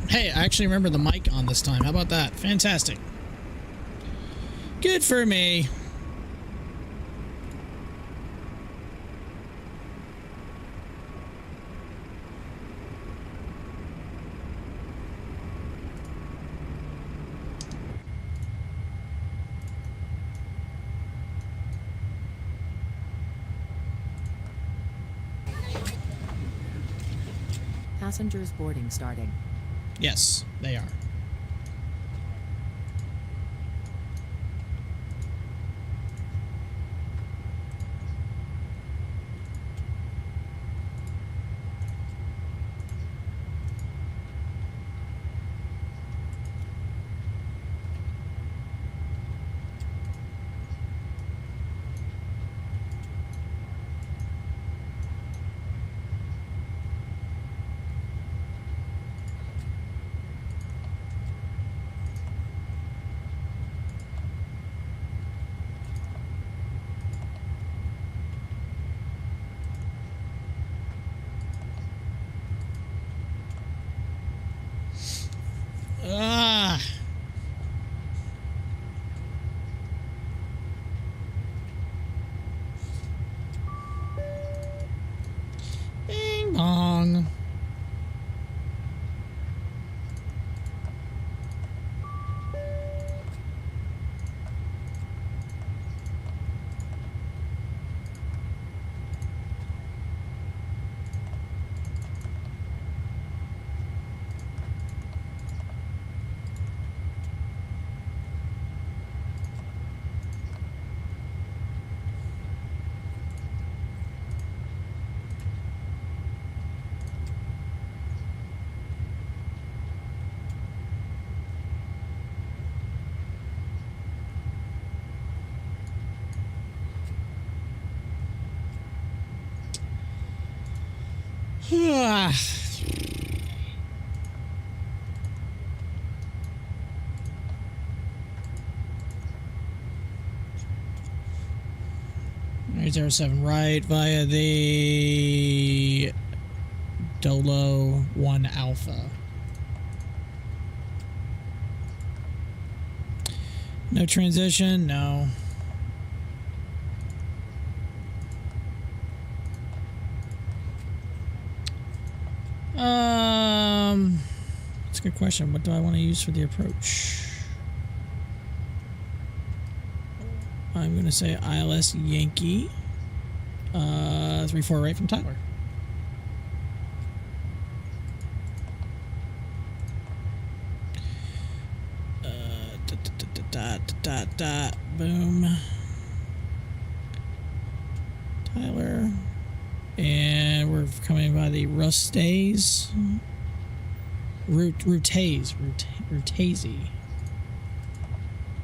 Hey, I actually remember the mic on this time. How about that? Fantastic. Good for me. Passengers boarding starting. Yes, they are. Ah. Bing bong. Alright, 07 right via the Dolo 1 Alpha. No transition, no. That's a good question. What do I want to use for the approach? I'm going to say ILS Yankee. 3-4 right from Tyler. Boom. Tyler. And we're coming by the Rutaze.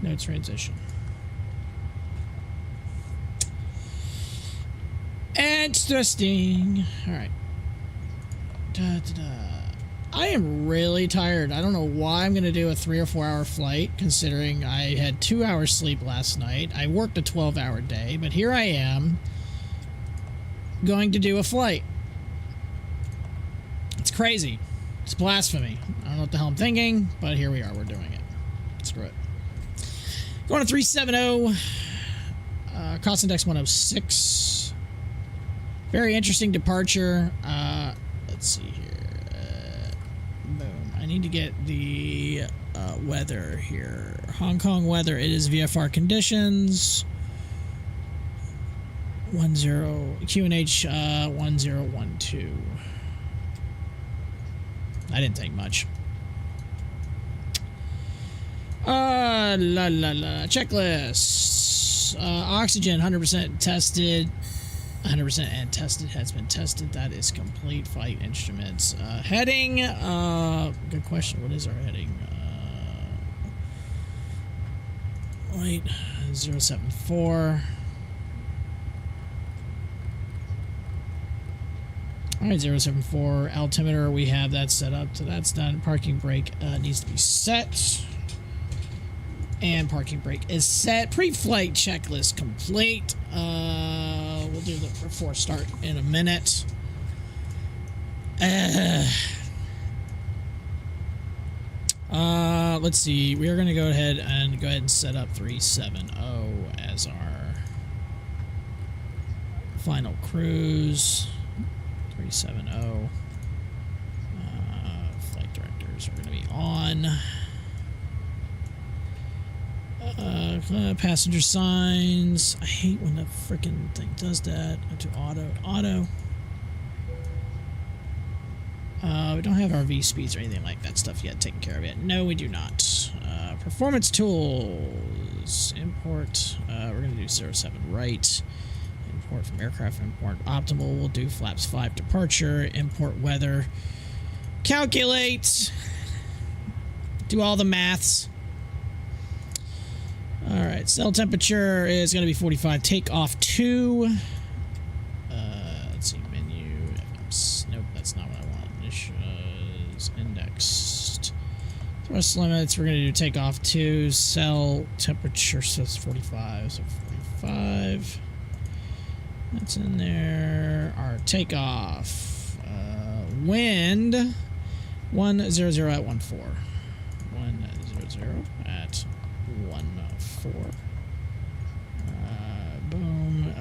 No transition. Interesting. All right. I am really tired. I don't know why I'm going to do a 3 or 4 hour flight, considering I had 2 hours sleep last night. I worked a 12-hour day, but here I am going to do a flight. It's crazy. It's blasphemy. I don't know what the hell I'm thinking, but here we are. We're doing it. Screw it. Going to 370. Cost index 106. Very interesting departure. Let's see here. Boom. I need to get the weather here. Hong Kong weather. It is VFR conditions. QNH 1012. I didn't take much. Checklist. Oxygen 100% tested. 100% and tested has been tested. That is complete. Flight instruments. Heading. Good question. What is our heading? Light 074. All right, 074 altimeter. We have that set up, so that's done. Parking brake needs to be set. And parking brake is set. Pre-flight checklist complete. We'll do the before start in a minute. Let's see. We are going to go ahead and set up 370 as our final cruise. 370. Flight directors are going to be on. Passenger signs. I hate when the freaking thing does that. To auto. We don't have our V speeds or anything like that stuff yet taken care of yet. No, we do not. Performance tools. Import. We're going to do 07 right. Import from aircraft. Import optimal. We'll do flaps 5 departure. Import weather. Calculate. Do all the maths. All right. Cell temperature is going to be 45. Takeoff 2. Let's see. Menu. Nope, that's not what I want. Indexed. Thrust limits, we're going to do takeoff 2. Cell temperature says 45, so 45. That's in there. Our takeoff. Wind 100 at 14. 100 at 14. Boom.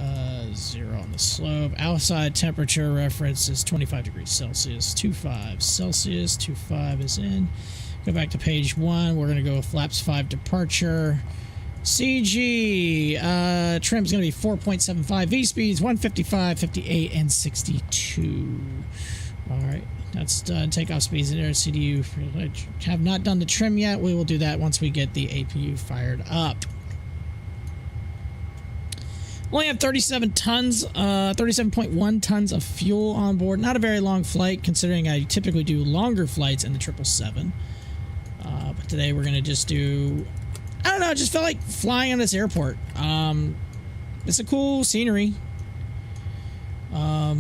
0 on the slope. Outside temperature reference is 25 degrees Celsius. 25 Celsius. 25 is in. Go back to page 1. We're going to go with flaps 5 departure. CG. Trim's going to be 4.75. V speeds 155, 58, and 62. All right. That's done. Takeoff speeds in there. CDU. Have not done the trim yet. We will do that once we get the APU fired up. Only have 37 tons, 37.1 tons of fuel on board. Not a very long flight, considering I typically do longer flights in the 777. But today we're going to just do... I don't know, I just felt like flying on this airport. It's a cool scenery. I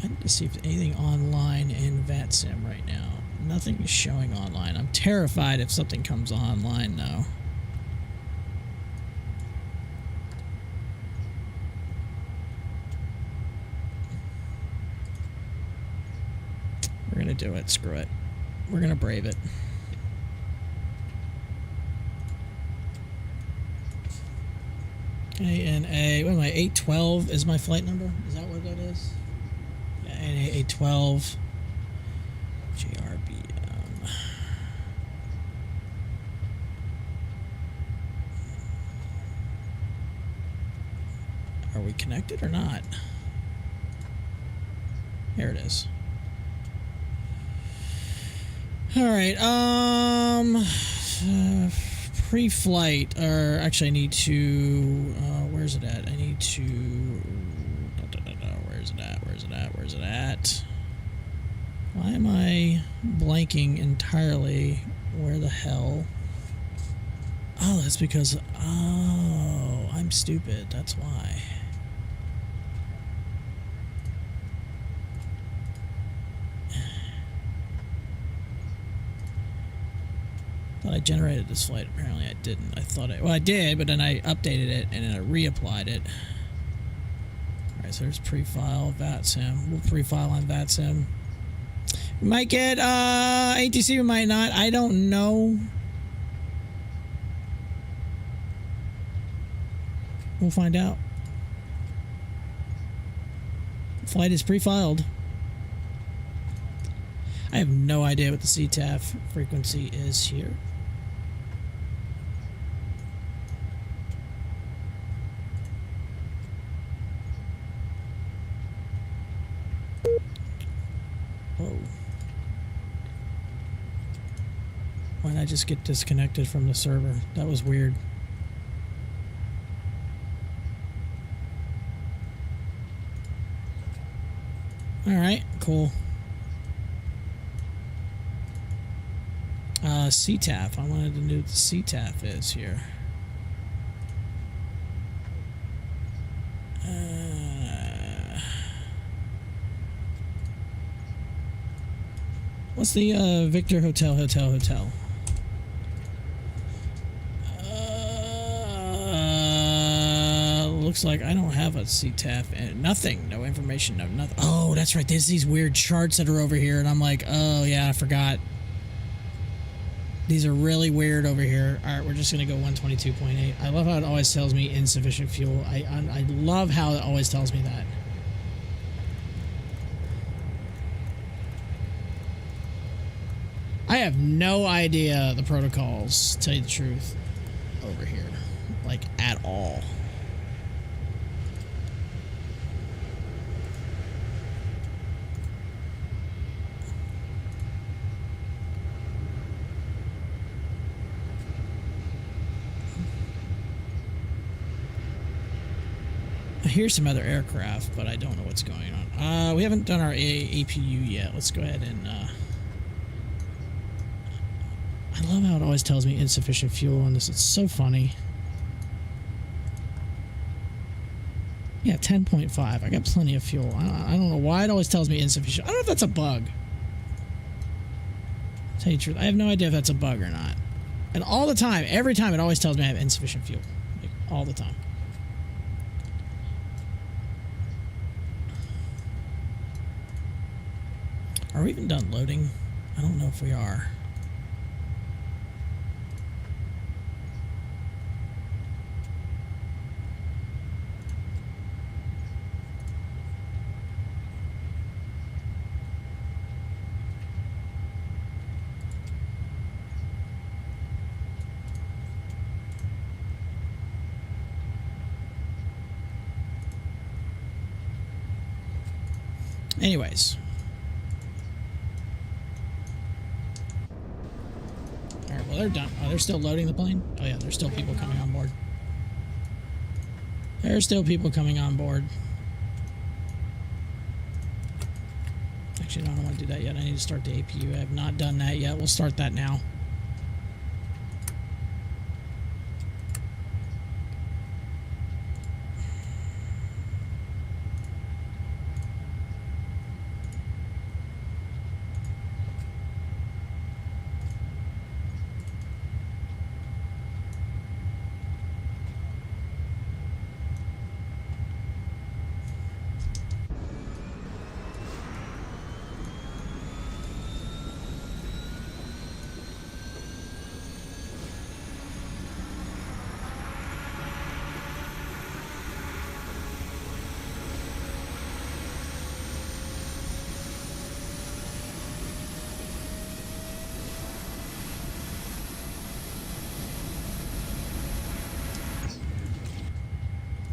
need to see if there's anything online in vatsim right now. Nothing is showing online. I'm terrified if something comes online now. We're going to do it. Screw it. We're going to brave it. ANA. What am I? 812 is my flight number? Is that what that is? Yeah, ANA 812. JRBM. Are we connected or not? Here it is. All right, pre-flight, or actually I need to, where's it at? I need to, where's it at? Why am I blanking entirely? Where the hell? Oh, that's because, oh, I'm stupid, that's why. I generated this flight. Apparently I didn't. I thought well, I did, but then I updated it and then I reapplied it. Alright, so there's pre-file vatsim. We'll pre-file on vatsim. We might get ATC, we might not. I don't know. We'll find out. Flight is pre-filed. I have no idea what the CTAF frequency is here. Whoa. Why did I just get disconnected from the server? That was weird. Alright, cool. CTAF. I wanted to know what the CTAF is here. What's the Victor Hotel? Looks like I don't have a CTAF and nothing. No information. No nothing. Oh, that's right. There's these weird charts that are over here, and I'm like, oh yeah, I forgot. These are really weird over here. All right, we're just going to go 122.8. I love how it always tells me insufficient fuel. I love how it always tells me that. I have no idea the protocols, to tell you the truth, over here. Like, at all. I hear some other aircraft, but I don't know what's going on. We haven't done our APU yet. Let's go ahead and... I love how it always tells me insufficient fuel on this. It's so funny. Yeah, 10.5. I got plenty of fuel. I don't know why it always tells me insufficient. I don't know if that's a bug. Tell you the truth, I have no idea if that's a bug or not. And all the time, every time, it always tells me I have insufficient fuel. Like, all the time. Are we even done loading? I don't know if we are. Anyways. Alright, well, they're done. Oh, they're still loading the plane? Oh, yeah, there's still people coming on board. There's still people coming on board. Actually, no, I don't want to do that yet. I need to start the APU. I have not done that yet. We'll start that now.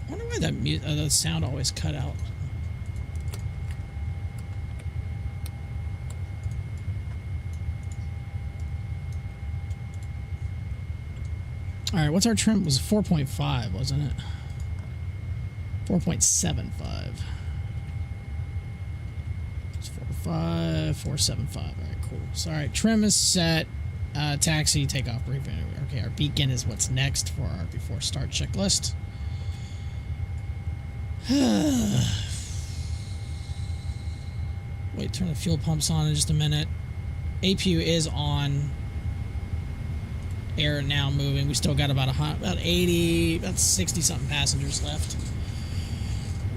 I wonder why that sound always cut out. All right, what's our trim? It was 4.5, wasn't it? 4.75. It's 4.5, 4.75. All right, cool. So, all right, trim is set. Taxi, takeoff, briefing. Okay, our beacon is what's next for our before start checklist. Wait, turn the fuel pumps on in just a minute. APU is on. Air now moving. We still got about 80, about 60 something passengers left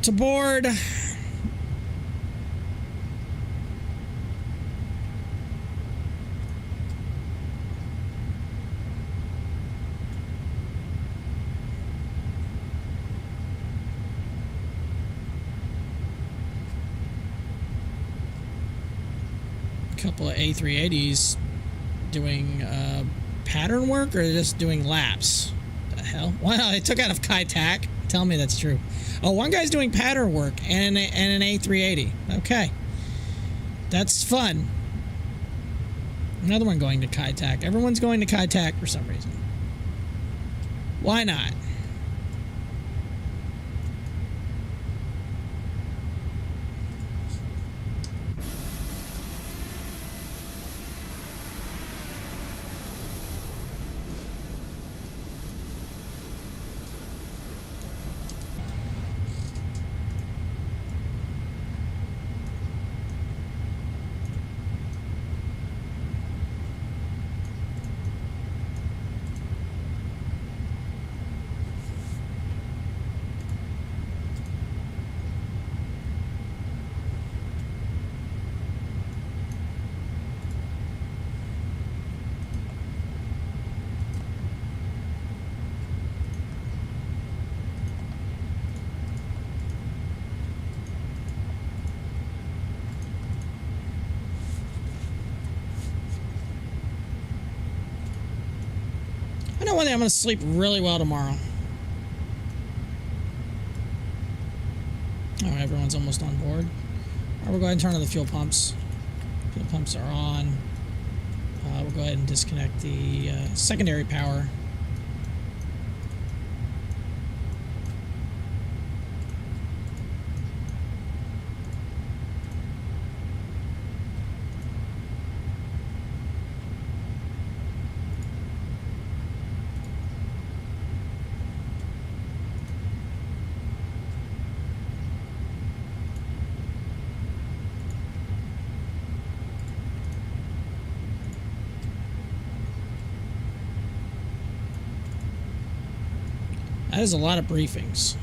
to board. Couple of A380s doing pattern work or just doing laps. The hell? Wow, they took out of Kai-Tak. Tell me that's true. Oh, one guy's doing pattern work and an A380. Okay. That's fun. Another one going to Kai-Tak. Everyone's going to Kai-Tak for some reason. Why not? know one thing, I'm going to sleep really well tomorrow. All right, everyone's almost on board. All right, we'll go ahead and turn on the fuel pumps. Fuel pumps are on. We'll go ahead and disconnect the secondary power. That is a lot of briefings.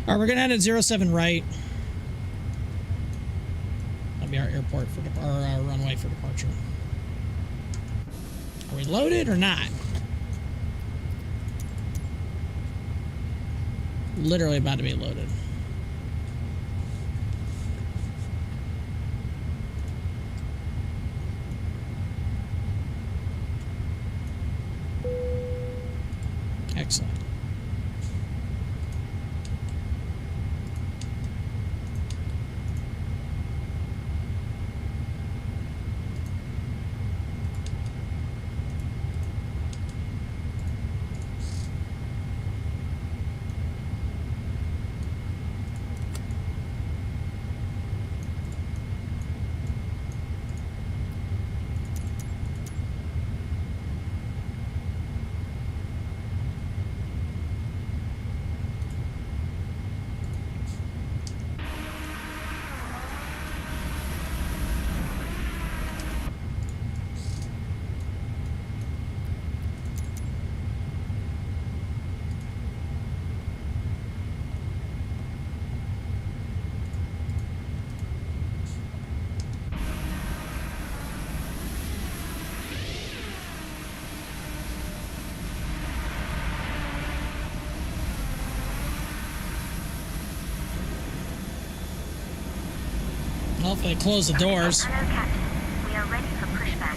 All right, we're going to head at 07 right. That'll be our airport for our runway for departure. Are we loaded or not? Literally about to be loaded. Excellent. Well, if they close the doors. Hello, Captain. We are ready for pushback.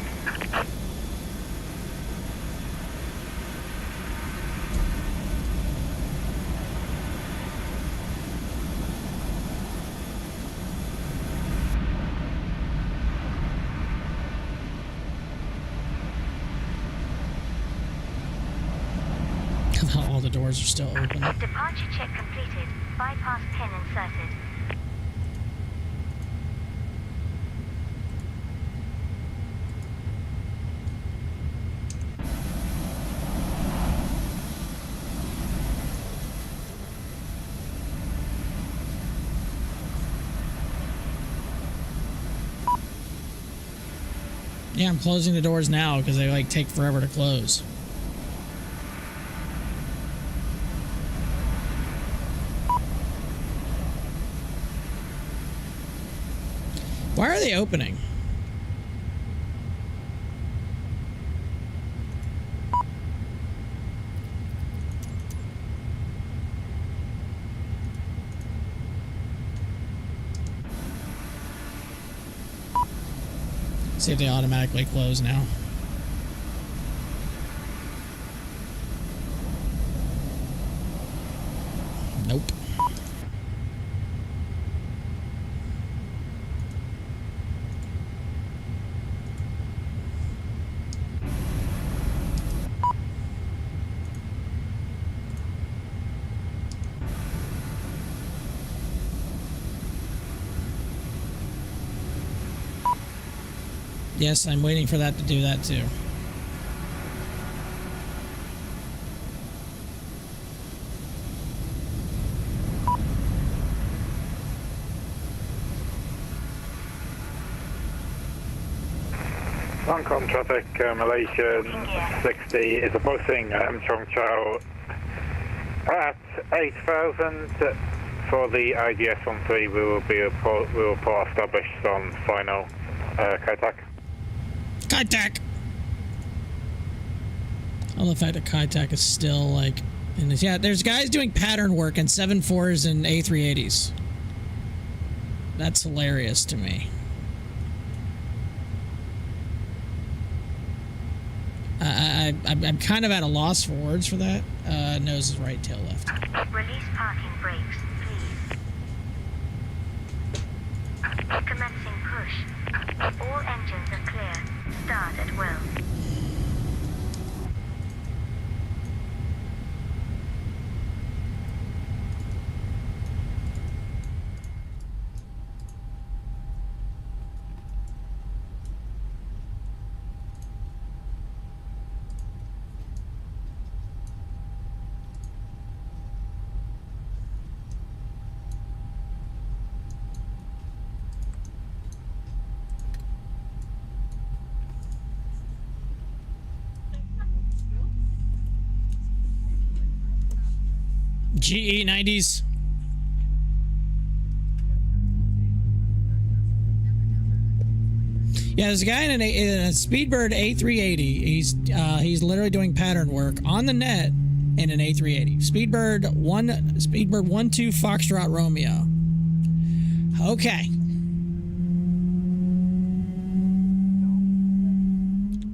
All the doors are still open. Departure check completed. Bypass pin inserted. Yeah, I'm closing the doors now because they like take forever to close. Why are they opening? See if they automatically close now. Nope. Yes, I'm waiting for that to do that too. Hong Kong traffic, Malaysian 60 is approaching Chong Chow at 8,000 for the IDS-13. We will report established on final Kai-Tak. Kai-Tak! I love the fact that Kai-Tak is still like in this. Yeah, there's guys doing pattern work in 7.4s and A380s. That's hilarious to me. I'm kind of at a loss for words for that. Nose is right, tail left. Release parking brakes, please. Commencing push. All engines are clear. Start at will. GE 90s. Yeah, there's a guy in a Speedbird A380. He's literally doing pattern work on the net in an A380. Speedbird 1-2 Foxtrot Romeo. Okay.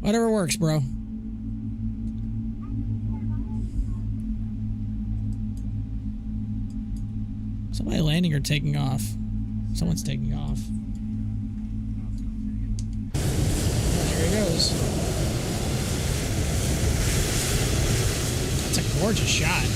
Whatever works, bro. Somebody landing or taking off? Someone's taking off. There he goes. That's a gorgeous shot.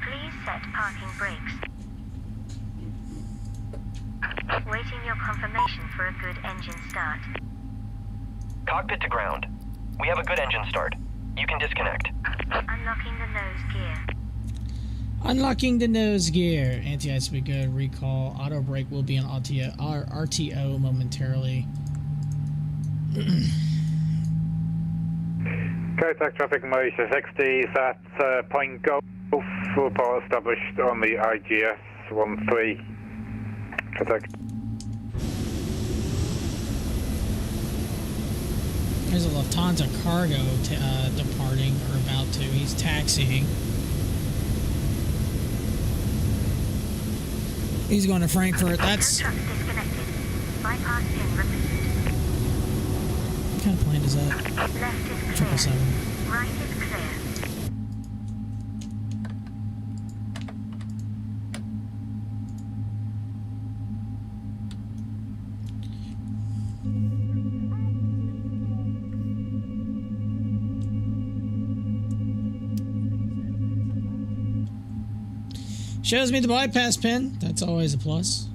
Please set parking brakes. Waiting your confirmation for a good engine start. Cockpit to ground. We have a good engine start. You can disconnect. Unlocking the nose gear. Unlocking the nose gear. Anti-ice will be good. Recall. Auto brake will be on RTO momentarily. Contact traffic Malaysia 60 at Point Golf. Full power established on the IGS-13. Contact. There's a Lufthansa cargo departing, or about to. He's taxiing. He's going to Frankfurt. That's... Truck disconnected. Bypass pin repeated. What kind of plane is that? Left is clear. 777. Right is clear. Shows me the bypass pin. That's always a plus.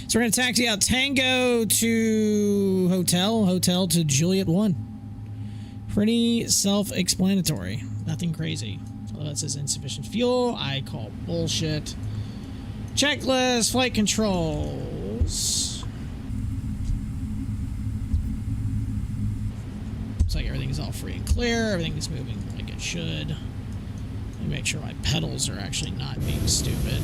So we're going to taxi out Tango to Hotel to Juliet 1. Pretty self-explanatory. Nothing crazy. Although that says insufficient fuel, I call bullshit. Checklist, flight controls. Looks like everything is all free and clear. Everything is moving like it should. Let me make sure my pedals are actually not being stupid.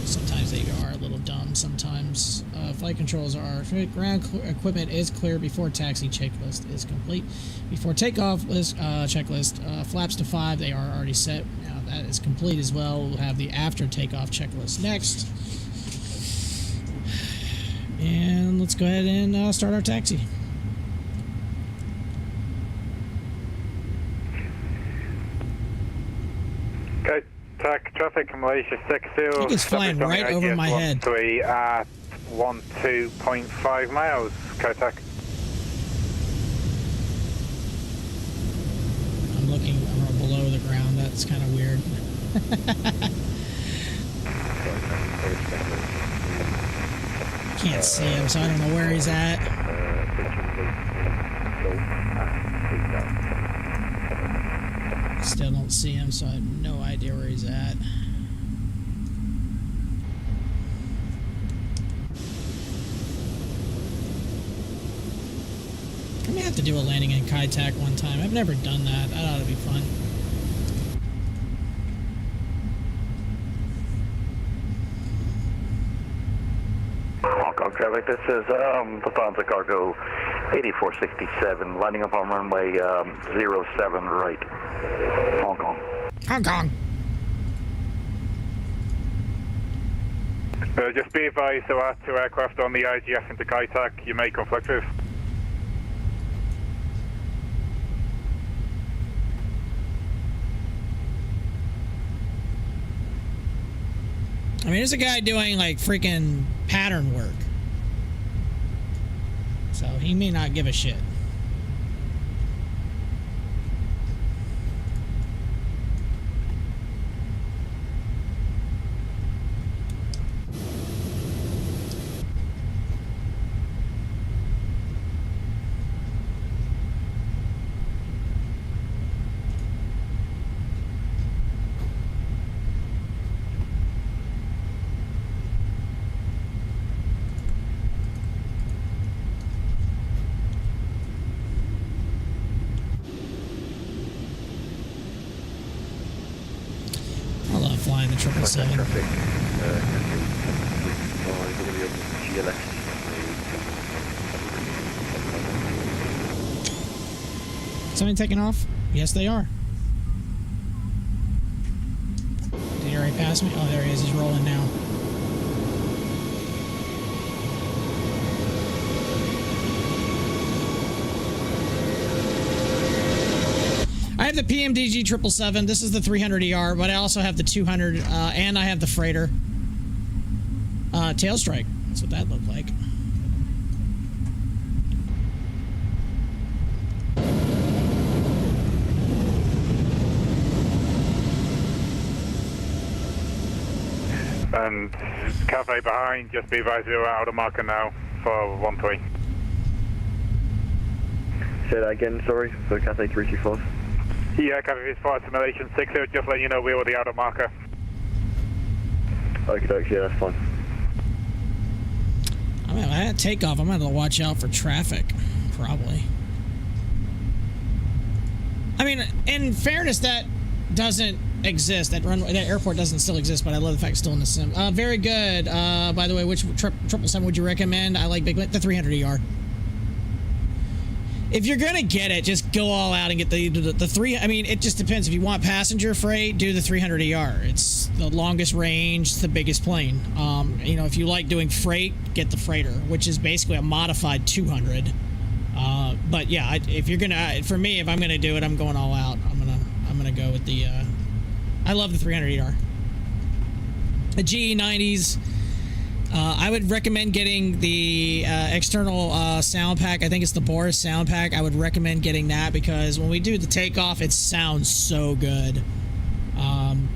Sometimes they are a little dumb. Sometimes flight controls are. Ground equipment is clear before taxi. Checklist is complete. Before takeoff list checklist. Flaps to 5. They are already set. Now that is complete as well. We'll have the after takeoff checklist next. And let's go ahead and start our taxi. Okay. Traffic Malaysia 60. I think it's flying right over my head. 3 at 12.5 miles. Contact. I'm looking below the ground. That's kind of weird. Can't see him, so I don't know where he's at. Still don't see him, so I have no idea where he's at. I may have to do a landing in Kai-Tak one time. I've never done that. That ought to be fun. Hong Kong traffic, this is Lufthansa Cargo 8467, landing up on runway 07 right, Hong Kong. Hong Kong. Just be advised, there are 2 aircraft on the IGF into Kai-Tak. You may conflict with. I mean, there's a guy doing like freaking pattern work. So he may not give a shit. Flying the 777. Somebody taking off? Yes, they are. Did he already pass me? Oh, there he is. He's rolling now. I have the PMDG 777. This is the 300ER, but I also have the 200, and I have the freighter. Tail strike. That's what that looked like. And Cafe behind, just be advised we're out of marker now for 13. Say that again, sorry, for Cathay 325. Yeah, Cafe is flight simulation 60, just letting you know we're already out of marker. Okay, yeah, that's fine. I mean, at takeoff, I'm going to have to watch out for traffic, probably. I mean, in fairness, that doesn't exist. That runway, that airport doesn't still exist, but I love the fact it's still in the sim. Very good. By the way, which 777 would you recommend? I like the 300ER. If you're gonna get it, just go all out and get the 3. I mean, it just depends. If you want passenger freight, do the 300ER. It's the longest range, it's the biggest plane. You know, if you like doing freight, get the freighter, which is basically a modified 200. But yeah, if you're gonna, for me, if I'm gonna do it, I'm going all out. I'm gonna go with the. I love the 300ER. The GE90s. I would recommend getting the external sound pack. I think it's the Boris sound pack. I would recommend getting that because when we do the takeoff, it sounds so good.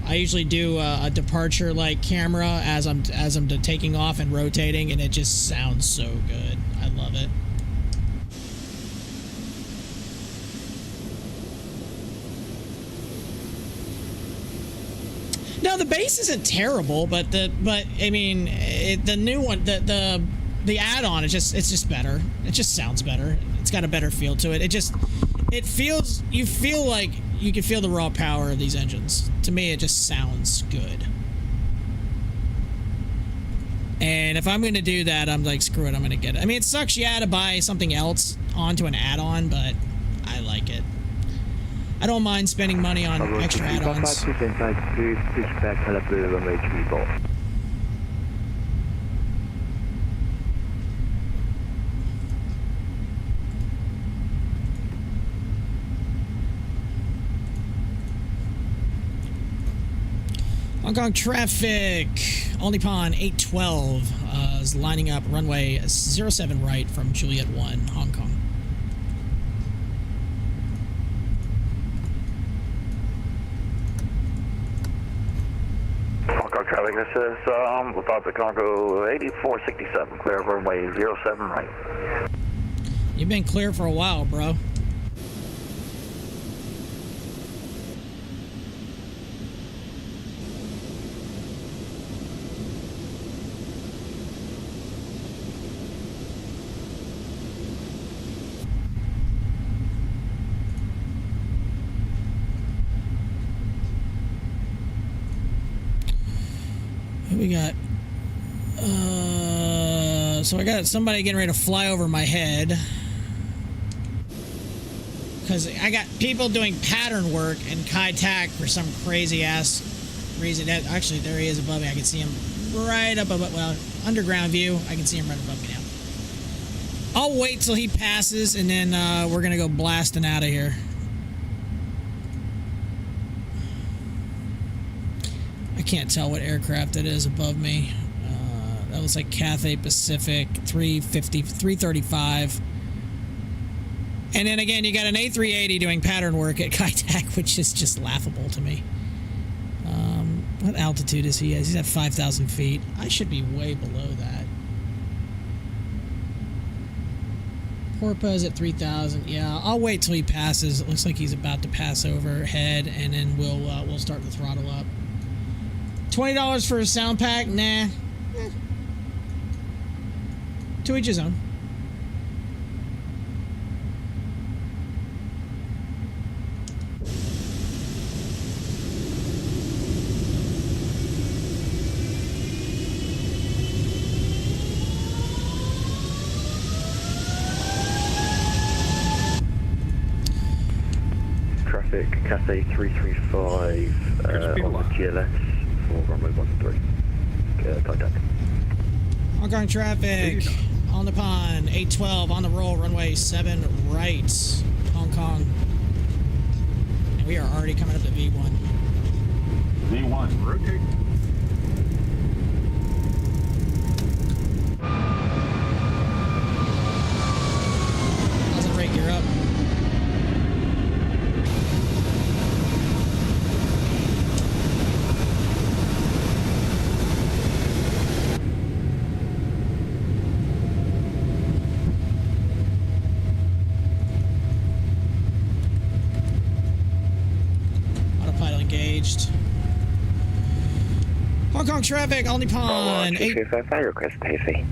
I usually do a departure like camera as I'm taking off and rotating, and it just sounds so good. I love it. No, the bass isn't terrible, but I mean, the new one, the add-on, it's just better. It just sounds better. It's got a better feel to it. It feels, you feel like you can feel the raw power of these engines. To me, it just sounds good. And if I'm going to do that, I'm like, screw it, I'm going to get it. I mean, it sucks you had to buy something else onto an add-on, but I like it. I don't mind spending money on extra add-ons. Hong Kong traffic. Nippon 812 is lining up runway 07 right from Juliet 1, Hong Kong. Hong Kong Traffic, this is Lufthansa Cargo 8467, clear of runway 07 right. You've been clear for a while, bro. What we got? So I got somebody getting ready to fly over my head. Because I got people doing pattern work in Kai Tak for some crazy ass reason. Actually, there he is above me. I can see him right up above. Well, underground view. I can see him right above me now. I'll wait till he passes, and then we're gonna go blasting out of here. I can't tell what aircraft it is above me. That looks like Cathay Pacific 335. And then again, you got an A380 doing pattern work at Kai Tak, which is just laughable to me. What altitude is he at? He's at 5,000 feet. I should be way below that. Porpa is at 3,000. Yeah, I'll wait till he passes. It looks like he's about to pass overhead, and then we'll start the throttle up. $20 for a sound pack? Nah. To each his own. Traffic, Cathay 335 on the GLS for runway 13. Contact. Hong Kong traffic. On the pond. 812 on the roll. Runway 7 right. Hong Kong. And we are already coming up to V1. V1, rotate. How's it rate? You're up. Hong Kong traffic, All Nippon. 2355, request taxi.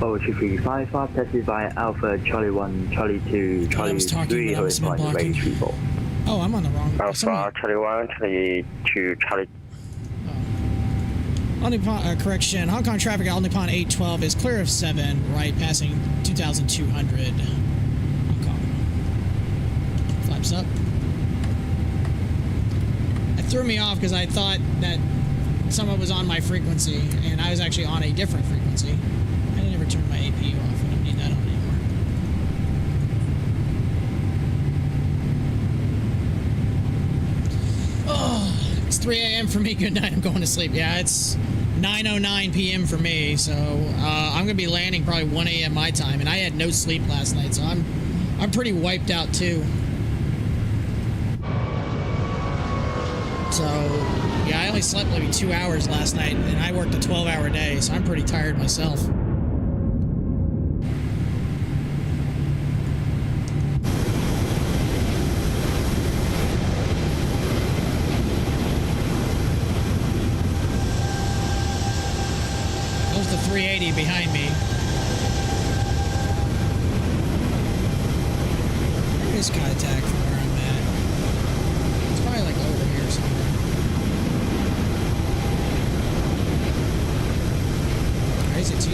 Oh, 2355, taxi by Alpha Charlie 1, Charlie 2, Charlie 3, range people. Oh, I'm on the wrong. Alpha Charlie 1, Charlie 2, Charlie. All Nippon, correction. Hong Kong traffic, All Nippon 812 is clear of 7, right, passing 2,200. Hong Kong. Flaps up. Threw me off because I thought that someone was on my frequency, and I was actually on a different frequency. I didn't ever turn my APU off. I don't need that on anymore. Oh, it's 3 a.m. for me. Good night. I'm going to sleep. Yeah, it's 9:09 p.m. for me, so I'm gonna be landing probably 1 a.m. my time, and I had no sleep last night, so I'm pretty wiped out too. So, yeah, I only slept maybe 2 hours last night, and I worked a 12-hour day, so I'm pretty tired myself. There's the 380 behind me. Where is Kai Tak from where I'm at? It's probably like over here somewhere.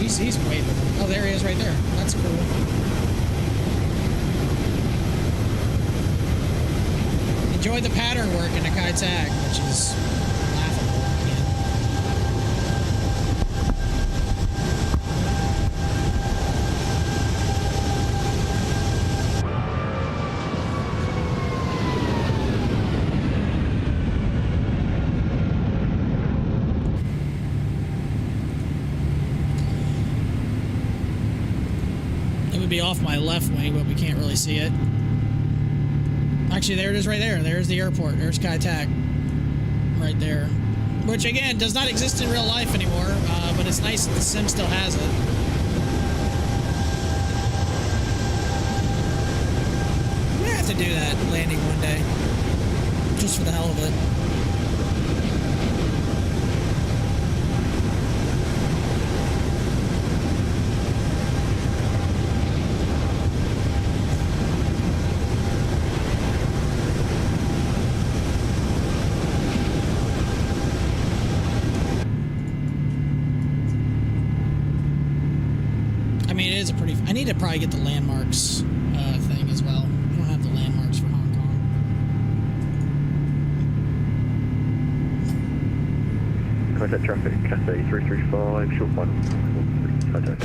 He's way before. Oh, there he is right there. That's cool. Enjoy the pattern work in the Kai Tak, which is laughable. Be off my left wing, but we can't really see it. Actually, there it is right there. There's the airport. There's Kai Tak. Right there. which again does not exist in real life anymore, but it's nice that the sim still has it. I'm gonna have to do that landing one day, just for the hell of it. I need to probably get the landmarks thing as well. We don't have the landmarks for Hong Kong. Contact traffic, Cathay 335, short 143, contact.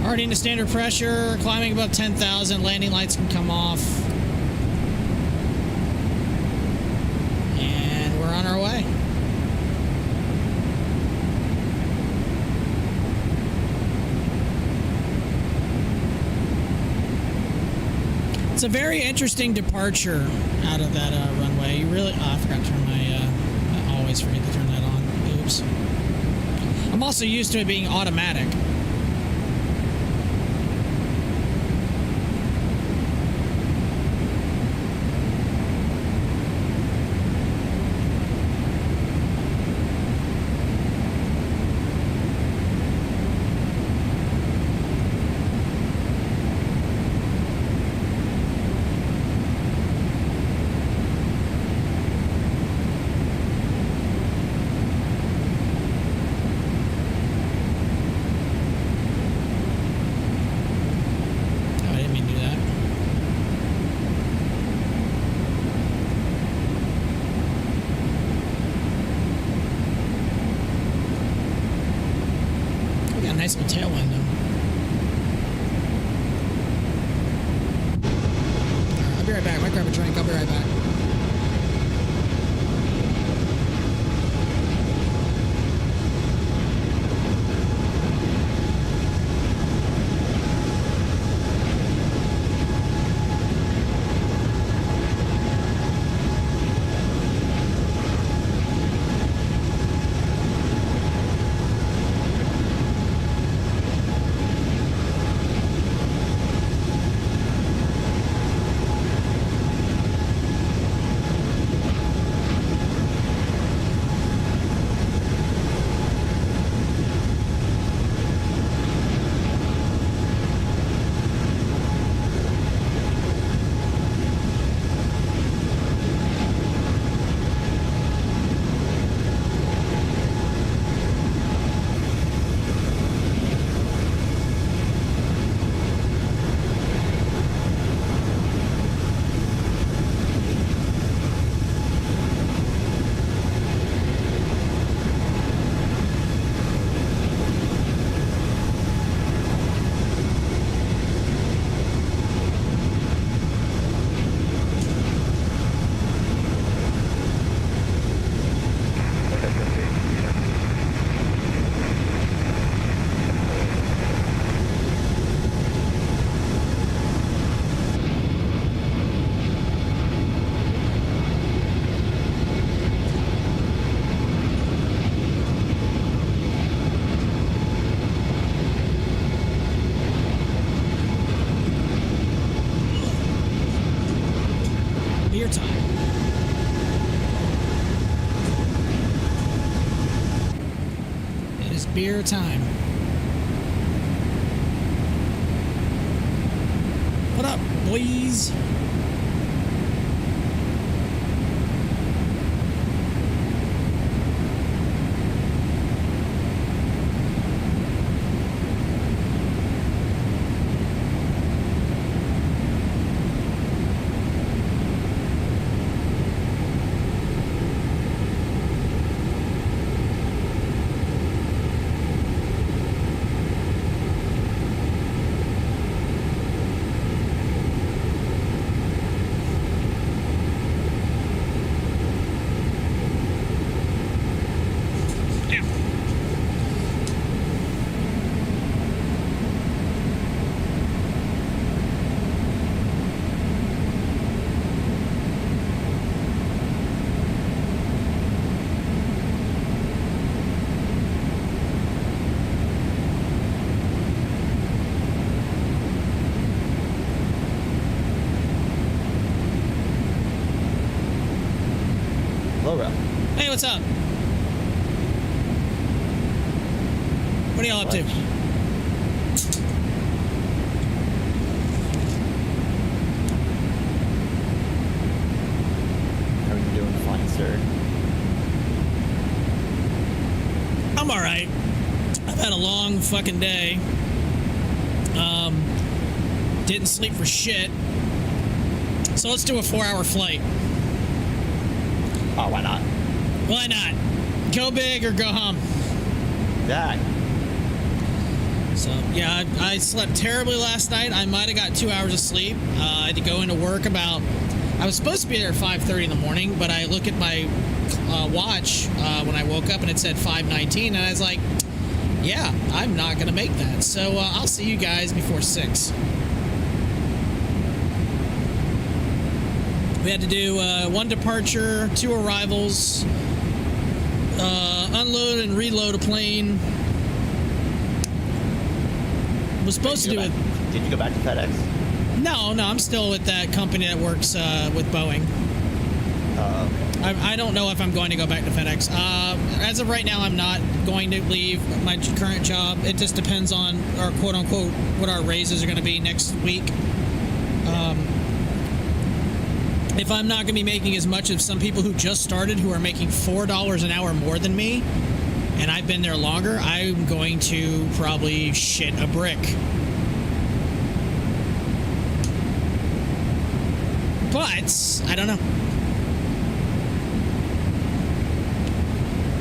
Already into standard pressure, climbing above 10,000, landing lights can come off. And we're on our way. It's a very interesting departure out of that runway. You really... Oh, I forgot to turn my... I always forget to turn that on. Oops. I'm also used to it being automatic. Nice little tailwind, though. Alright, I'll be right back. I might grab a drink. I'll be right back. Beer time. boys. Hey, what's up? What are y'all up to? How are you doing, fine, sir? I'm alright. I've had a long fucking day. Didn't sleep for shit. So let's do a 4-hour flight. Oh, why not? Why not? Go big or go home. That. So, yeah, I slept terribly last night. I might have got 2 hours of sleep. I had to go into work about... I was supposed to be there at 5:30 in the morning, but I look at my watch when I woke up and it said 5:19, and I was like, yeah, I'm not going to make that. So I'll see you guys before 6. We had to do 1 departure, 2 arrivals, unload and reload a plane. Was supposed to do it. Did you go back to FedEx? No, I'm still with that company that works with Boeing. Okay. I don't know if I'm going to go back to FedEx. As of right now, I'm not going to leave my current job. It just depends on our quote-unquote what our raises are going to be next week. If I'm not going to be making as much as some people who just started who are making $4 an hour more than me, and I've been there longer, I'm going to probably shit a brick. But I don't know.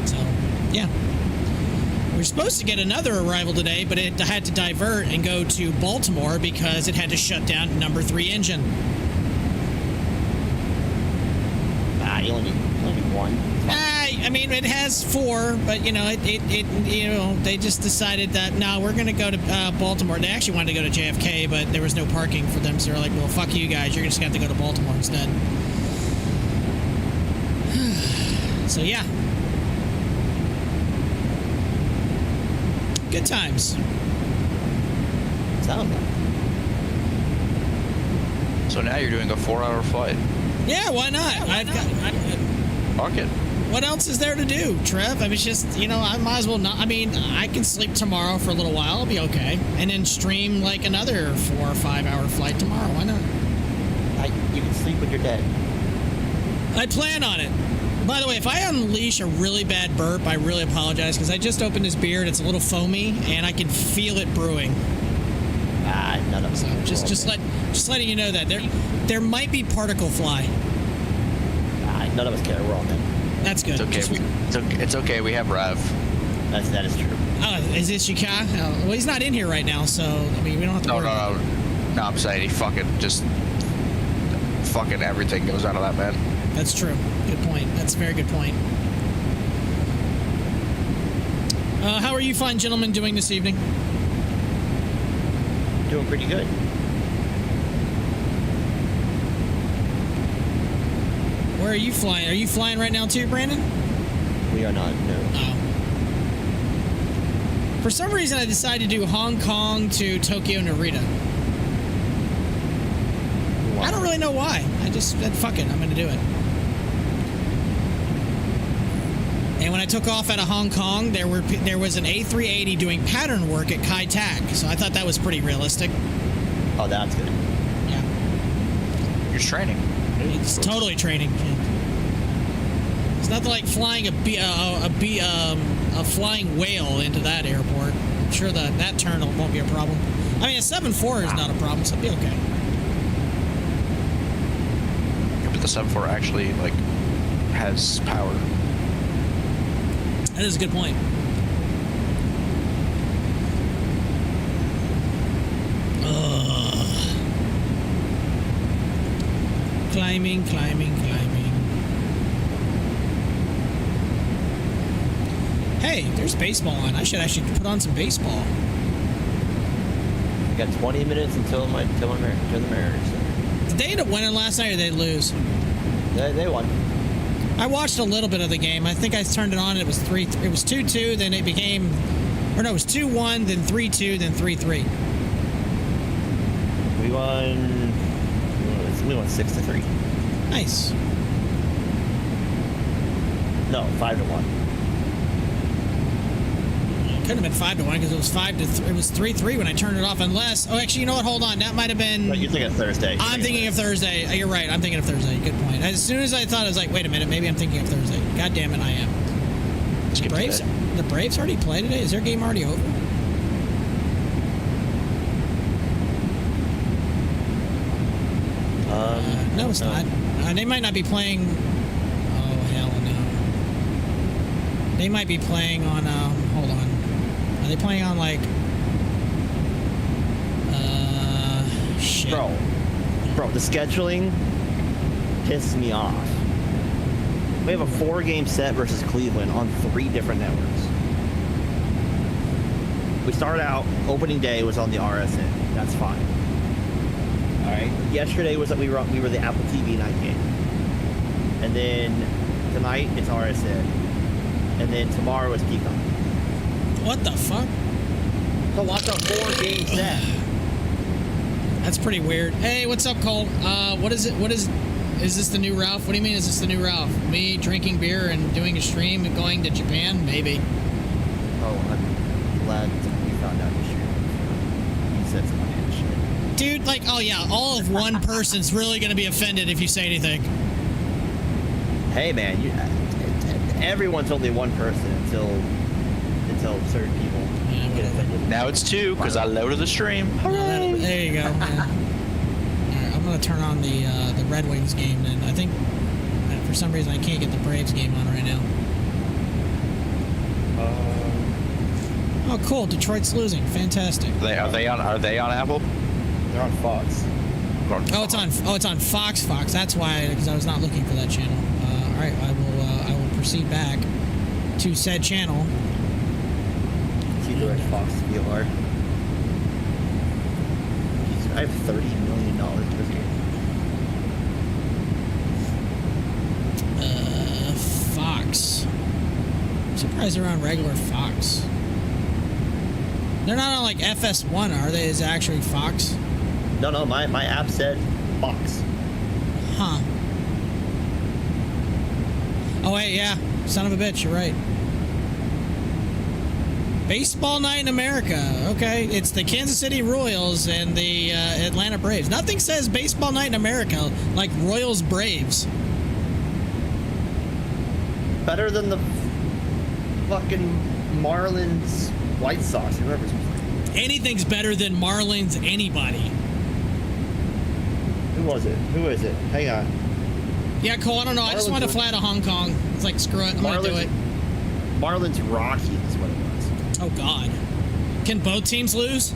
So, yeah. We're supposed to get another arrival today, but it had to divert and go to Baltimore because it had to shut down number 3 engine. You only need 1. I mean, it has 4, but they just decided that no, we're going to go to Baltimore. They actually wanted to go to JFK, but there was no parking for them, so they're like, well, fuck you guys, you're just going to have to go to Baltimore instead. So yeah, good times. Sound like. So now you're doing a 4-hour flight. Yeah, why not? Fuck it. What else is there to do, Trev? I mean, it's just, I might as well not. I mean, I can sleep tomorrow for a little while. I'll be okay. And then stream like another 4 or 5 hour flight tomorrow. Why not? You can sleep when you're dead. I plan on it. By the way, if I unleash a really bad burp, I really apologize because I just opened this beer and it's a little foamy and I can feel it brewing. None of us. So just letting you know that there might be particle fly. None of us care. We're all dead. That's good. It's okay. It's okay. We have Rev. That is true. Oh, is this Shika? Oh, well, he's not in here right now, so I mean, we don't have to worry about it. No, I'm saying he fucking everything goes out of that man. That's true. Good point. That's a very good point. How are you fine gentlemen doing this evening? Doing pretty good. Where are you flying? Are you flying right now too, Brandon? We are not, no. Oh. For some reason, I decided to do Hong Kong to Tokyo Narita. Wow. I don't really know why. I just said, fuck it, I'm going to do it. And when I took off out of Hong Kong, there was an A380 doing pattern work at Kai Tak, so I thought that was pretty realistic. Oh, that's good. Yeah. It's training. It's totally training. It's nothing like flying a flying whale into that airport. I'm sure that turn won't be a problem. I mean, a 7.4 is not a problem, so it'll be okay. Yeah, but the 7.4 actually like has power. That is a good point. Climbing. Hey, there's baseball on. I should actually put on some baseball. We got 20 minutes until the Mariners. Did they end up winning last night or did they lose? They won. I watched a little bit of the game. I think I turned it on and it was 2-2, then it became, or no, it was 2-1, then 3-2, then 3-3. We won 6-3. Nice. No, 5-1. Couldn't have been 5-1 because it was 5-3. It was 3-3 when I turned it off. Unless, oh, actually, you know what? Hold on, that might have been. You're thinking of Thursday. I'm thinking of Thursday. You're right. I'm thinking of Thursday. Good point. As soon as I thought, I was like, wait a minute, maybe I'm thinking of Thursday. God damn it, I am. The Braves already played today. Is their game already over? No, it's not. They might not be playing. Oh hell no. They might be playing on. Hold on. Are they playing on like? Shit. Bro, the scheduling pisses me off. We have a 4-game set versus Cleveland on 3 different networks. We started out, opening day was on the RSN. That's fine. All right. Yesterday was that we were the Apple TV night game, and then tonight it's RSN, and then tomorrow it's Peacock. What the fuck? So watch a 4-game set. That's pretty weird. Hey, what's up, Cole? What is it? Is this the new Ralph? What do you mean? Is this the new Ralph? Me drinking beer and doing a stream and going to Japan? Maybe. Oh, I'm glad we found out this year. You said some shit. Dude, like, oh yeah, all of one person's really gonna be offended if you say anything. Hey man, everyone's only one person until certain people get offended. Now it's 2 because I loaded the stream. There you go. All right, I'm gonna turn on the Red Wings game then. I think for some reason I can't get the Braves game on right now. Oh, cool! Detroit's losing. Fantastic. Are they on Apple? They're on Fox. Oh, it's on Fox. That's why, because I was not looking for that channel. All right, I will proceed back to said channel. Direct Fox VOR. I have $30 million for this game. Fox. I'm surprised they're on regular Fox. They're not on like FS1, are they? Is it actually Fox? No, my app said Fox. Huh. Oh wait, yeah. Son of a bitch, you're right. Baseball night in America. Okay, it's the Kansas City Royals and the Atlanta Braves. Nothing says baseball night in America like Royals Braves. Better than the fucking Marlins White Sox, whoever's playing. Anything's better than Marlins anybody. Who was it? Who is it? Hang on. Yeah, Cole, I don't know. I just wanted to fly to Hong Kong. It's like, screw it. I'm going to do it. Marlins Rockies is what it was. Oh, God. Can both teams lose?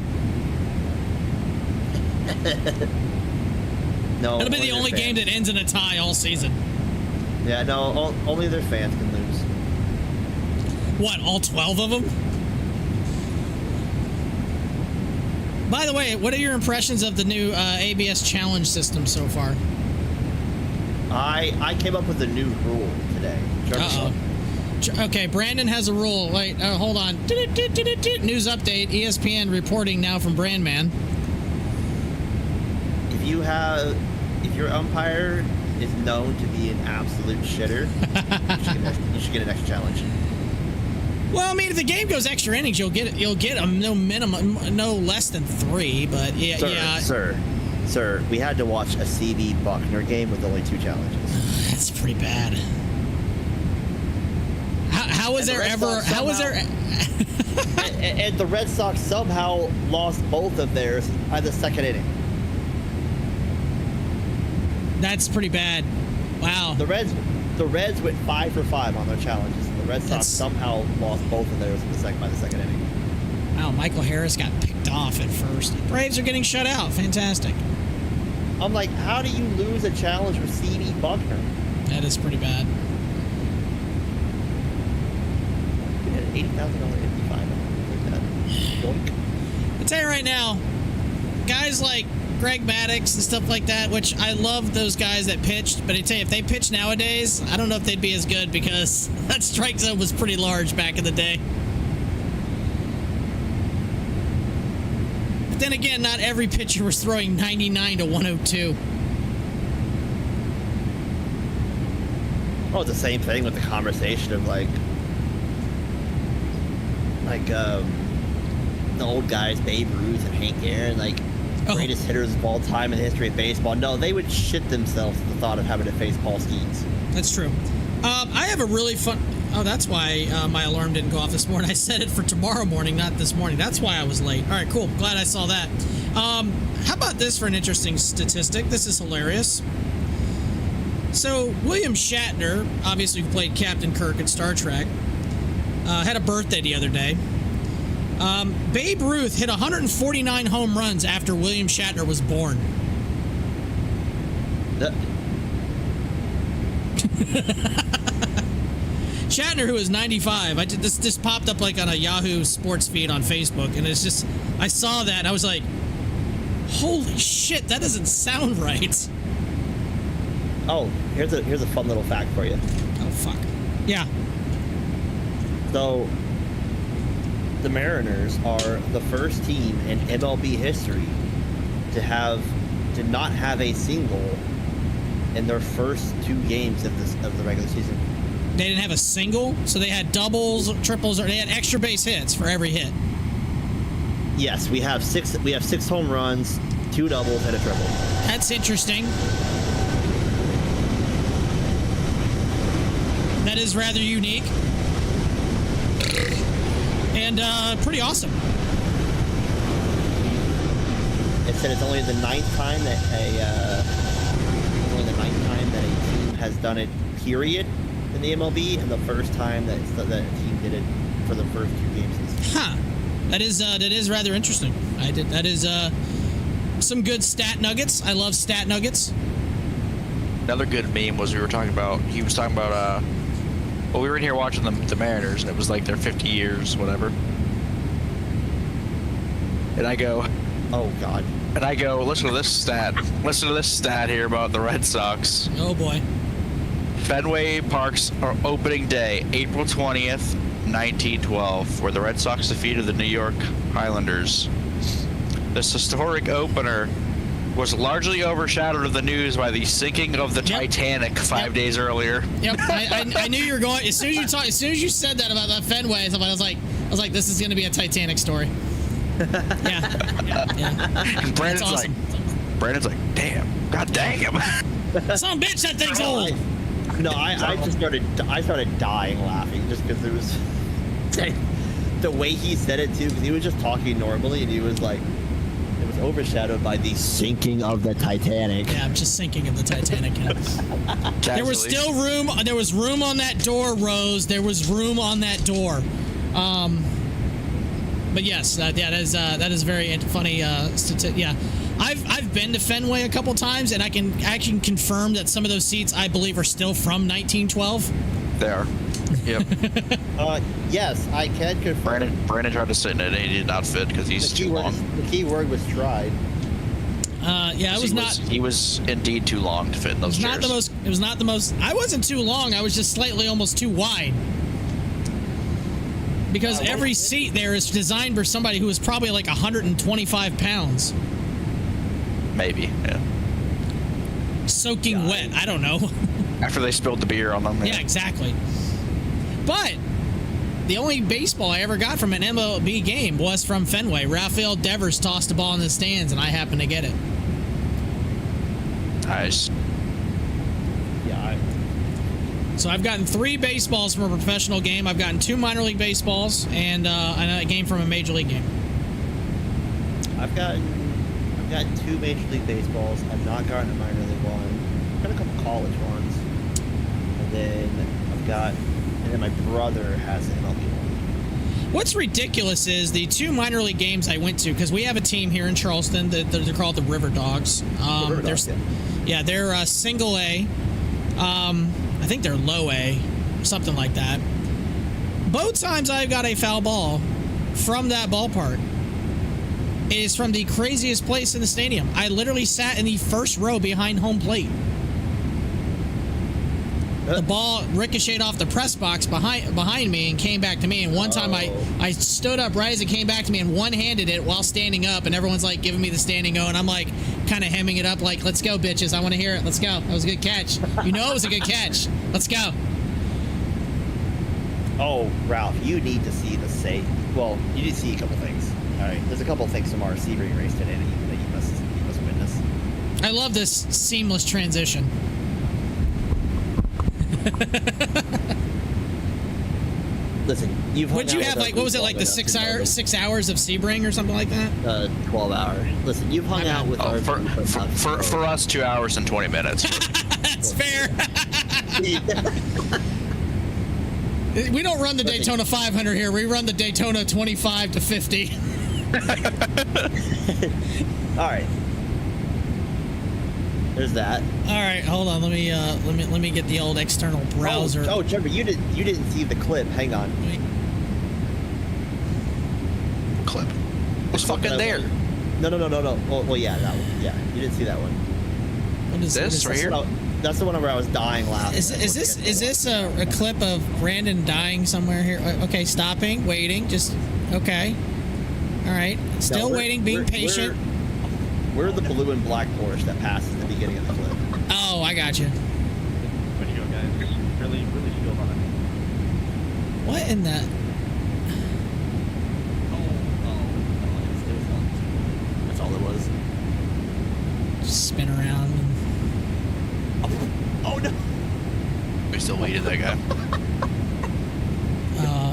No. It'll be the only game that ends in a tie all season. Yeah, no, only their fans can lose. What, all 12 of them? By the way, what are your impressions of the new ABS challenge system so far? I came up with a new rule today. Uh-oh. Okay, Brandon has a rule. Wait, hold on. News update. ESPN reporting now from Brandman. If your umpire is known to be an absolute shitter, you should get an extra challenge. Well, I mean, if the game goes extra innings, you'll get no minimum, no less than 3. But yeah, Sir, Sir, we had to watch a CB Buckner game with only 2 challenges. That's pretty bad. How was there ever? How was there? And the Red Sox somehow lost both of theirs by the 2nd inning. That's pretty bad. Wow. The Reds went 5 for 5 on their challenges. The Red Sox somehow lost both of theirs by the 2nd inning. Wow, Michael Harris got picked off at first. Braves are getting shut out. Fantastic. I'm like, how do you lose a challenge with CB Buckner? That is pretty bad. We had an $80,000 55. Boink. I'll tell you right now, guys like Greg Maddux and stuff like that, which I love those guys that pitched, but I tell you, if they pitch nowadays, I don't know if they'd be as good because that strike zone was pretty large back in the day. But then again, not every pitcher was throwing 99 to 102. Oh, it's the same thing with the conversation of like the old guys, Babe Ruth and Hank Aaron, like greatest hitters of all time in the history of baseball. No, they would shit themselves at the thought of having to face Paul Skeens. That's true. I have a really fun... Oh, that's why my alarm didn't go off this morning. I set it for tomorrow morning, not this morning. That's why I was late. All right, cool. Glad I saw that. How about this for an interesting statistic? This is hilarious. So, William Shatner, obviously who played Captain Kirk in Star Trek, had a birthday the other day. Babe Ruth hit 149 home runs after William Shatner was born. Shatner, who is 95, this popped up like on a Yahoo Sports feed on Facebook, and it's just, I saw that and I was like, holy shit, that doesn't sound right. Oh, here's a fun little fact for you. Oh fuck. Yeah. So, the Mariners are the first team in MLB history to not have a single in their first 2 games of the regular season. They didn't have a single, so they had doubles, triples, or they had extra base hits for every hit. Yes, we have 6 home runs, 2 doubles, and a triple. That's interesting. That is rather unique. And pretty awesome. It said it's only the 9th time that a team has done it, period, in the MLB, and the first time that a team did it for the first 2 games. Huh. That is rather interesting. That is some good stat nuggets. I love stat nuggets. Another good meme was he was talking about well, we were in here watching the Mariners, and it was like their 50 years, whatever. And I go, oh God. And I go, listen to this stat. Listen to this stat here about the Red Sox. Oh boy. Fenway Park's opening day, April 20th, 1912, where the Red Sox defeated the New York Highlanders. This historic opener was largely overshadowed of the news by the sinking of the Titanic 5 days earlier. Yep, I knew you were going. As soon as you said that about that Fenway, I was like, this is going to be a Titanic story. Yeah. And Brandon's like, damn, god dang him. Some bitch, that thing's old. No, I started dying laughing just because it was the way he said it too. Because he was just talking normally, and he was like, it was overshadowed by the sinking of the Titanic. Yeah, just sinking of the Titanic. Yeah. There was still room. There was room on that door, Rose. There was room on that door. But yes, that is very funny. Yeah, I've been to Fenway a couple times, and I can confirm that some of those seats I believe are still from 1912. They are. Yep. Yes, I can confirm. Brandon tried to sit in it, and he did not fit because he's too long. The key word was tried. Yeah, it was not. He was indeed too long to fit in those chairs. It was not the most. I wasn't too long. I was just slightly almost too wide. Because every seat there is designed for somebody who is probably like 125 pounds. Maybe, yeah. Soaking wet. I don't know. After they spilled the beer on them. Yeah, exactly. But the only baseball I ever got from an MLB game was from Fenway. Rafael Devers tossed a ball in the stands, and I happened to get it. Nice. Yeah. So I've gotten 3 baseballs from a professional game. I've gotten 2 minor league baseballs and a game from a major league game. I've gotten 2 major league baseballs. I've not gotten a minor league one. I've got a couple college ones. And then my brother has an MLB one. What's ridiculous is the 2 minor league games I went to, because we have a team here in Charleston that they're called the River Dogs. River Dogs, yeah, they're single A. I think they're low A, something like that. Both times I've got a foul ball from that ballpark. It is from the craziest place in the stadium. I literally sat in the first row behind home plate. The ball ricocheted off the press box behind me and came back to me. And one time I stood up right as it came back to me and one-handed it while standing up. And everyone's like giving me the standing O. And I'm like kind of hemming it up like, let's go, bitches. I want to hear it. Let's go. That was a good catch. You know it was a good catch. Let's go. Oh, Ralph, you need to see the save. Well, you need to see a couple things. All right, there's a couple things from our Sebring race today that you must witness. I love this seamless transition. Listen, what'd you have, like, what was it, like the 6 hours of Sebring or something like that? 12 hours. Listen, you've hung out with our for us 2 hours and 20 minutes. That's fair. We don't run the Daytona 500 here. We run the Daytona 25 to 50. All right. There's that. All right, hold on. Let me get the old external browser. Oh, Trevor, you didn't see the clip. Hang on. Clip was fucking there. No. Well, yeah, that one. Yeah, you didn't see that one. What is this right here? That's the one where I was dying laughing. Is this a clip of Brandon dying somewhere here? Okay, stopping, waiting, just okay. All right, still waiting, being patient. We're the blue and black Porsche that passes the beginning of the clip. Oh, I got you. Way to go, guys. Really feel on it. What in the? That's all it was. Just spin around. Oh no! We still waited that guy.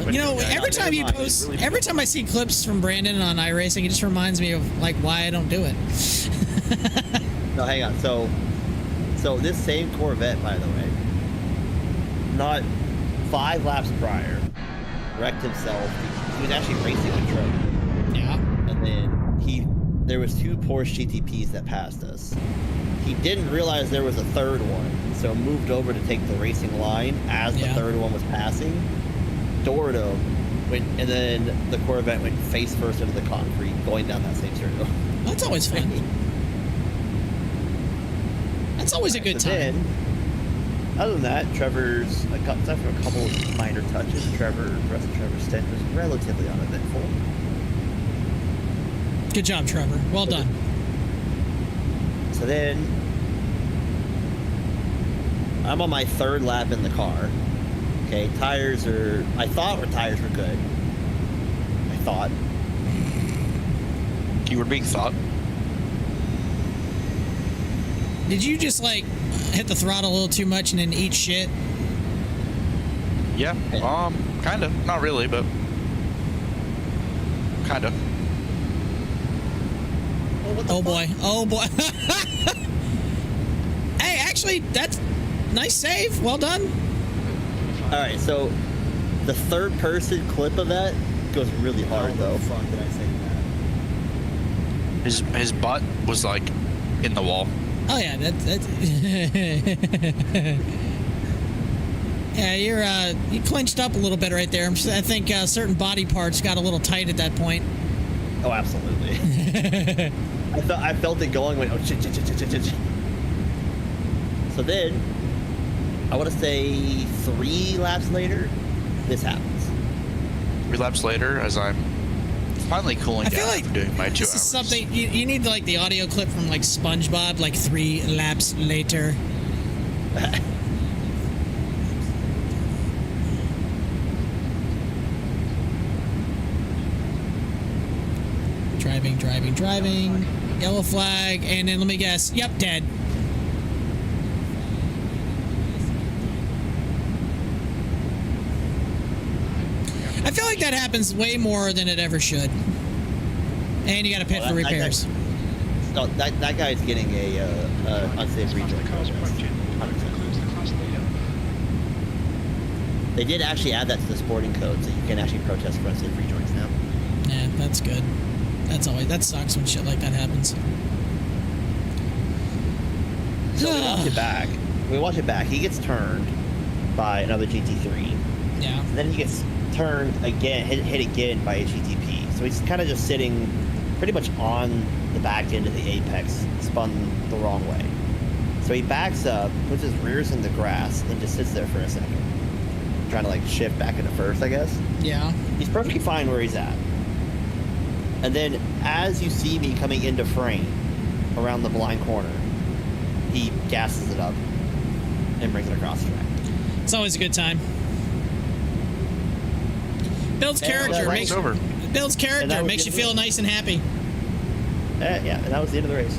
You know, every time you post, every time I see clips from Brandon on iRacing, it just reminds me of like why I don't do it. No, hang on. So this same Corvette, by the way, not 5 laps prior, wrecked himself. He was actually racing with Trevor. Yeah. And then there was 2 Porsche GTPs that passed us. He didn't realize there was a third one, so moved over to take the racing line as the third one was passing. Doored him, and then the Corvette went face first into the concrete, going down that same circle. That's always fun. That's always a good time. Then, other than that, Trevor's aside from a couple of minor touches, the rest of Trevor's stint was relatively uneventful. Good job, Trevor. Well done. So then, I'm on my 3rd lap in the car. Okay, I thought our tires were good. I thought. You were being thought. Did you just like hit the throttle a little too much and then eat shit? Yeah, kind of. Not really, but kind of. Oh boy. Oh boy. Hey, actually, that's nice save. Well done. All right, so the 3rd-person clip of that goes really hard, though. How the fuck did I say that? His butt was like in the wall. Oh yeah, that's yeah. You clinched up a little bit right there. I think certain body parts got a little tight at that point. Oh, absolutely. I felt it going. Went oh shit. So then, I want to say 3 laps later, this happens. 3 laps later, as I'm finally cooling down after doing my 2 hours. This is something you need, like the audio clip from like SpongeBob, like 3 laps later. Driving. Yellow flag, and then let me guess. Yep, dead. I feel like that happens way more than it ever should. And you got to pay for repairs. That guy's getting a unsafe rejoin code. They did actually add that to the sporting code, so you can actually protest for unsafe rejoins now. Yeah, that's good. That sucks when shit like that happens. So we watch it back. He gets turned by another GT3. Yeah. And then he gets turned again, hit again by a GTP. So he's kind of just sitting pretty much on the back end of the apex, spun the wrong way. So he backs up, puts his rears in the grass, and just sits there for a second, trying to like shift back into first, I guess. Yeah. He's perfectly fine where he's at. And then as you see me coming into frame around the blind corner, he gasses it up and brings it across the track. It's always a good time. Builds character, makes you feel nice and happy. Yeah, and that was the end of the race.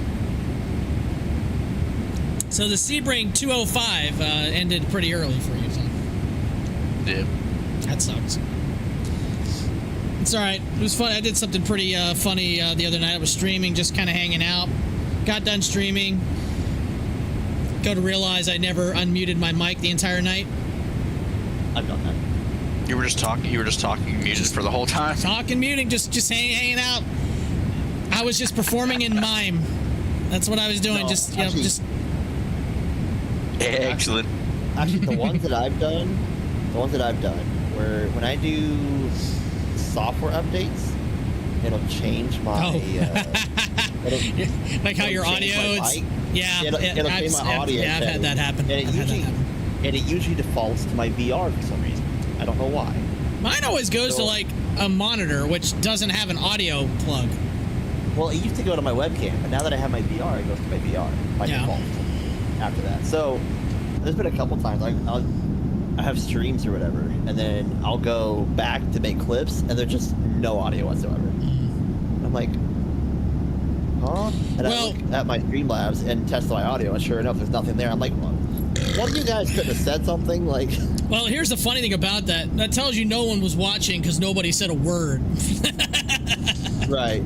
So the Sebring 205 ended pretty early for you, so. Yeah. That sucks. It's all right. It was fun. I did something pretty funny the other night. I was streaming, just kind of hanging out. Got done streaming. Go to realize I never unmuted my mic the entire night. I've done that. You were just talking muted for the whole time? Talking, muting, just hanging out. I was just performing in mime. That's what I was doing. Excellent. Actually, the ones that I've done, where when I do software updates, it'll change my. Like how your audio. It'll change my audio. Yeah, I've had that happen. And it usually defaults to my VR for some reason. I don't know why. Mine always goes to like a monitor, which doesn't have an audio plug. Well, it used to go to my webcam, but now that I have my VR, it goes to my VR by default. After that, so there's been a couple times I have streams or whatever, and then I'll go back to make clips, and there's just no audio whatsoever. I'm like, huh? And I look at my Streamlabs and test my audio, and sure enough, there's nothing there. I'm like, well, one of you guys couldn't have said something like. Well, here's the funny thing about that. That tells you no one was watching because nobody said a word. Right.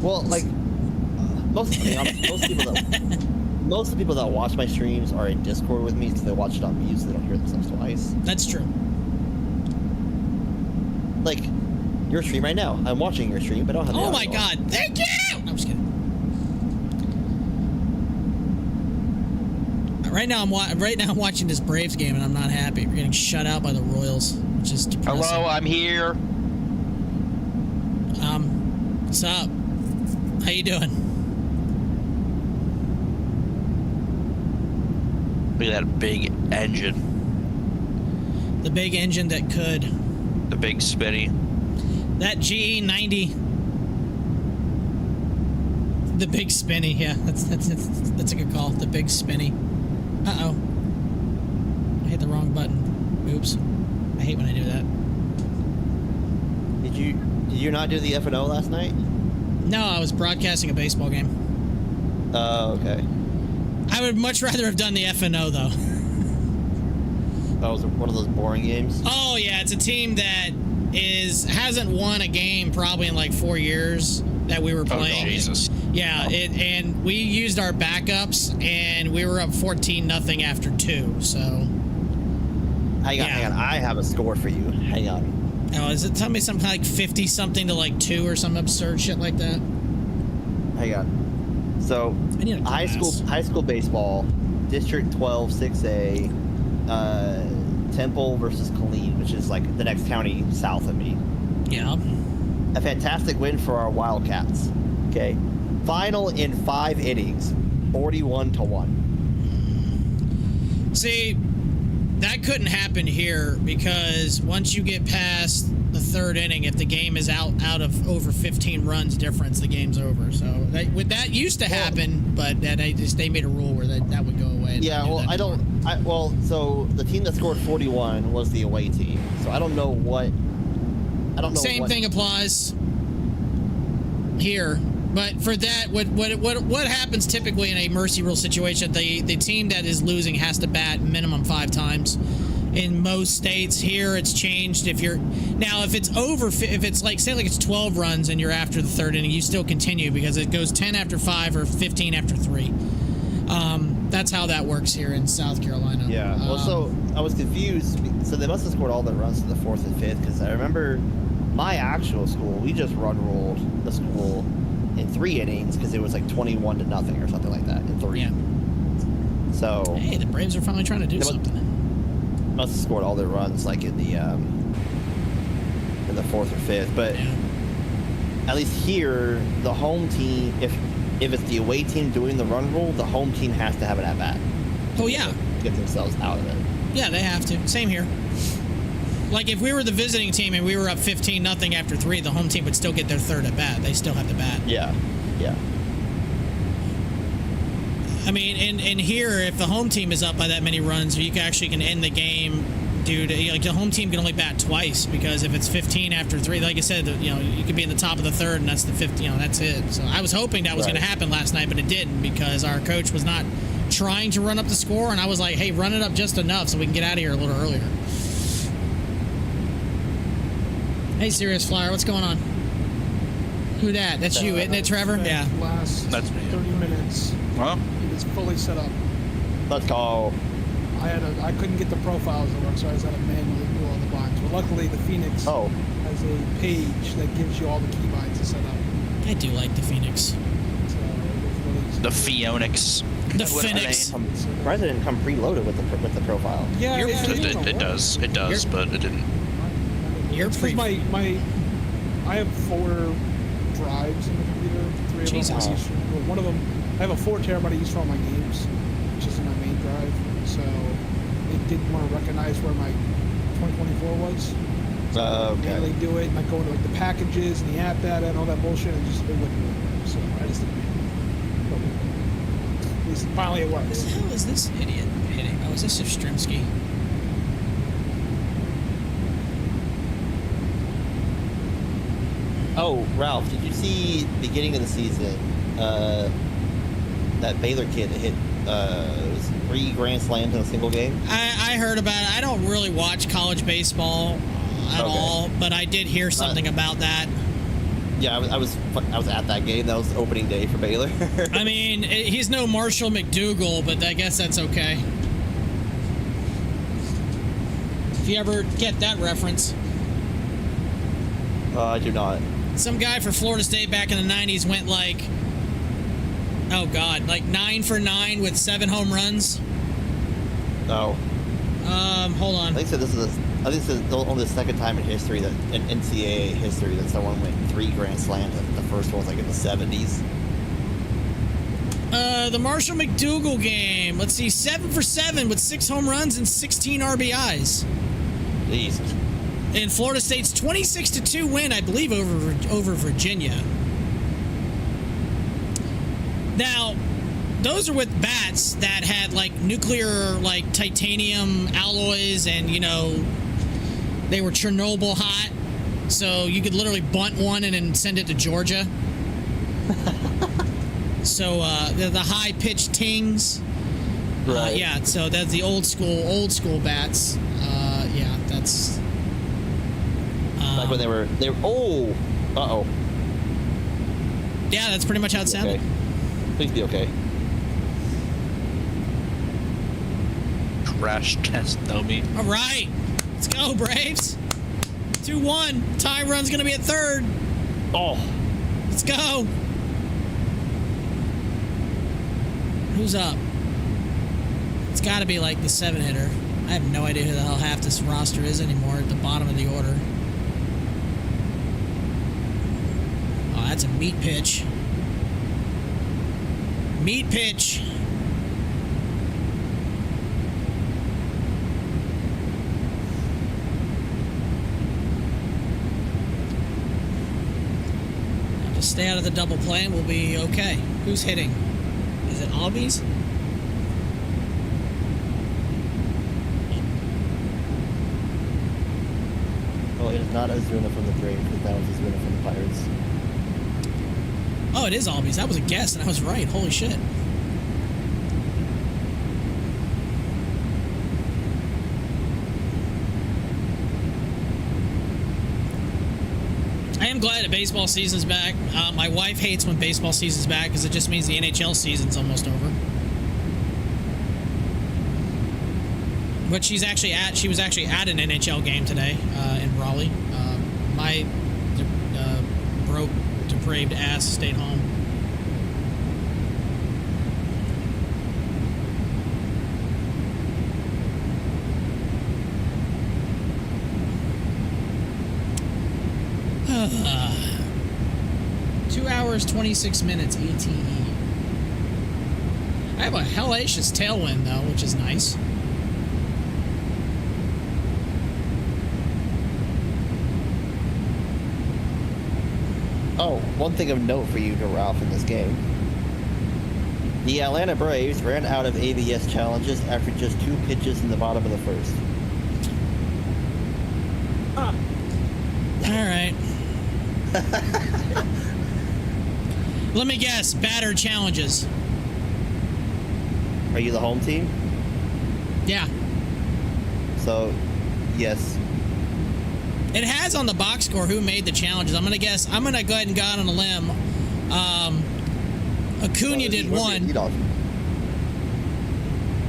Well, like most of the people that watch my streams are in Discord with me, so they watch it on mute, so they don't hear themselves twice. That's true. Like your stream right now, I'm watching your stream, but I don't have. Oh my god! Thank you. I'm just kidding. Right now, I'm watching this Braves game, and I'm not happy. We're getting shut out by the Royals, which is depressing. Hello, I'm here. What's up? How you doing? Look at that big engine. The big engine that could. The big spinny. That GE90. The big spinny, yeah. That's a good call. The big spinny. Uh-oh. I hit the wrong button. Oops. I hate when I do that. Did you not do the F&O last night? No, I was broadcasting a baseball game. Oh, okay. I would much rather have done the F&O, though. That was one of those boring games? Oh, yeah. It's a team that hasn't won a game probably in like 4 years that we were playing. Oh, Jesus. Yeah, and we used our backups, and we were up 14-0 after 2, so... Hang on. I have a score for you. Hang on. Oh, is it? Tell me something like 50-something to like 2 or some absurd shit like that. Hang on. So, high school baseball, District 12 6A, Temple versus Colleen, which is like the next county south of me. Yeah. A fantastic win for our Wildcats. Okay. Final in 5 innings, 41-1. See, that couldn't happen here because once you get past the 3rd inning, if the game is out of over 15 runs difference, the game's over. So that used to happen, but they made a rule where that would go away. Yeah, so the team that scored 41 was the away team. So I don't know. Same thing applies here. But for that, what happens typically in a mercy rule situation? The team that is losing has to bat minimum 5 times, in most states. Here it's changed. If it's like, say like it's 12 runs and you're after the third inning, you still continue because it goes 10 after 5 or 15 after 3. That's how that works here in South Carolina. Yeah. Well, so I was confused. So they must have scored all the runs to the 4th and 5th, because I remember my actual school, we just run rolled the school in 3 innings because it was like 21-0 or something like that in 3. Yeah. So hey, the Braves are finally trying to do something. Must have scored all their runs like in the 4th or 5th, but at least here the home team, if it's the away team doing the run roll, the home team has to have an at bat. Oh yeah, get themselves out of it. Yeah, they have to. Same here. Like if we were the visiting team and we were up 15-0 after 3, the home team would still get their third at bat. They still have to bat. Yeah. I mean, and here, if the home team is up by that many runs, you actually can end the game, dude. Like the home team can only bat twice, because if it's 15 after 3, like I said, you could be in the top of the third, and that's the 50. That's it. So I was hoping that was going to happen last night, but it didn't, because our coach was not trying to run up the score, and I was like, hey, run it up just enough so we can get out of here a little earlier. Hey, Serious Flyer, what's going on? Who that? That's you, isn't it, Trevor? Yeah. That's me. 30 minutes. Well, it is fully set up. Let's go. I couldn't get the profiles to work, so I was had to manually do all the binds. But luckily, the Phoenix has a page that gives you all the key binds to set up. I do like the Phoenix. The Phoenix. The Phoenix. President come preloaded with the profile. Yeah, it does, but it didn't. I have 4 drives in the computer. 3 of them I use. One of them, I have a 4 terabyte I use for all my games, which is in my main drive. So it didn't want to recognize where my 2024 was. So they do it, and I go into like the packages and the app data and all that bullshit, and just it wouldn't work. So I just didn't. At least finally it works. What the hell is this idiot hitting? Oh, is this Yastrzemski? Oh, Ralph, did you see beginning of the season that Baylor kid that hit 3 grand slams in a single game? I heard about it. I don't really watch college baseball at all, but I did hear something about that. Yeah, I was at that game. That was opening day for Baylor. I mean, he's no Marshall McDougal, but I guess that's okay. If you ever get that reference. I do not. Some guy for Florida State back in the 90s went like, oh God, like 9 for 9 with 7 home runs. No. Hold on. I think this is only the second time in history that in NCAA history that someone went 3 grand slams. The first one was like in the 70s. The Marshall McDougal game. Let's see, 7 for 7 with 6 home runs and 16 RBIs. Jesus. In Florida State's 26-2 win, I believe, over Virginia. Now, those are with bats that had like nuclear, like titanium alloys, and they were Chernobyl hot, so you could literally bunt one and then send it to Georgia. So the high pitched tings. Right. Yeah. So that's the old school bats. Yeah, that's. Like when they were. Uh-oh. Yeah, that's pretty much how it sounded. Okay. Please be okay. Crash test dummy. All right. Let's go, Braves. 2-1. Ty run's going to be at third. Oh. Let's go. Who's up? It's got to be like the 7-hitter. I have no idea who the hell half this roster is anymore at the bottom of the order. Oh, that's a meat pitch. Meat pitch. Now just stay out of the double play and we'll be okay. Who's hitting? Is it Albies? Oh, it is not Ozuna from the Braves, but that was Ozuna from the Pirates. Oh, it is Albies. That was a guess, and I was right. Holy shit. I am glad that baseball season's back. My wife hates when baseball season's back because it just means the NHL season's almost over. But she was actually at an NHL game today in Raleigh. My broke, depraved ass stayed home. Two hours, 26 minutes ETE. I have a hellacious tailwind though, which is nice. Oh, one thing of note for you, Ralph, in this game. The Atlanta Braves ran out of ABS challenges after just 2 pitches in the bottom of the first. All right. Let me guess, batter challenges. Are you the home team? Yeah. So, yes. It has on the box score who made the challenges. I'm gonna guess. I'm gonna go ahead and go out on a limb. Acuna did one.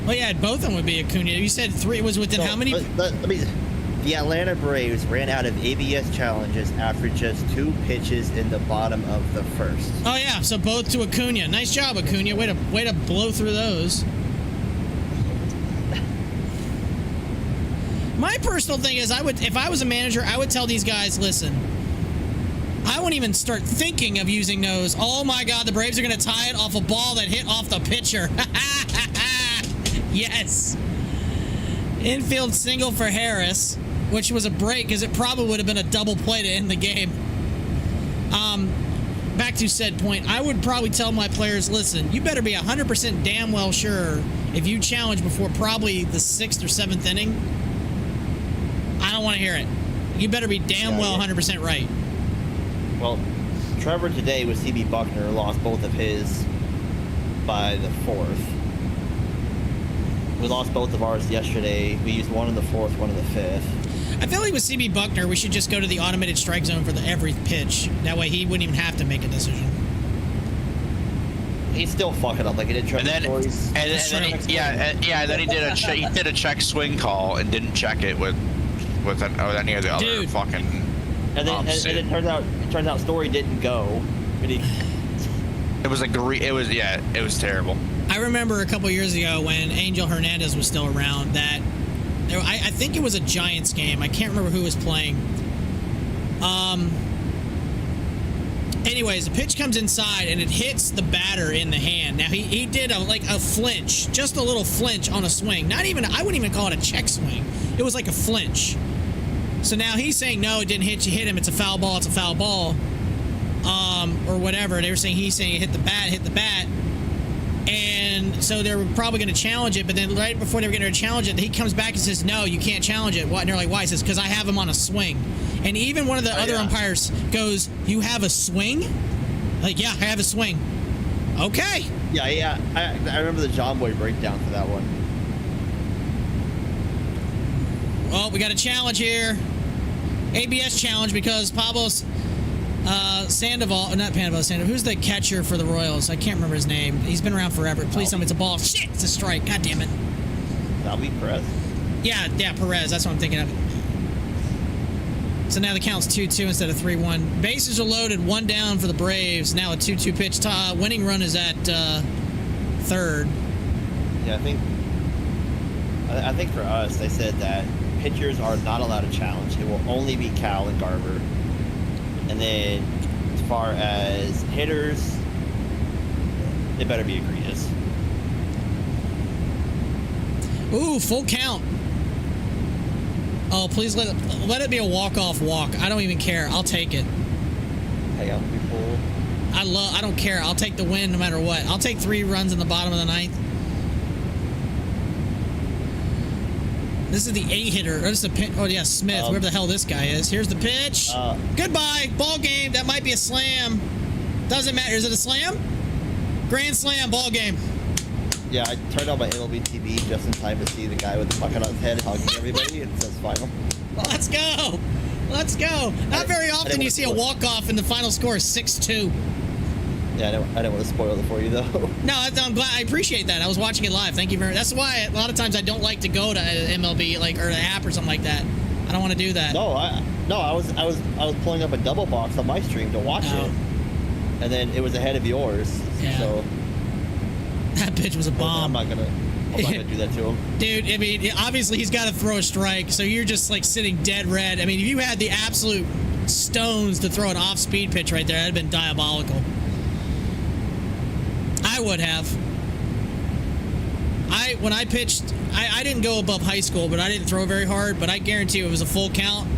Well, yeah, both of them would be Acuna. You said 3 was within how many? The Atlanta Braves ran out of ABS challenges after just 2 pitches in the bottom of the first. Oh yeah, so both to Acuna. Nice job, Acuna. Way to blow through those. My personal thing is, if I was a manager, I would tell these guys, listen, I wouldn't even start thinking of using those. Oh my God, the Braves are going to tie it off a ball that hit off the pitcher. Yes. Infield single for Harris, which was a break because it probably would have been a double play to end the game. Back to said point, I would probably tell my players, listen, you better be 100% damn well sure if you challenge before probably the 6th or 7th inning, I don't want to hear it. You better be damn well 100% right. Well, Trevor today with CB Buckner lost both of his by the 4th. We lost both of ours yesterday. We used one in the 4th, one in the 5th. I feel like with CB Buckner, we should just go to the automated strike zone for every pitch. That way he wouldn't even have to make a decision. He's still fucking up like he did Trevor. Then he did a check swing call and didn't check it with any of the other fucking. And then it turns out Story didn't go. It was terrible. I remember a couple years ago when Angel Hernandez was still around that I think it was a Giants game. I can't remember who was playing. Anyways, the pitch comes inside and it hits the batter in the hand. Now he did a flinch, just a little flinch on a swing. I wouldn't even call it a check swing. It was like a flinch. So now he's saying no, it didn't hit him. It's a foul ball. It's a foul ball, or whatever. He's saying it hit the bat. And so they were probably going to challenge it, but then right before they were going to challenge it, he comes back and says, no, you can't challenge it. What? And they're like, why? He says, because I have him on a swing. And even one of the other umpires goes, you have a swing? Like, yeah, I have a swing. Okay. Yeah. I remember the John Boy breakdown for that one. Well, we got a challenge here. ABS challenge because Pablo's Sandoval, not Sandoval, who's the catcher for the Royals? I can't remember his name. He's been around forever. Please tell me it's a ball. Shit, it's a strike. God damn it. That'll be Perez. Yeah, Perez. That's what I'm thinking of. So now the count's 2-2 instead of 3-1. Bases are loaded, 1 down for the Braves. Now a 2-2 pitch. Winning run is at 3rd. Yeah, I think for us, they said that pitchers are not allowed to challenge. It will only be Cal and Garver. And then, as far as hitters, it better be Agrias. Ooh, full count. Oh, please let it be a walk-off walk. I don't even care. I'll take it. Hey, I'll be full. I don't care. I'll take the win no matter what. I'll take 3 runs in the bottom of the 9th. This is the 8-hitter. This is Smith, whoever the hell this guy is. Here's the pitch. Goodbye. Ball game. That might be a slam. Doesn't matter. Is it a slam? Grand slam. Ball game. Yeah, I turned on my MLB TV just in time to see the guy with the puck on his head hugging everybody. It says final. Let's go. Let's go. Not very often you see a walk-off and the final score is 6-2. Yeah, I don't want to spoil it for you, though. No, I'm glad. I appreciate that. I was watching it live. Thank you very much. That's why a lot of times I don't like to go to MLB or the app or something like that. I don't want to do that. No, I was pulling up a double box on my stream to watch it, and then it was ahead of yours. Yeah. So that pitch was a bomb. I'm not gonna do that to him. Dude, I mean, obviously he's got to throw a strike, so you're just like sitting dead red. I mean, if you had the absolute stones to throw an off-speed pitch right there, that'd have been diabolical. I would have. When I pitched, I didn't go above high school, but I didn't throw very hard, but I guarantee you it was a full count.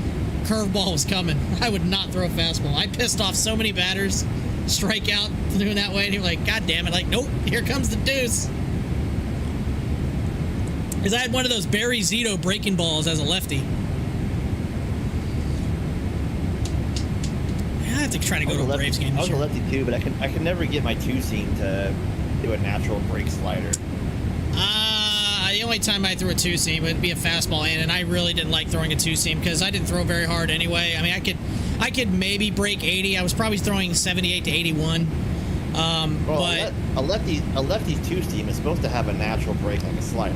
Curveball was coming. I would not throw a fastball. I pissed off so many batters, strike out doing that way, and you're like, God damn it, like, nope, here comes the deuce. Because I had one of those Barry Zito breaking balls as a lefty. I have to try to go to a Braves game I this was a year. lefty too, but I can never get my two-seam to do a natural break slider. The only time I threw a two-seam would be a fastball in, and I really didn't like throwing a two-seam because I didn't throw very hard anyway. I mean, I could maybe break 80. I was probably throwing 78 to 81. But a lefty's two-seam is supposed to have a natural break like a slider.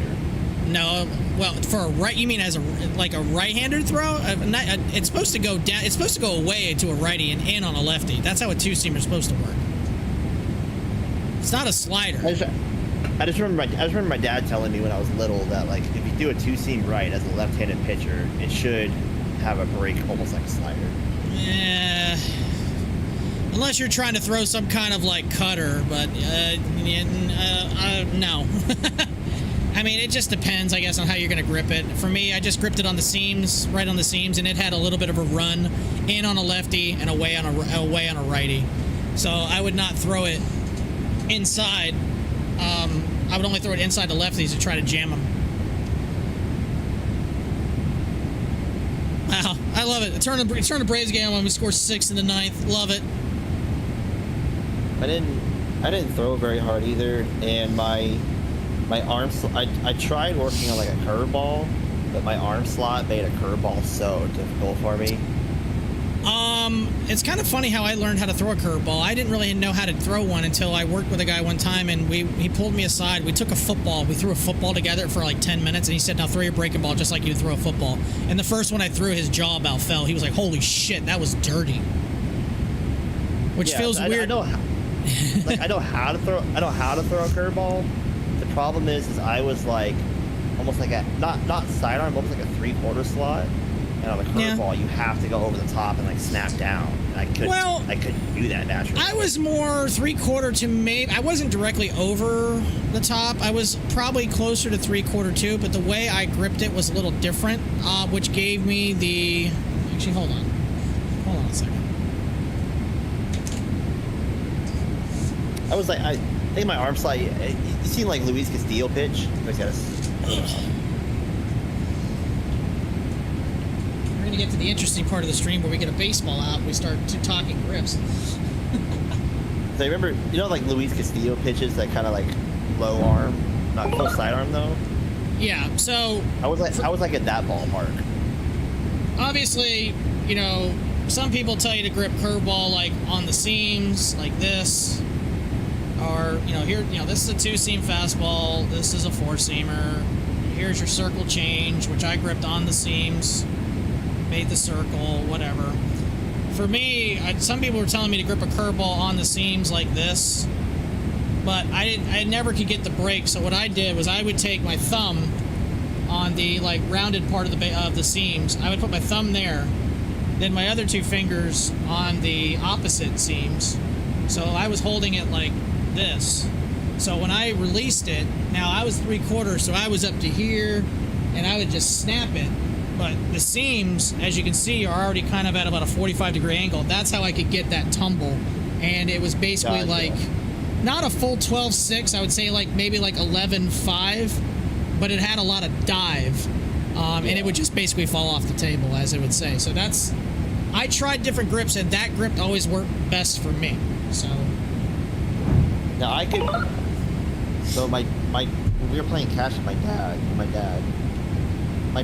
No, well, for a right, you mean as a right-hander throw? It's supposed to go down. It's supposed to go away to a righty and in on a lefty. That's how a two-seamer is supposed to work. It's not a slider. I just remember my dad telling me when I was little that like if you do a two-seam right as a left-handed pitcher, it should have a break almost like a slider. Yeah. Unless you're trying to throw some kind of like cutter, but no. I mean, it just depends, I guess, on how you're going to grip it. For me, I just gripped it on the seams, right on the seams, and it had a little bit of a run in on a lefty and away on a righty. So I would not throw it inside. I would only throw it inside the lefties to try to jam them. Wow, I love it. Turn the Braves game when we score 6 in the 9th. Love it. I didn't throw very hard either, and my arm. I tried working on like a curveball, but my arm slot made a curveball so difficult for me. It's kind of funny how I learned how to throw a curveball. I didn't really know how to throw one until I worked with a guy one time, and he pulled me aside. We took a football. We threw a football together for like 10 minutes, and he said, now throw your breaking ball just like you throw a football. And the first one I threw, his jaw about fell. He was like, holy shit, that was dirty. Which feels weird. I know how to throw a curveball. The problem is I was like almost like a not sidearm, but almost like a 3/4 slot. And on a curveball, you have to go over the top and like snap down. I couldn't do that naturally. I was more 3/4 to maybe. I wasn't directly over the top. I was probably closer to 3/4 too. But the way I gripped it was a little different, which gave me the. Actually, hold on a second. I was like, I think my arm slot. You seen like Luis Castillo pitch? We're gonna get to the interesting part of the stream where we get a baseball out and we start talking grips. So I remember, like Luis Castillo pitches that kind of like low arm, not full sidearm though. Yeah. So I was like at that ballpark. Obviously, some people tell you to grip curveball like on the seams, like this. Or, here, this is a two-seam fastball. This is a four-seamer. Here's your circle change, which I gripped on the seams, made the circle, whatever. For me, some people were telling me to grip a curveball on the seams like this, but I never could get the break. So what I did was I would take my thumb on the like rounded part of the seams. I would put my thumb there, then my other two fingers on the opposite seams. So I was holding it like this. So when I released it, now I was 3/4, so I was up to here, and I would just snap it. But the seams, as you can see, are already kind of at about a 45-degree angle. That's how I could get that tumble. And it was basically like, not a full 12.6, I would say like maybe like 11.5, but it had a lot of dive. And it would just basically fall off the table, as it would say. So I tried different grips, and that grip always worked best for me. So now I could. So when we were playing catch with my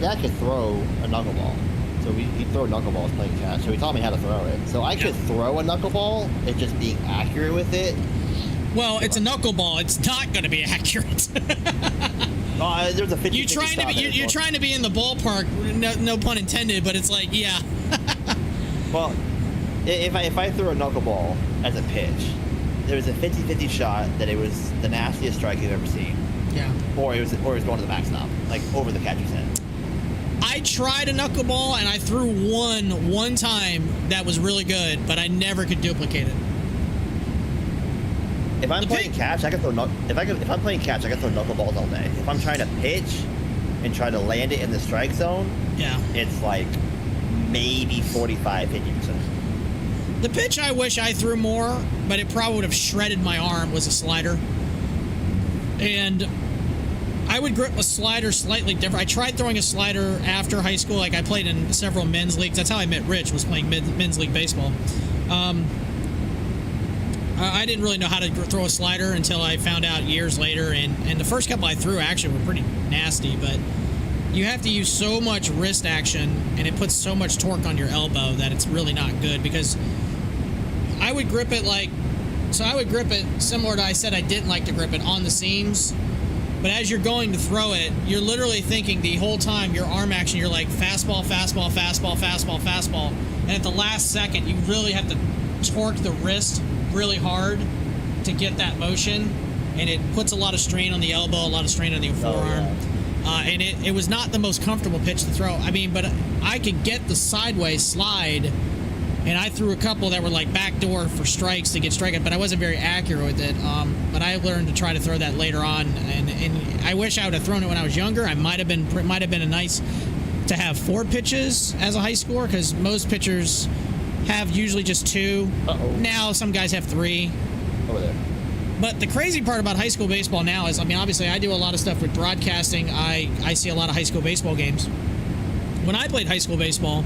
dad could throw a knuckleball. So he'd throw knuckleballs playing catch. So he taught me how to throw it. So I could throw a knuckleball, it's just being accurate with it. Well, it's a knuckleball. It's not going to be accurate. There's a 50 you're trying to be in the ballpark, no pun intended, but it's like, yeah. Well, if I threw a knuckleball as a pitch, there was a 50-50 shot that it was the nastiest strike you've ever seen. Yeah. Or it was going to the backstop, like over the catcher's head. I tried a knuckleball and I threw one time that was really good, but I never could duplicate it. If I'm playing catch, I can throw if I'm playing catch, I can throw knuckleballs all day. If I'm trying to pitch and try to land it in the strike zone, it's like maybe 45-50%. The pitch I wish I threw more, but it probably would have shredded my arm, was a slider. And I would grip a slider slightly different. I tried throwing a slider after high school. Like, I played in several men's leagues. That's how I met Rich, was playing men's league baseball. I didn't really know how to throw a slider until I found out years later. And the first couple I threw actually were pretty nasty, but you have to use so much wrist action, and it puts so much torque on your elbow that it's really not good, because I would grip it similar to I said I didn't like to grip it on the seams. But as you're going to throw it, you're literally thinking the whole time, your arm action, you're like fastball, fastball, fastball, fastball, fastball. And at the last second, you really have to torque the wrist really hard to get that motion. And it puts a lot of strain on the elbow, a lot of strain on the forearm. And it was not the most comfortable pitch to throw. I mean, but I could get the sideways slide, and I threw a couple that were like backdoor for strikes to get strikeout, but I wasn't very accurate with it. But I learned to try to throw that later on, and I wish I would have thrown it when I was younger. I might have been a nice to have 4 pitches as a high schooler, because most pitchers have usually just 2. Now some guys have 3. Over there. But the crazy part about high school baseball now is, I mean, obviously I do a lot of stuff with broadcasting. I see a lot of high school baseball games. When I played high school baseball,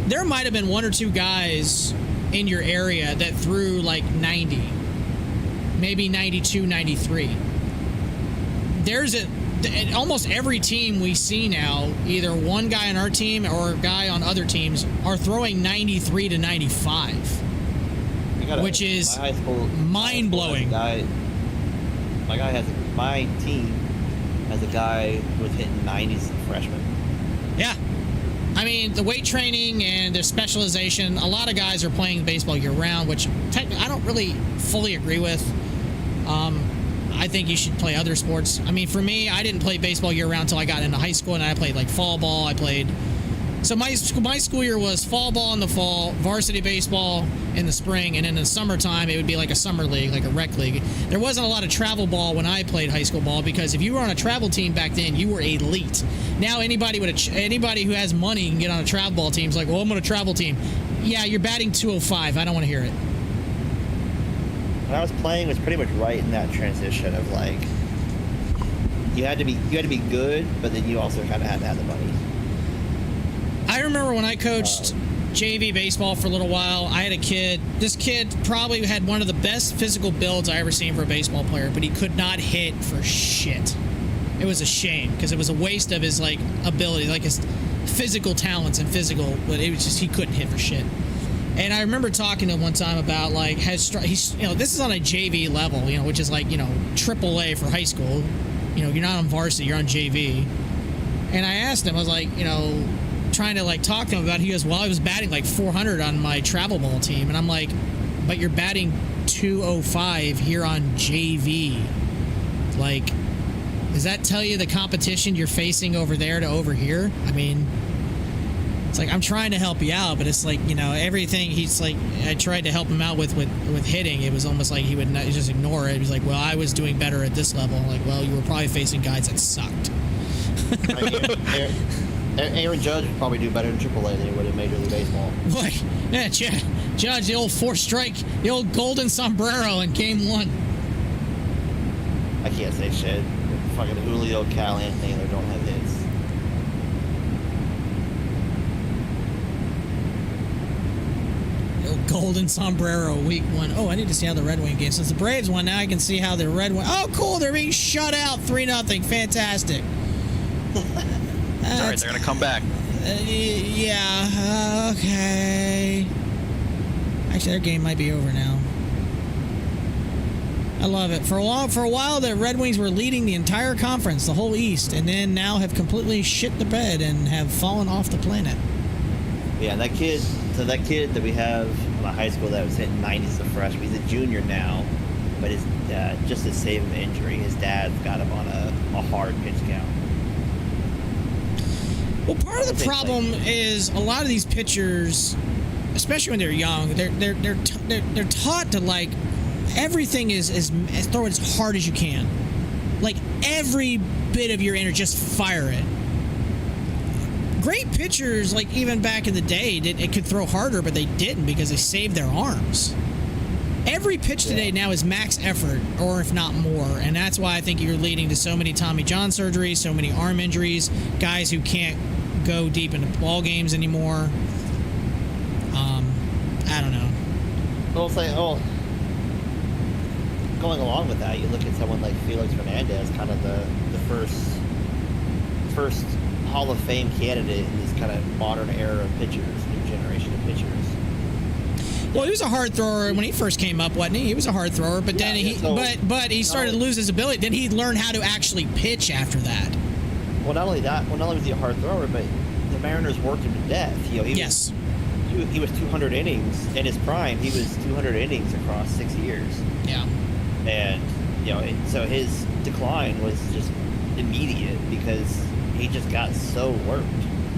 there might have been 1 or 2 guys in your area that threw like 90, maybe 92, 93. Almost every team we see now, either one guy on our team or a guy on other teams are throwing 93 to 95, which is mind-blowing. My team has a guy who was hitting 90s as a freshman. Yeah. I mean, the weight training and the specialization, a lot of guys are playing baseball year-round, which technically I don't really fully agree with. I think you should play other sports. I mean, for me, I didn't play baseball year-round until I got into high school, and I played, like, fall ball. So my school year was fall ball in the fall, varsity baseball in the spring, and in the summertime, it would be like a summer league, like a rec league. There wasn't a lot of travel ball when I played high school ball, because if you were on a travel team back then, you were elite. Now anybody who has money can get on a travel ball team. It's like, well, I'm on a travel team. Yeah, you're batting 205. I don't want to hear it. When I was playing, it was pretty much right in that transition of, like, you had to be good, but then you also kind of had to have the money. I remember when I coached JV baseball for a little while, I had a kid. This kid probably had one of the best physical builds I ever seen for a baseball player, but he could not hit for shit. It was a shame, because it was a waste of his, like, ability, like his physical talents and physical, but it was just, he couldn't hit for shit. And I remember talking to him one time about, like, this is on a JV level, which is like, AAA for high school. You're not on varsity, you're on JV. And I asked him, I was like, trying to, like, talk to him about it. He goes, well, I was batting like 400 on my travel ball team. And I'm like, but you're batting 205 here on JV. Like, does that tell you the competition you're facing over there to over here? I mean, it's like, I'm trying to help you out, but it's like, everything he's like, I tried to help him out with hitting. It was almost like he would just ignore it. He's like, well, I was doing better at this level. I'm like, well, you were probably facing guys that sucked. Aaron Judge would probably do better in AAA than he would in Major League Baseball. Boy, yeah, Judge, the old 4-strike, the old golden sombrero in Game 1. I can't say shit. Fucking Julio, Cal, and Taylor don't have hits. Golden sombrero week 1. Oh, I need to see how the Red Wing game. Since the Braves won, now I can see how the Red Wing. Oh, cool! They're being shut out 3-0. Fantastic. All right, they're gonna come back. Yeah, okay. Actually, their game might be over now. I love it. For a while, the Red Wings were leading the entire conference, the whole East, and then now have completely shit the bed and have fallen off the planet. Yeah, that kid that we have in my high school that was hitting 90s as a freshman, he's a junior now, but his just to save him injury, his dad got him on a hard pitch count. Well, part of the problem is a lot of these pitchers, especially when they're young, they're taught to like everything is throw it as hard as you can, like every bit of your energy, just fire it. Great pitchers, like even back in the day, it could throw harder, but they didn't because they saved their arms. Every pitch today now is max effort, or if not more, and that's why I think you're leading to so many Tommy John surgeries, so many arm injuries, guys who can't go deep into ball games anymore. I don't know. Well, it's like, going along with that, you look at someone like Felix Hernandez, kind of the first Hall of Fame candidate in this kind of modern era of pitchers, new generation of pitchers. Well, he was a hard thrower when he first came up, wasn't he? He was a hard thrower, but then he started to lose his ability. Then he learned how to actually pitch after that. Well, not only was he a hard thrower, but the Mariners worked him to death. He was 200 innings in his prime. He was 200 innings across 6 years. Yeah. And so his decline was just immediate because he just got so worked.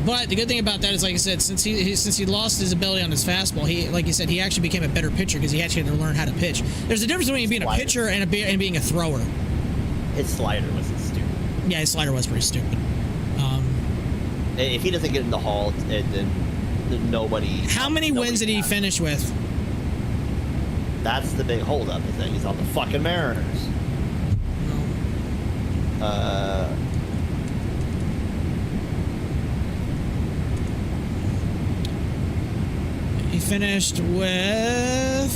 But the good thing about that is, like I said, since he lost his ability on his fastball, he, like you said, he actually became a better pitcher because he actually had to learn how to pitch. There's a difference between being a pitcher and being a thrower. His slider was stupid. Yeah, his slider was pretty stupid. If he doesn't get in the Hall, then nobody. How many wins did he finish with? That's the big holdup, is that he's on the fucking Mariners. He finished with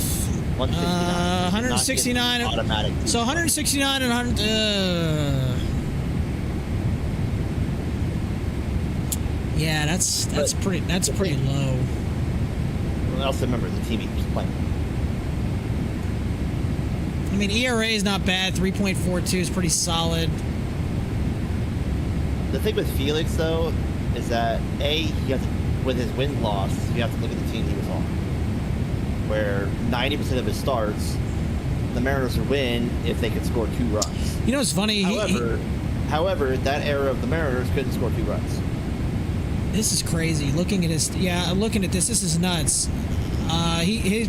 169. Automatic. So 169 and 100. Yeah, that's pretty low. I also remember the team he was playing. I mean, ERA is not bad. 3.42 is pretty solid. The thing with Felix, though, is that with his win-loss, you have to look at the team he was on. Where 90% of his starts, the Mariners would win if they could score 2 runs. You know what's funny? However, that era of the Mariners couldn't score 2 runs. This is crazy. Looking at this, this is nuts.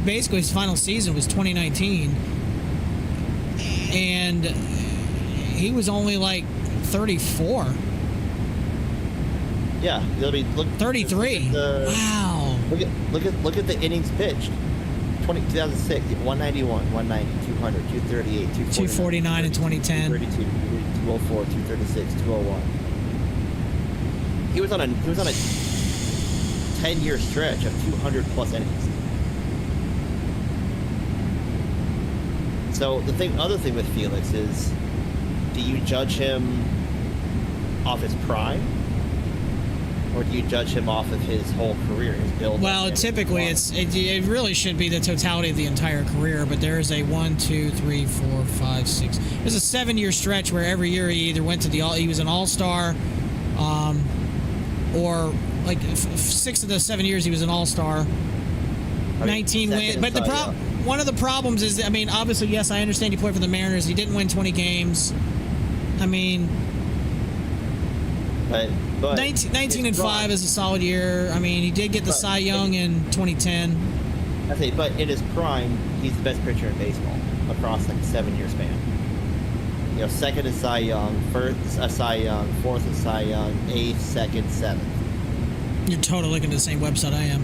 Basically his final season was 2019, and he was only like 34. Yeah, I mean, look. 33. Wow. Look at the innings pitched. 2006, 191, 190, 200, 238, 249 in 2010. 232, 204, 236, 201. He was on a 10-year stretch of 200 plus innings. So other thing with Felix is, do you judge him off his prime, or do you judge him off of his whole career, his build? Well, typically it really should be the totality of the entire career, but there is a 1, 2, 3, 4, 5, 6. There's a 7-year stretch where every year he either went to he was an all-star, or like 6 of the 7 years he was an all-star. 19 wins, but one of the problems is, I mean, obviously, yes, I understand he played for the Mariners. He didn't win 20 games. I mean, but 19 and 5 is a solid year. I mean, he did get the Cy Young in 2010. I say, but in his prime, he's the best pitcher in baseball across like a 7-year span. Second is Cy Young, first is Cy Young, fourth is Cy Young, 8th, 2nd, 7th. You're totally looking at the same website I am.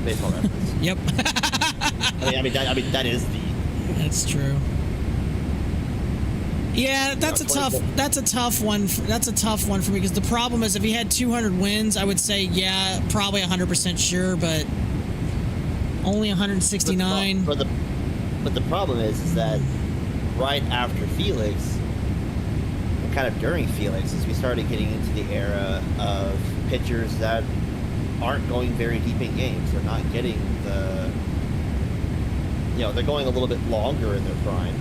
Baseball reference. Yep. I mean that is the. That's true. Yeah, that's a tough one. That's a tough one for me, because the problem is, if he had 200 wins, I would say probably 100% sure, but only 169. But the problem is that right after Felix, and kind of during Felix, is we started getting into the era of pitchers that aren't going very deep in games. They're not getting the, they're going a little bit longer in their prime.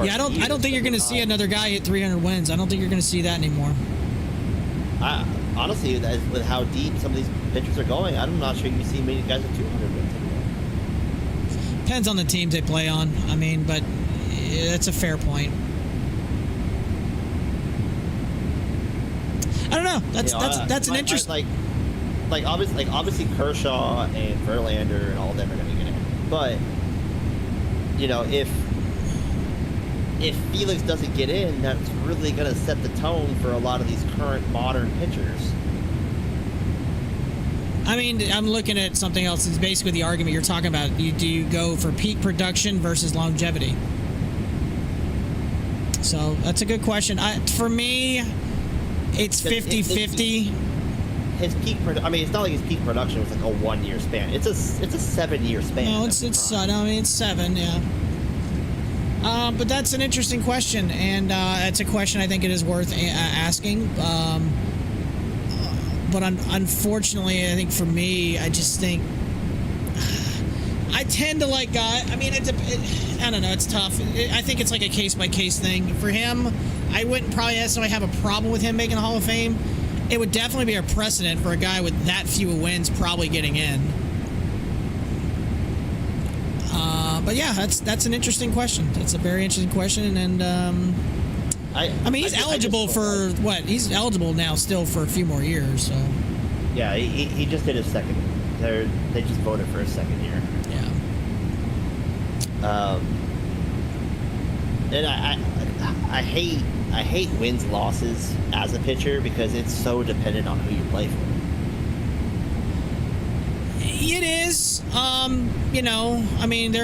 Yeah, I don't think you're going to see another guy hit 300 wins. I don't think you're going to see that anymore. Honestly, with how deep some of these pitchers are going, I'm not sure you see many guys with 200 wins anymore. Depends on the teams they play on. I mean, but that's a fair point. I don't know. That's an interesting. Obviously Kershaw and Verlander and all of them are going to get in, but if Felix doesn't get in, that's really going to set the tone for a lot of these current modern pitchers. I mean, I'm looking at something else. It's basically the argument you're talking about. Do you go for peak production versus longevity? So that's a good question. For me, it's 50-50. His peak I mean, it's not like his peak production was like a 1 year span. It's a 7 year span. No, it's 7, yeah. But that's an interesting question, and it's a question I think it is worth asking. But unfortunately, I think for me, I just think I tend to like guys. I mean, I don't know. It's tough. I think it's like a case-by-case thing. For him, I wouldn't probably necessarily have a problem with him making the Hall of Fame. It would definitely be a precedent for a guy with that few wins probably getting in. But yeah, that's an interesting question. That's a very interesting question, and I mean, he's eligible for what? He's eligible now still for a few more years. So yeah, he just did his second. They just voted for his second year. Yeah. And I hate wins losses as a pitcher because it's so dependent on who you play for. It is. I mean,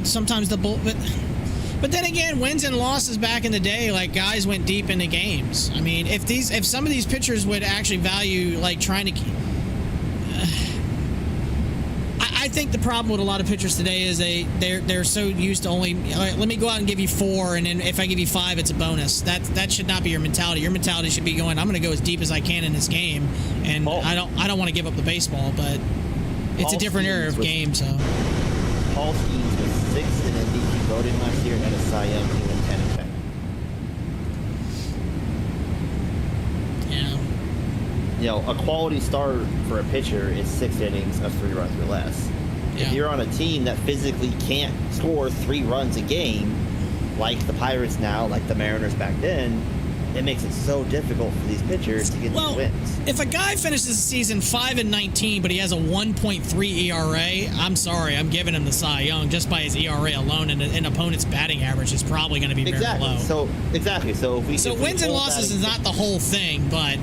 sometimes but then again, wins and losses back in the day, like guys went deep into games. I mean, if some of these pitchers would actually value like trying to, I think the problem with a lot of pitchers today is they're so used to only let me go out and give you 4, and then if I give you 5, it's a bonus. That should not be your mentality. Your mentality should be going, I'm going to go as deep as I can in this game, and I don't want to give up the baseball, but it's a different era of game. So Paul Skeens was 6th in MVP voting last year and had a Cy Young. He went 10-10. Yeah. A quality start for a pitcher is 6 innings of 3 runs or less. Yeah. If you're on a team that physically can't score 3 runs a game, like the Pirates now, like the Mariners back then, it makes it so difficult for these pitchers to get these wins. If a guy finishes the season 5-19, but he has a 1.3 ERA, I'm sorry, I'm giving him the Cy Young just by his ERA alone, and an opponent's batting average is probably going to be very low. So wins and losses is not the whole thing, but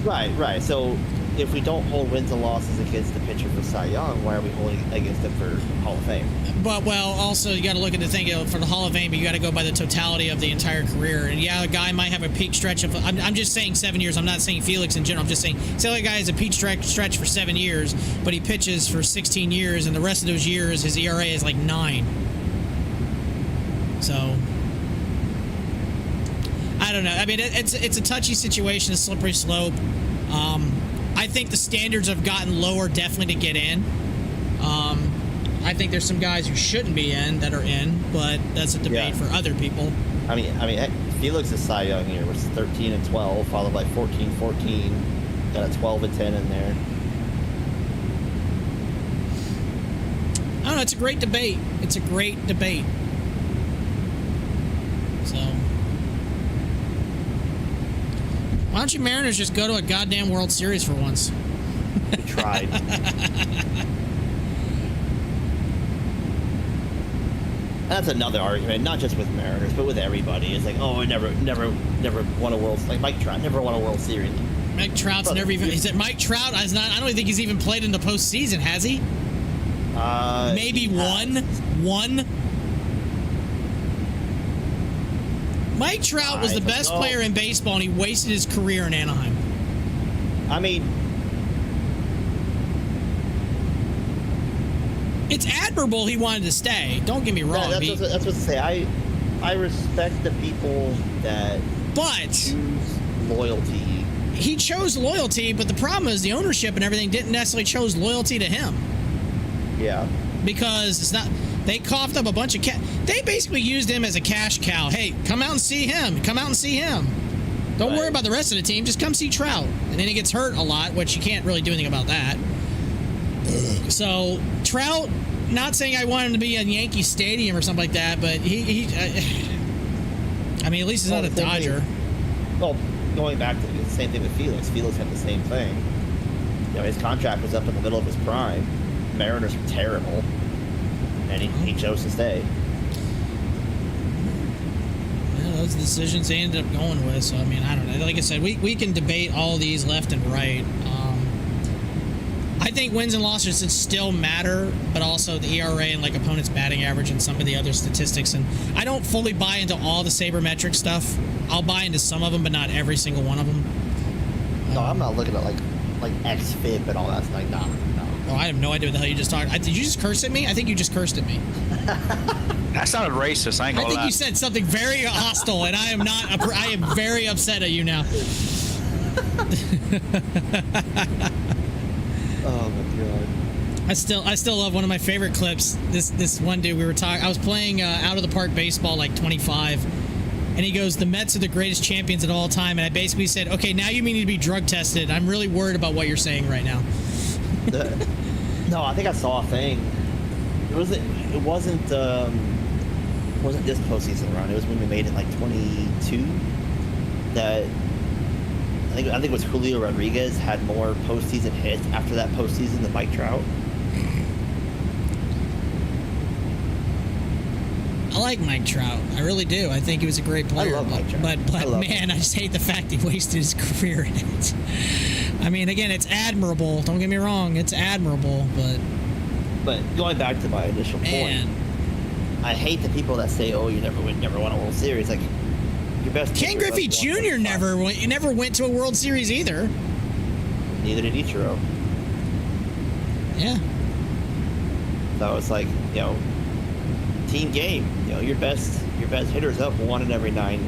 right. So if we don't hold wins and losses against the pitcher for Cy Young, why are we holding against him for Hall of Fame? But also you got to look at the thing for the Hall of Fame. You got to go by the totality of the entire career. And yeah, a guy might have a peak stretch of. I'm just saying 7 years. I'm not saying Felix in general. I'm just saying say a guy has a peak stretch for 7 years, but he pitches for 16 years, and the rest of those years his ERA is like 9. So I don't know. I mean, it's a touchy situation, a slippery slope. I think the standards have gotten lower definitely to get in. I think there's some guys who shouldn't be in that are in, but that's a debate for other people. I mean, Felix's Cy Young year was 13-12, followed by 14-14, got a 12-10 in there. I don't know. It's a great debate. So why don't you Mariners just go to a goddamn World Series for once? We tried. That's another argument, not just with Mariners, but with everybody. It's like, oh, I never won a World. Like Mike Trout never won a World Series. Mike Trout's never even. Is it Mike Trout? I don't even think he's even played in the postseason, has he? Maybe one. Mike Trout was the best player in baseball, and he wasted his career in Anaheim. I mean, it's admirable he wanted to stay. Don't get me wrong. That's what to say. I respect the people that choose loyalty he chose loyalty, but the problem is the ownership and everything didn't necessarily chose loyalty to him. Yeah. Because it's not. They coughed up a bunch of They basically used him as a cash cow. Hey, come out and see him. Come out and see him. Don't worry about the rest of the team. Just come see Trout. And then he gets hurt a lot, which you can't really do anything about that. So Trout, not saying I want him to be in Yankee Stadium or something like that, but I mean, at least he's not a Dodger. Well, going back to the same thing with Felix. Felix had the same thing. You know, his contract was up in the middle of his prime. Mariners were terrible, and he chose to stay. Well, those decisions they ended up going with. So I mean, I don't know. Like I said, we can debate all these left and right. I think wins and losses still matter, but also the ERA and like opponent's batting average and some of the other statistics. And I don't fully buy into all the sabermetric stuff. I'll buy into some of them, but not every single one of them. No, I'm not looking at like XFIP and all that stuff. No. Oh, I have no idea what the hell you just talked. Did you just curse at me? I think you just cursed at me. That sounded racist. I think you said something very hostile, and I am not. I am very upset at you now. Oh my god! I still love one of my favorite clips. This one dude we were talking. I was playing out of the park baseball like 25, and he goes, "The Mets are the greatest champions of all time." And I basically said, "Okay, now you need to be drug tested. I'm really worried about what you're saying right now." No, I think I saw a thing. It wasn't this postseason run. It was when we made it like 22. That I think it was Julio Rodriguez had more postseason hits after that postseason than Mike Trout. I like Mike Trout. I really do. I think he was a great player. I love Mike Trout. But man, I just hate the fact he wasted his career in it. I mean, again, it's admirable. Don't get me wrong. It's admirable, but going back to my initial point, I hate the people that say, "Oh, you never won a World Series." Like your best. Ken Griffey Jr. never went to a World Series either. Neither did Ichiro. Yeah. So it's like, you know, team game. You know, your best hitter's up one in every nine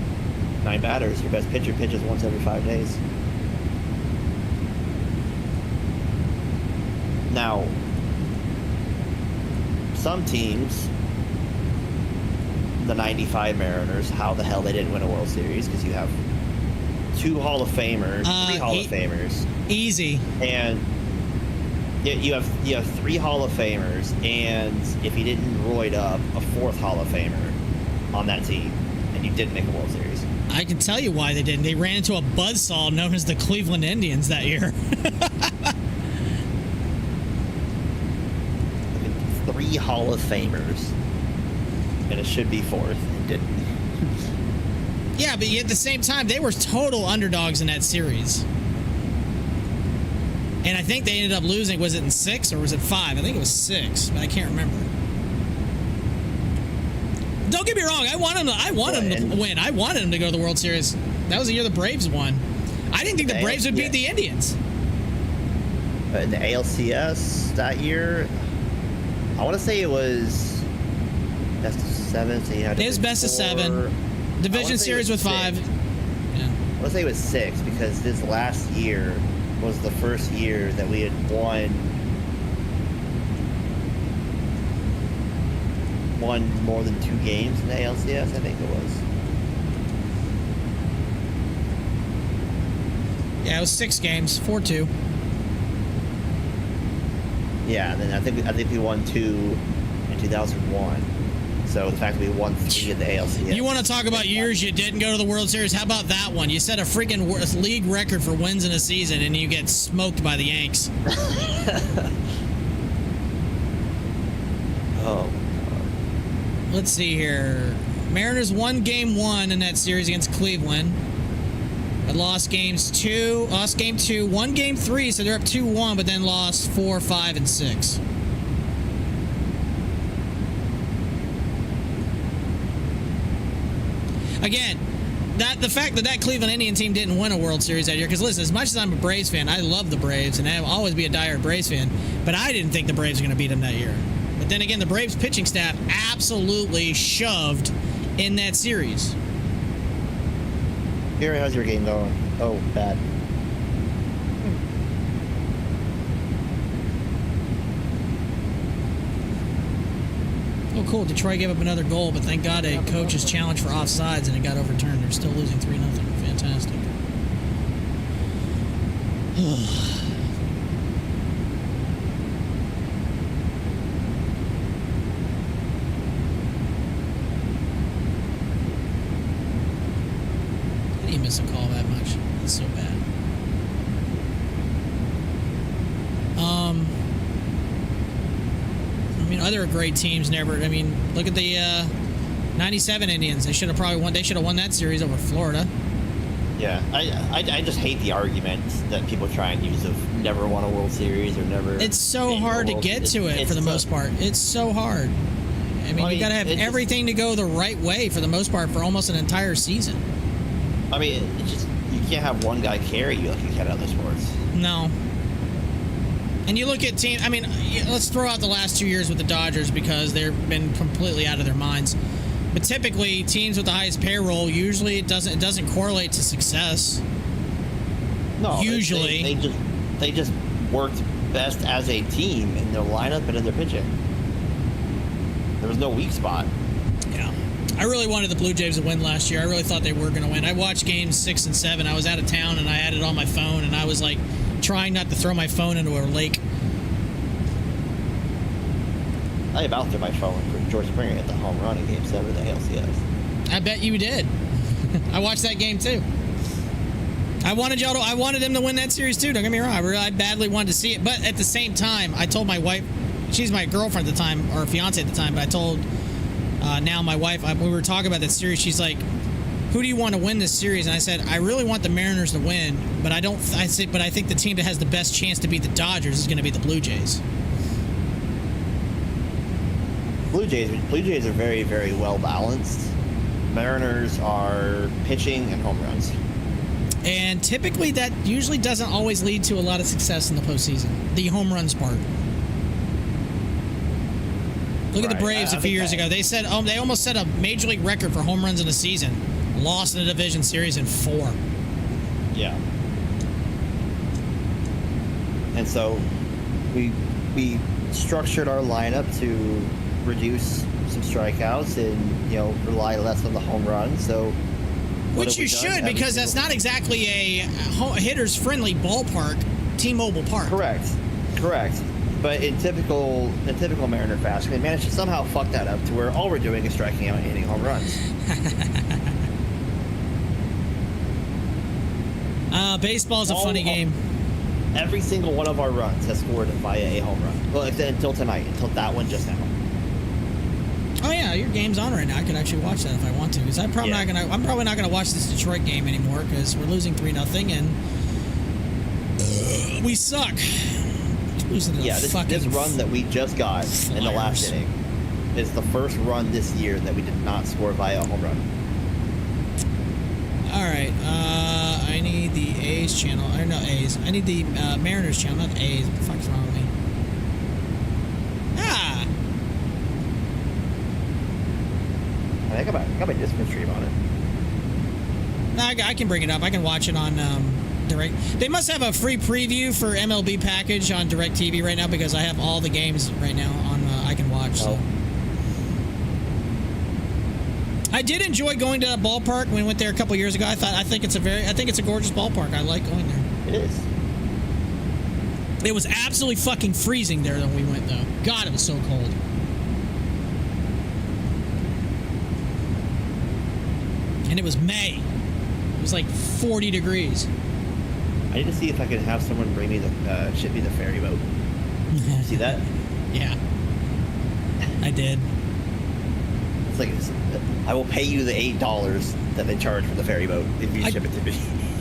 batters. Your best pitcher pitches once every 5 days. Now, some teams, the 95 Mariners, how the hell they didn't win a World Series, because you have 2 Hall of Famers, 3 Hall of Famers. Easy. And you have 3 Hall of Famers, and if you didn't roid up, a 4th Hall of Famer on that team, and you didn't make a World Series. I can tell you why they didn't. They ran into a buzzsaw known as the Cleveland Indians that year. 3 Hall of Famers, and it should be 4th, and didn't. Yeah, but at the same time, they were total underdogs in that series. And I think they ended up losing. Was it in 6 or was it 5? I think it was 6, but I can't remember. Don't get me wrong. I wanted them to win. I wanted them to go to the World Series. That was the year the Braves won. I didn't think the Braves would beat the Indians. In the ALCS that year, I want to say it was best of 7. So you had it was best of 7. Division series with 5. Yeah. I want to say it was 6 because this last year was the first year that we had won more than 2 games in the ALCS, I think it was. Yeah, it was 6 games, 4-2. Yeah, and then I think we won 2 in 2001. So the fact that we won 3 in the ALCS. You want to talk about years you didn't go to the World Series? How about that one? You set a freaking league record for wins in a season, and you get smoked by the Yanks. Oh. Let's see here. Mariners won Game 1 in that series against Cleveland. But lost Game 2, won Game 3, so they're up 2-1, but then lost 4, 5, and 6. Again, the fact that Cleveland Indian team didn't win a World Series that year, because listen, as much as I'm a Braves fan, I love the Braves, and I'll always be a diehard Braves fan, but I didn't think the Braves were going to beat them that year. But then again, the Braves pitching staff absolutely shoved in that series. Gary, how's your game going? Oh, bad. Oh, cool. Detroit gave up another goal, but thank God a coach's challenge for offsides and it got overturned. They're still losing 3-0. Fantastic. How do you miss a call that much? It's so bad. I mean, other great teams never. I mean, look at the 97 Indians. They should have probably won. They should have won that series over Florida. Yeah, I just hate the arguments that people try and use of never won a World Series or never. It's so hard to get to it for the most part. It's so hard. I mean, you got to have everything to go the right way for the most part for almost an entire season. I mean, it's just you can't have one guy carry you like you can other sports. No. And you look at teams. I mean, let's throw out the last 2 years with the Dodgers because they've been completely out of their minds. But typically, teams with the highest payroll usually it doesn't correlate to success. No, usually they just worked best as a team in their lineup and in their pitching. There was no weak spot. Yeah, I really wanted the Blue Jays to win last year. I really thought they were going to win. I watched games 6 and 7. I was out of town and I had it on my phone and I was like trying not to throw my phone into a lake. I about threw my phone for George Springer at the home run in Game 7 of the ALCS. I bet you did. I watched that game too. I wanted them to win that series too. Don't get me wrong. I badly wanted to see it, but at the same time, I told my wife, she's my girlfriend at the time or fiance at the time, but I told now my wife when we were talking about that series, she's like, "Who do you want to win this series?" And I said, "I really want the Mariners to win, but I think the team that has the best chance to beat the Dodgers is going to be the Blue Jays." Blue Jays are very, very well balanced. Mariners are pitching and home runs. And typically that usually doesn't always lead to a lot of success in the postseason. The home runs part. Look at the Braves a few years ago. They said they almost set a major league record for home runs in a season. Lost in a division series in 4. Yeah. And so we structured our lineup to reduce some strikeouts and rely less on the home run. So which you should, because that's not exactly a hitter's friendly ballpark, T-Mobile Park. Correct. But in typical Mariner fashion, they managed to somehow fuck that up to where all we're doing is striking out and hitting home runs. Baseball's a funny game. Every single one of our runs has scored via a home run. Well, until tonight, until that one just now. Oh yeah, your game's on right now. I could actually watch that if I want to. Because I'm probably not gonna watch this Detroit game anymore because we're losing 3-0 and we suck. This run that we just got in the last inning is the first run this year that we did not score via a home run. All right, I need the A's channel. Or no A's. I need the Mariners channel, not the A's. What the fuck's wrong with me? I got my Discord stream on it. No, I can bring it up. I can watch it on Direct. They must have a free preview for MLB package on DirecTV right now because I have all the games right now on I can watch. So. I did enjoy going to that ballpark when we went there a couple years ago. I think it's a gorgeous ballpark. I like going there. It is. It was absolutely fucking freezing there when we went though. God, it was so cold. And it was May. It was like 40 degrees. I need to see if I can have someone bring me ship me the ferry boat. See that? Yeah. I did. It's like, I will pay you the $8 that they charge for the ferry boat if you ship it to me.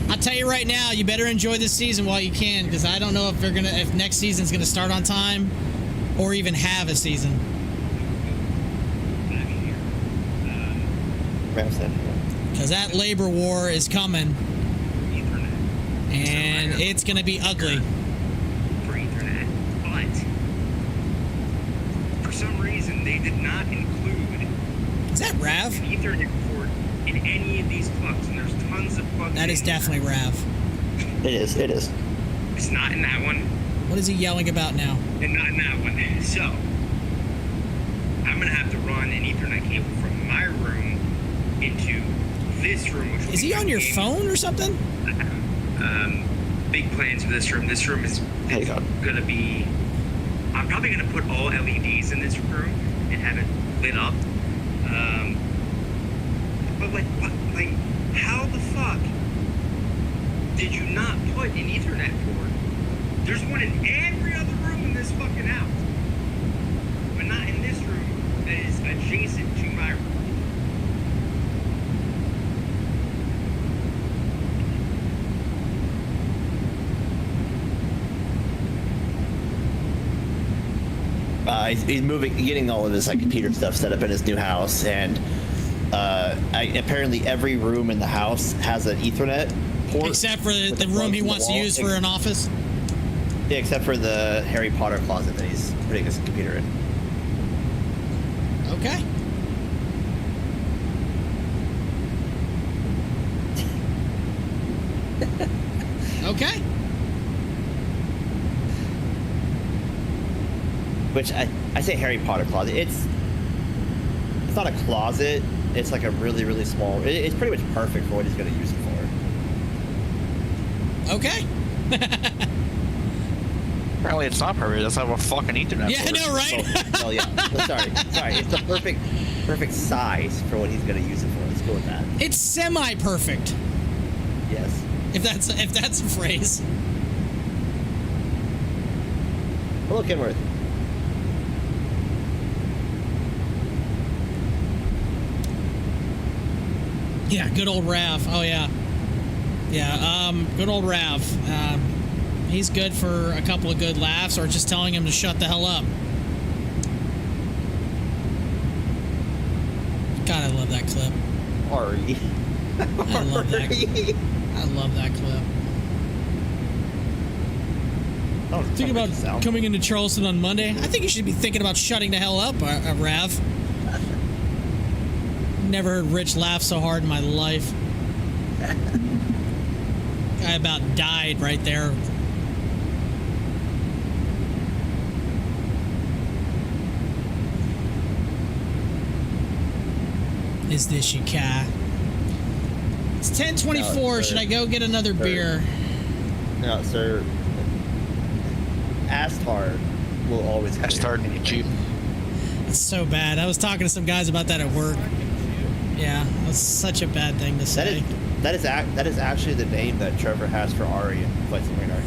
I'll tell you right now, you better enjoy this season while you can, because I don't know if next season's gonna start on time or even have a season. Because that labor war is coming, and it's going to be ugly. For Ethernet, but for some reason they did not include. Is that Rav? An Ethernet port in any of these plugs, and there's tons of plugs. That is definitely Rav. It is. It's not in that one. What is he yelling about now? And not in that one. So I'm gonna have to run an Ethernet cable from my room into this room. Which is he on your phone or something? Big plans for this room. This room is gonna be. I'm probably gonna put all LEDs in this room and have it lit up. But like, what? Like, how the fuck did you not put an Ethernet port? There's one in every other room in this fucking house, but not in this room that is adjacent to my room. He's getting all of his like computer stuff set up in his new house, and apparently every room in the house has an Ethernet port, except for the room he wants to use for an office. Yeah, except for the Harry Potter closet that he's putting his computer in. Okay. Okay. Which I say Harry Potter closet. It's not a closet. It's like a really, really small. It's pretty much perfect for what he's going to use it for. Okay. Apparently it's not perfect. It doesn't have a fucking Ethernet. Yeah, I know, right? Oh yeah. Sorry. It's the perfect size for what he's going to use it for. Let's go with that. It's semi-perfect. Yes. If that's a phrase. Hello, Kenworth. Yeah, good old Rav. Oh, yeah. Yeah, good old Rav. He's good for a couple of good laughs or just telling him to shut the hell up. God, I love that clip. Ari. I love that. I love that clip. Oh, think about coming into Charleston on Monday. I think you should be thinking about shutting the hell up, Rav. Never heard Rich laugh so hard in my life. Guy about died right there. Is this your car? It's 10:24. No, should I go get another beer? No, sir. Astard will always have Astard Jeep. It's so bad. I was talking to some guys about that at work. Yeah, that's such a bad thing to say. That is actually the name that Trevor has for Ari in Flight Simulator.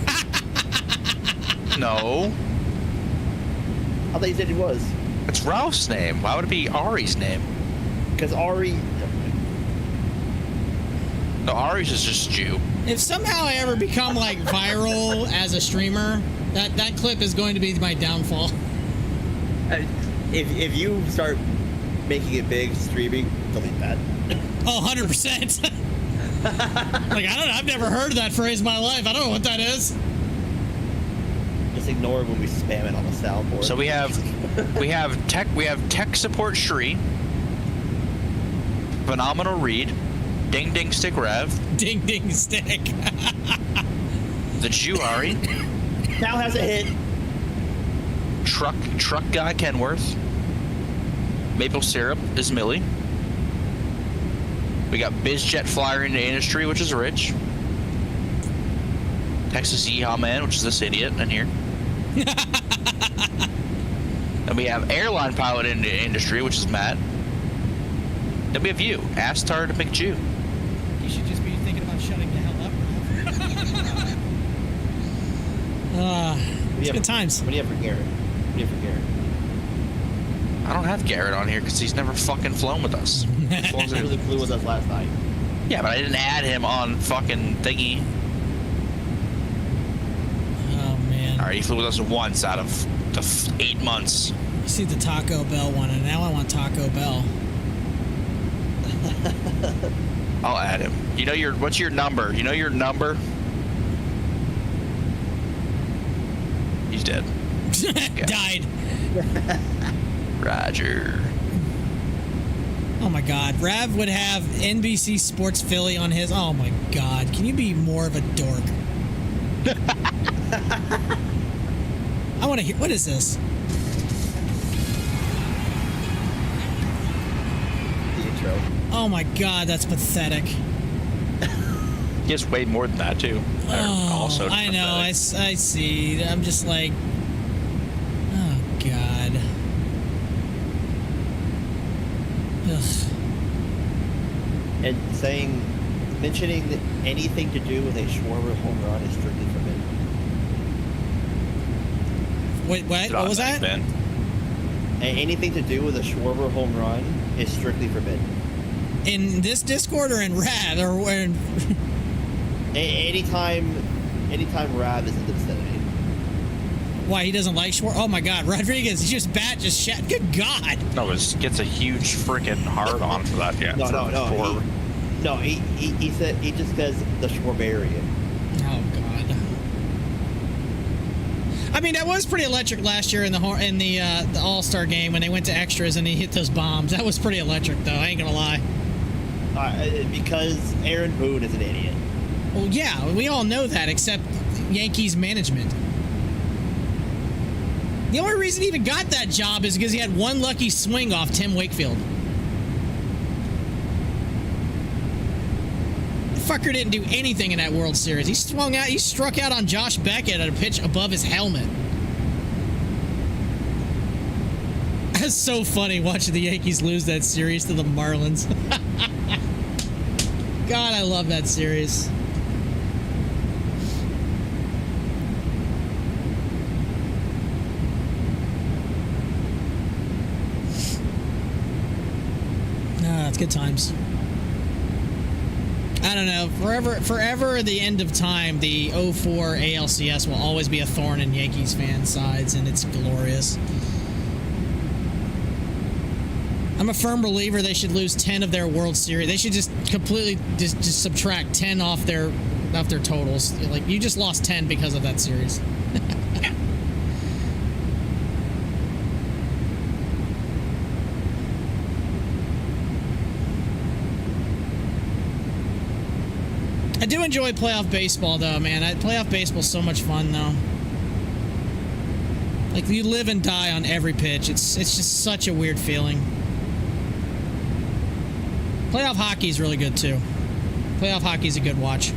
No. I thought you said he was. It's Ralph's name. Why would it be Ari's name? Because Ari... No, Ari's is just Jew. If somehow I ever become like viral as a streamer, that clip is going to be my downfall. If you start making it big, streaming, delete that. Oh, 100%. Like, I don't know. I've never heard that phrase in my life. I don't know what that is. Just ignore it when we spam it on the soundboard. So we have tech support Shri, phenomenal Reed, Ding Ding Stick Rev, Ding Ding Stick, the Jew Ari, now has a hit. Truck guy Kenworth, Maple Syrup is Millie. We got BizJet Flyer in the industry, which is Rich. Texas Yeehaw Man, which is this idiot in here. Then we have Airline Pilot in the industry, which is Matt. Then we have you, Astard McJew. You should just be thinking about shutting the hell up. It's good times. What do you have for Garrett? I don't have Garrett on here because he's never fucking flown with us. He really flew with us last night. Yeah, but I didn't add him on fucking thingy. Oh, man. Alright, he flew with us once out of the 8 months. You see the Taco Bell one, and now I want Taco Bell. I'll add him. You know what's your number? You know your number? He's dead. Died. Roger. Oh my God, Rav would have NBC Sports Philly on his. Oh my God, can you be more of a dork? I want to hear. What is this? Oh my god, that's pathetic. He has way more than that too. Oh, I know. I see. I'm just like, oh god. Ugh. And mentioning anything to do with a Schwarber home run is strictly forbidden. Wait, what was that? Anything to do with a Schwarber home run is strictly forbidden. In this Discord or in Rad or in anytime Rad is in the vicinity. Why, he doesn't like Schwarber? Oh my god, Rodriguez, he just shot. Good god. No, it gets a huge freaking hard on for that. Yeah. No, he said he just says the Schwarbarian. Oh god. I mean, that was pretty electric last year in the All-Star game when they went to extras and he hit those bombs. That was pretty electric, though. I ain't gonna lie. Because Aaron Boone is an idiot. Well, yeah, we all know that, except Yankees management. The only reason he even got that job is because he had one lucky swing off Tim Wakefield. The fucker didn't do anything in that World Series. He struck out on Josh Beckett at a pitch above his helmet. That's so funny watching the Yankees lose that series to the Marlins. God, I love that series. It's good times. I don't know. Forever at the end of time, the 04 ALCS will always be a thorn in Yankees fans' sides, and it's glorious. I'm a firm believer they should lose 10 of their World Series. They should just completely just subtract 10 off their totals. Like, you just lost 10 because of that series. I do enjoy playoff baseball, though, man. Playoff baseball's so much fun, though. Like, you live and die on every pitch. It's just such a weird feeling. Playoff hockey's really good, too. Playoff hockey's a good watch.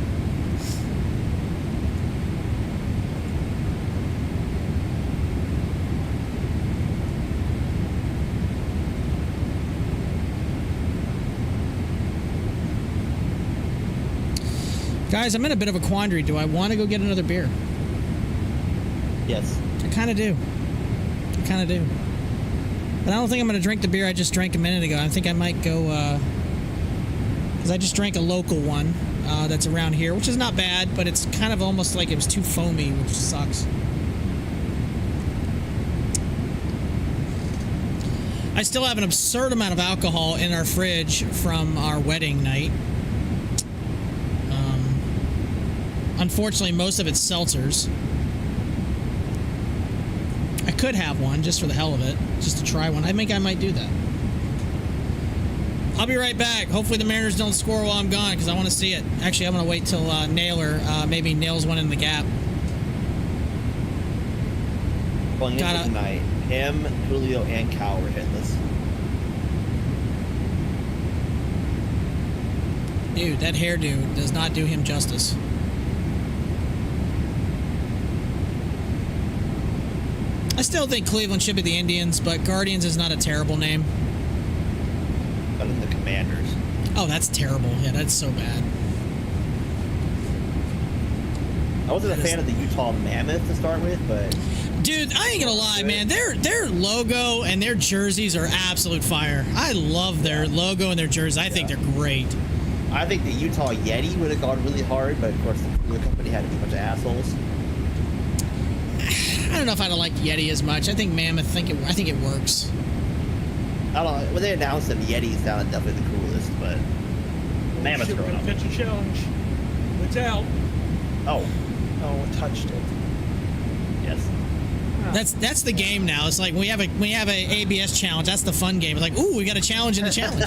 Guys, I'm in a bit of a quandary. Do I want to go get another beer? Yes. I kind of do. But I don't think I'm going to drink the beer I just drank a minute ago. I think I might go, because I just drank a local one that's around here, which is not bad, but it's kind of almost like it was too foamy, which sucks. I still have an absurd amount of alcohol in our fridge from our wedding night. Unfortunately, most of it's seltzers. I could have one just for the hell of it, just to try one. I think I might do that. I'll be right back. Hopefully the Mariners don't score while I'm gone, because I want to see it. Actually, I'm going to wait till Naylor maybe nails one in the gap. Well, tonight, him, Julio, and Cal were hitless. Dude, that hairdo does not do him justice. I still think Cleveland should be the Indians, but Guardians is not a terrible name. Better than the Commanders. Oh, that's terrible. Yeah, that's so bad. I wasn't a fan of the Utah Mammoth to start with, but... Dude, I ain't gonna lie, man. Their logo and their jerseys are absolute fire. I love their logo and their jerseys. I think they're great. I think the Utah Yeti would have gone really hard, but of course the company had to be a bunch of assholes. I don't know if I'd like Yeti as much. I think Mammoth. I think it works. I don't know. When they announced them, Yeti sounded definitely the coolest, but Mammoth's growing up. Pitch a challenge. It's out. Oh, it touched it. Yes. That's the game now. It's like we have a ABS challenge. That's the fun game. It's like, ooh, we got a challenge in the challenge.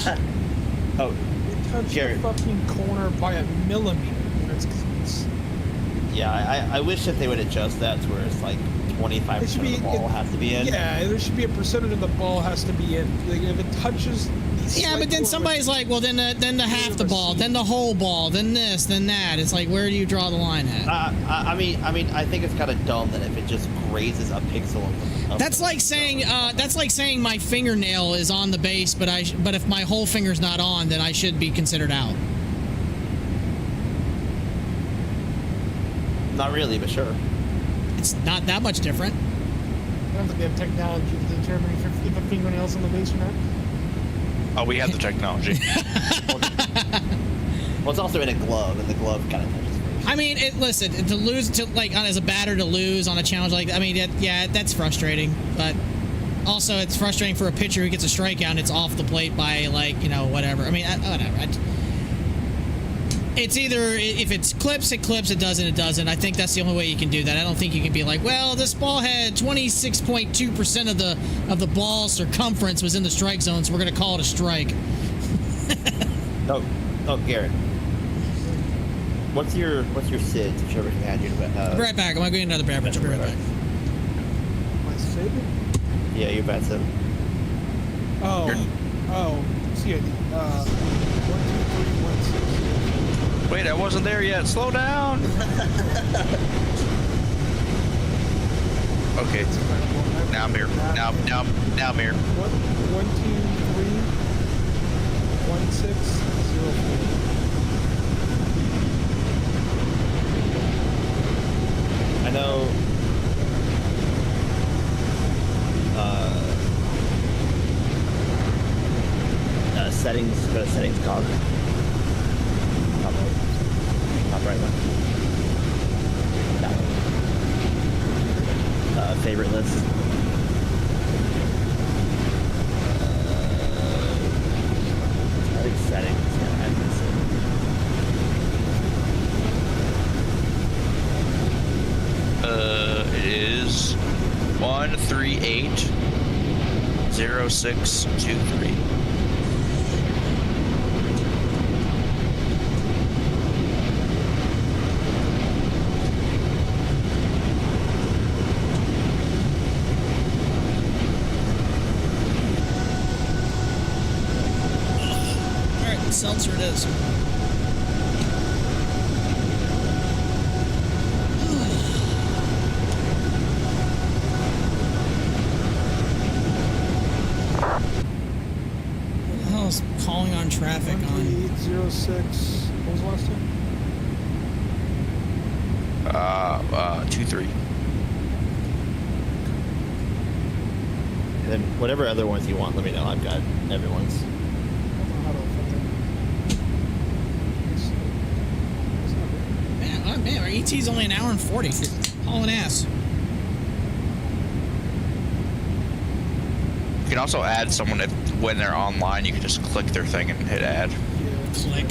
Oh, it touched the fucking corner by a millimeter. Yeah, I wish that they would adjust that to where it's like 25% of the ball has to be in. Yeah, there should be a percentage of the ball has to be in. Like, if it touches. Yeah, but then somebody's like, well, then the half the ball, then the whole ball, then this, then that. It's like, where do you draw the line at? I mean, I think it's kind of dumb that if it just grazes a pixel. That's like saying my fingernail is on the base, but if my whole finger's not on, then I should be considered out. Not really, but sure. It's not that much different. I don't think they have technology to determine if a fingernail's on the base or not. Oh, we have the technology. Well, it's also in a glove, and the glove kind of touches first. I mean, listen, to lose, as a batter to lose on a challenge like that, I mean, yeah, that's frustrating. But also, it's frustrating for a pitcher who gets a strikeout and it's off the plate by, whatever. I mean, whatever. It's either, if it clips, it doesn't, it doesn't. I think that's the only way you can do that. I don't think you can be like, well, this ball had 26.2% of the ball's circumference was in the strike zone, so we're going to call it a strike. Oh, Garrett. What's your SID to show everything I had you to I'll be right back. I'm going to get another beverage. I'll be right back. My SID? Yeah, your vatsim. Oh, CID. 12316. Wait, I wasn't there yet. Slow down. Okay. Now I'm here. Now I'm here. 1231604. I know. Settings. Go to settings cog. Top right one. That one. Favorite list. I think settings. Yeah, add this. It is 1380623. Seltzer it is. What the hell is calling on traffic on? 13806. What was the last time? 23. And then whatever other ones you want, let me know. I've got everyone's. Man, our ET's only an hour and 40. Hauling ass. You can also add someone when they're online. You can just click their thing and hit add. Click.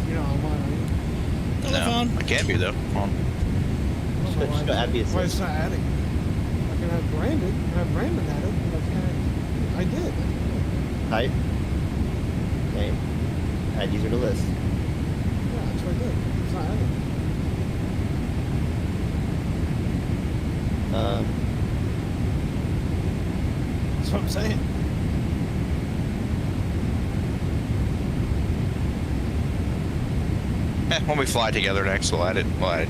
You're not online, are you? Telephone. No, I can't be though. Come on. Just go add the Why it's not adding? I can have Brandon. I have Brandon add it. I did. Type. Name. Add user to list. Yeah, that's what I did. It's not adding. That's what I'm saying. When we fly together next, we'll add it. Yeah. I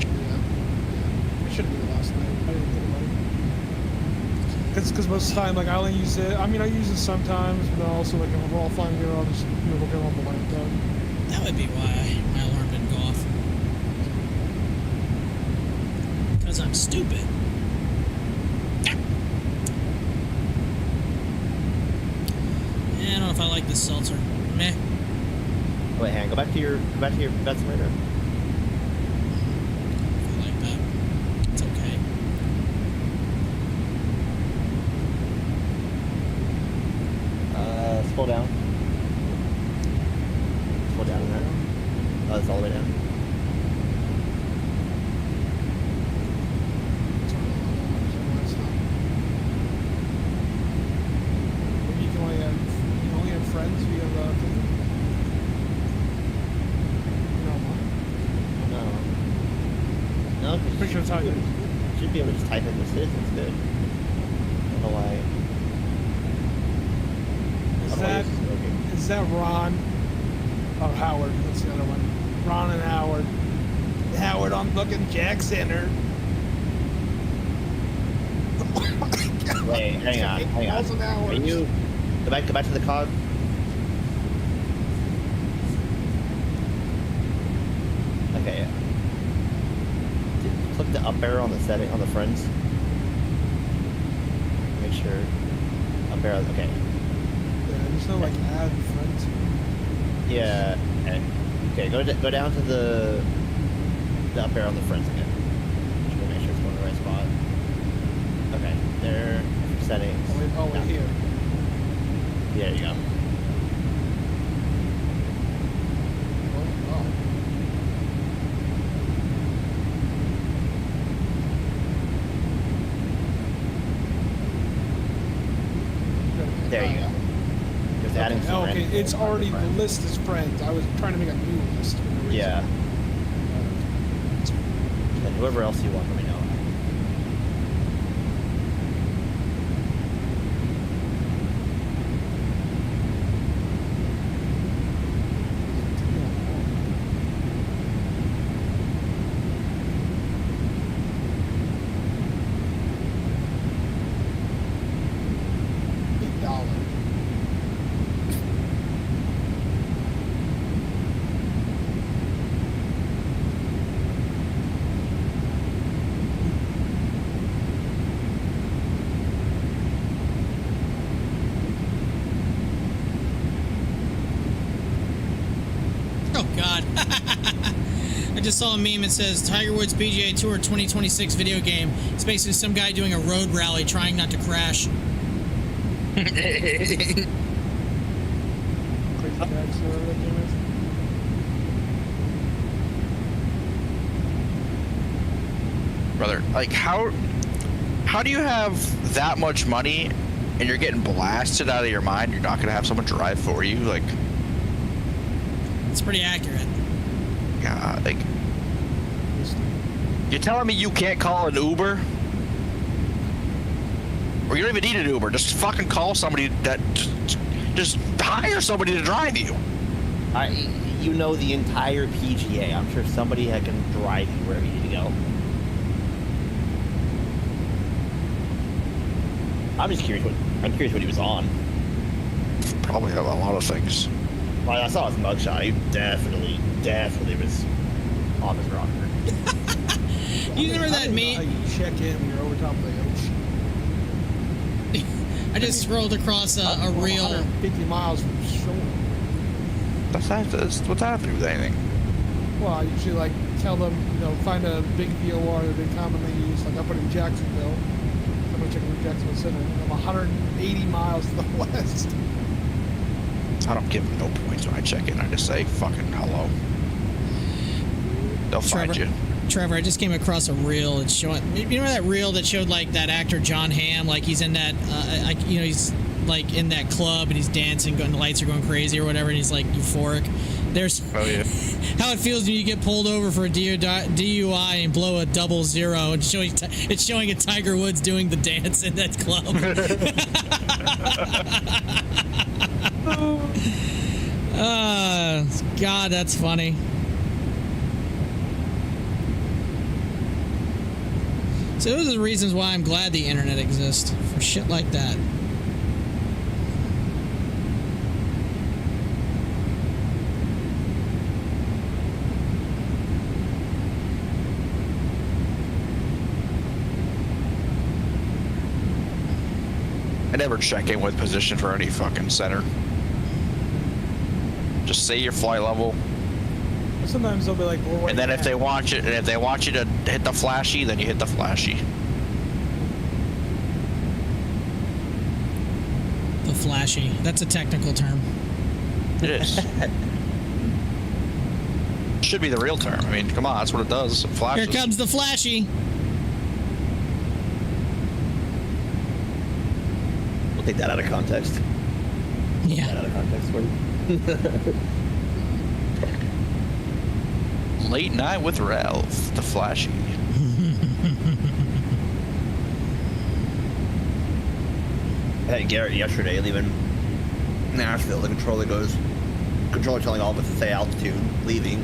should have did it last night. I didn't think about it. Because most of the time, like, I only use it. I mean, I use it sometimes, but also, like, if we're all flying together, I'll just look at it on the laptop. That would be why my alarm didn't go off. Because I'm stupid. I don't know if I like this seltzer. Meh. Wait, hang on. Go back to your vatsim right now. I like that. It's okay. Scroll down. Scroll down in that. Oh, it's all the way down. You can only have friends via the thing. No. Pretty sure it's how it is. should be able to just type in the citizens good. I don't know why. Is that Ron? Oh, Howard. That's the other one. Ron and Howard. Howard on fucking Jack Center. Wait, hang on. Can you go back to the cog? Okay, yeah. Click the up arrow on the setting on the friends. Make sure up arrow. Okay. Yeah, there's no like add friends. Yeah. Okay. Go down to the up arrow on the friends again. Just make sure it's going to the right spot. Okay. There. Settings. Oh, wait, here. Yeah, there you go. There you go. Just adding some okay, it's already the list as friends. I was trying to make a new list. Yeah. And whoever else you want, let me know. I just saw a meme that says Tiger Woods PGA Tour 2026 video game. It's basically some guy doing a road rally trying not to crash. Brother, like how do you have that much money and you're getting blasted out of your mind? You're not gonna have someone drive for you, like. It's pretty accurate. God, like, you're telling me you can't call an Uber? Or you don't even need an Uber. Just fucking call somebody that... Just hire somebody to drive you. You know the entire PGA. I'm sure somebody can drive you wherever you need to go. I'm just curious what he was on. Probably have a lot of things. Well, I saw his mugshot. He definitely was off his rocker. You remember that meme? You check in when you're over top of the ocean. I just scrolled across a reel. 150 miles from shore. What's that have to do with anything? Well, I usually like tell them, find a big VOR that they commonly use. Like I put in Jacksonville. I'm gonna check in Jacksonville Center. I'm 180 miles to the west. I don't give them no points when I check in. I just say fucking hello. They'll find you. Trevor, I just came across a reel. It's showing. You remember that reel that showed like that actor John Hamm, like he's in that, he's like in that club and he's dancing, and the lights are going crazy or whatever, and he's like euphoric. There's how it feels when you get pulled over for a DUI and blow a 00. It's showing a Tiger Woods doing the dance in that club. God, that's funny. So those are the reasons why I'm glad the internet exists, for shit like that. I never check in with position for any fucking center. Just say your flight level. Sometimes they'll be like, and then if they want you to hit the flashy, then you hit the flashy. The flashy. That's a technical term. It is. Should be the real term. I mean, come on, that's what it does. It flashes. Here comes the flashy. We'll take that out of context. Yeah. Take that out of context for you. Late night with Ralph, the flashy. had Garrett yesterday leaving Nashville. The controller telling all of us to say altitude, leaving.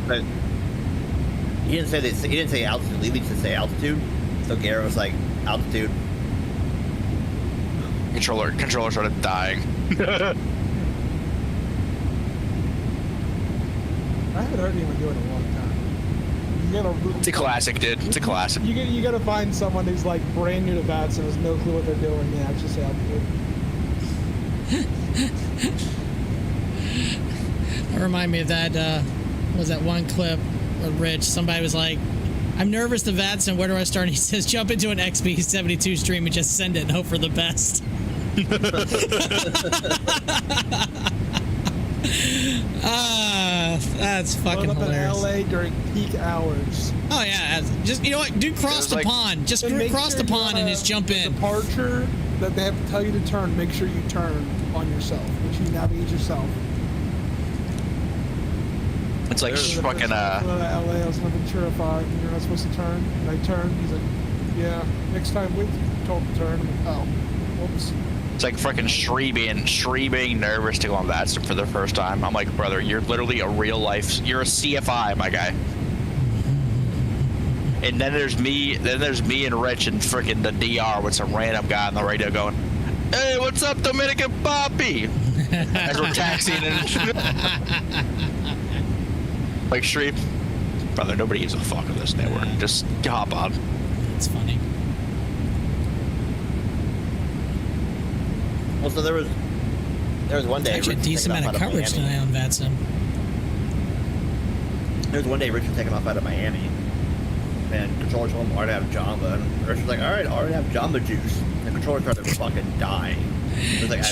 But he didn't say altitude leaving, he just say altitude. So Garrett was like, altitude. Controller started dying. I haven't heard anyone do it in a long time. It's a classic, dude. It's a classic. You gotta find someone who's like brand new to VATS and has no clue what they're doing. Yeah, just say altitude. That remind me of that, was that one clip with Rich? Somebody was like, I'm nervous to VATS and where do I start? And he says, jump into an XB72 stream and just send it and hope for the best. That's fucking hilarious. Up in LA during peak hours. Oh yeah, just you know what? Do cross the pond. Just cross the pond and just jump in. Departure that they have to tell you to turn. Make sure you turn on yourself. Make sure you navigate yourself. It's like fucking LA. I was never sure if you're not supposed to turn. And I turned. He's like, yeah. Next time we told to turn. I'm like, oh, whoops. It's like freaking Shree being nervous to go on VATS for the first time. I'm like, brother, you're literally a real life. You're a CFI, my guy. And then there's me and Rich and freaking the DR with some random guy on the radio going, "Hey, what's up, Dominican Poppy?" As we're taxiing in. Like, Shree, brother, nobody gives a fuck of this network. Just hop on. It's funny. Well, so there was one day. Actually, a decent amount of coverage tonight on VATSIM. There was one day Rich was taking off out of Miami, and controller told him I already have Jamba, and Rich was like, "All right, I already have Jamba juice." And the controller started fucking dying. It was like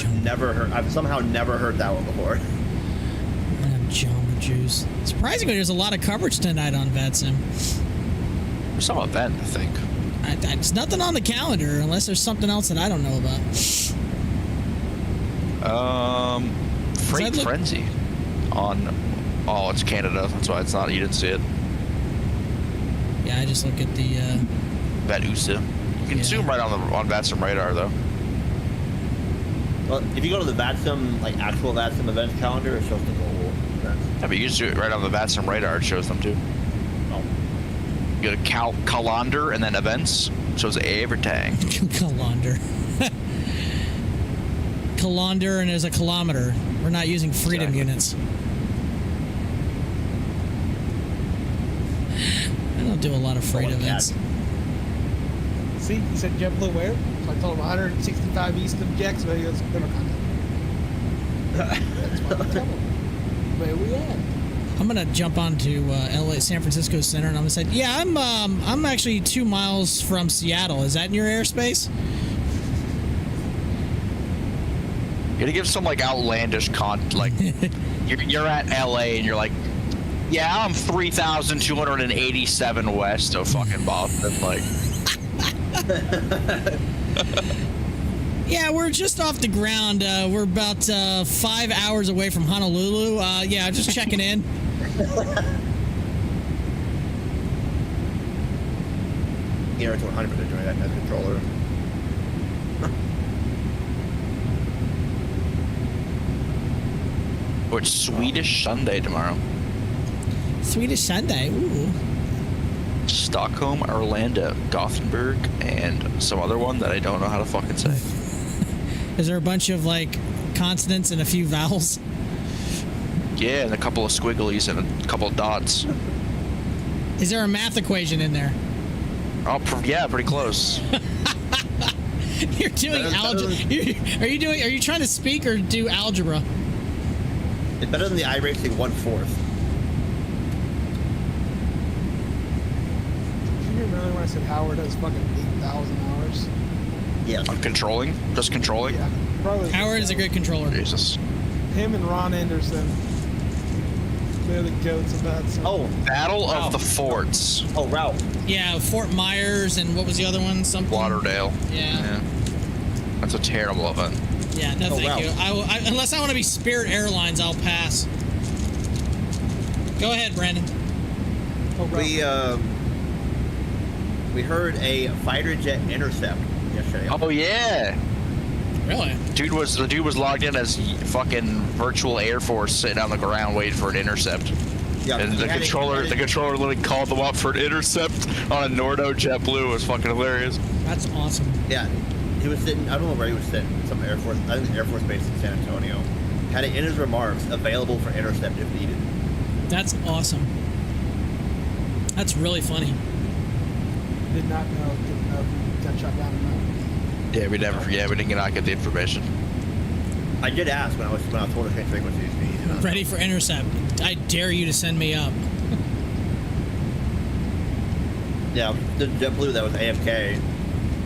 I've somehow never heard that one before. I have Jamba juice. Surprisingly, there's a lot of coverage tonight on VATSIM. There's some event, I think. It's nothing on the calendar unless there's something else that I don't know about. Freight Frenzy on. Oh, it's Canada. That's why it's not. You didn't see it. Yeah, I just look at the. VATUSA. You can zoom right on VATSIM radar though. Well, if you go to the VATSIM, like actual VATSIM events calendar, it shows the global events. Yeah, but you just do it right on the VATSIM radar. It shows them too. Oh. You go to calendar and then events. It shows everything. Calendar. Calendar and there's a kilometer. We're not using freedom units. I don't do a lot of freight events. See, he said JetBlue where? So I told him 165 east of Jacksonville. He goes, never contact. That's why I told him. Where we at? I'm gonna jump onto LA, San Francisco Center, and I'm gonna say, yeah, I'm actually 2 miles from Seattle. Is that in your airspace? You gotta give some like outlandish like you're at LA and you're like, yeah, I'm 3,287 west of fucking Boston, like. Yeah, we're just off the ground. We're about 5 hours away from Honolulu. Yeah, just checking in. Garrett's 100% doing that as a controller. Or it's Swedish Sunday tomorrow. Swedish Sunday, ooh. Stockholm, Orlando, Gothenburg, and some other one that I don't know how to fucking say. Is there a bunch of like consonants and a few vowels? Yeah, and a couple of squigglies and a couple of dots. Is there a math equation in there? Oh, yeah, pretty close. You're doing algebra. Are you trying to speak or do algebra? It's better than the iRacing 1/4. Did you remember when I said Howard has fucking 8,000 hours? Yeah. I'm controlling? Just controlling? Yeah. Probably. Howard is a good controller. Jesus. Him and Ron Anderson. They're the goats of that. So. Oh, Battle of the Forts. Oh, Ralph. Yeah, Fort Myers and what was the other one? Something. Lauderdale. Yeah. That's a terrible event. Yeah, no, thank you. Unless I want to be Spirit Airlines, I'll pass. Go ahead, Brandon. Oh, We heard a fighter jet intercept yesterday. Oh yeah. Really? The dude was logged in as fucking virtual Air Force sitting on the ground waiting for an intercept. Yeah, and the controller literally called them up for an intercept on a Nordo JetBlue. It was fucking hilarious. That's awesome. Yeah, he was sitting. I don't know where he was sitting. Some Air Force. I think Air Force Base in San Antonio. Had it in his remarks, available for intercept if needed. That's awesome. That's really funny. Did not know. Didn't know if he got shot down or not. Yeah, we did not get the information. I did ask when I was told to change frequencies. Ready for intercept. I dare you to send me up. Yeah, the JetBlue that was AFK.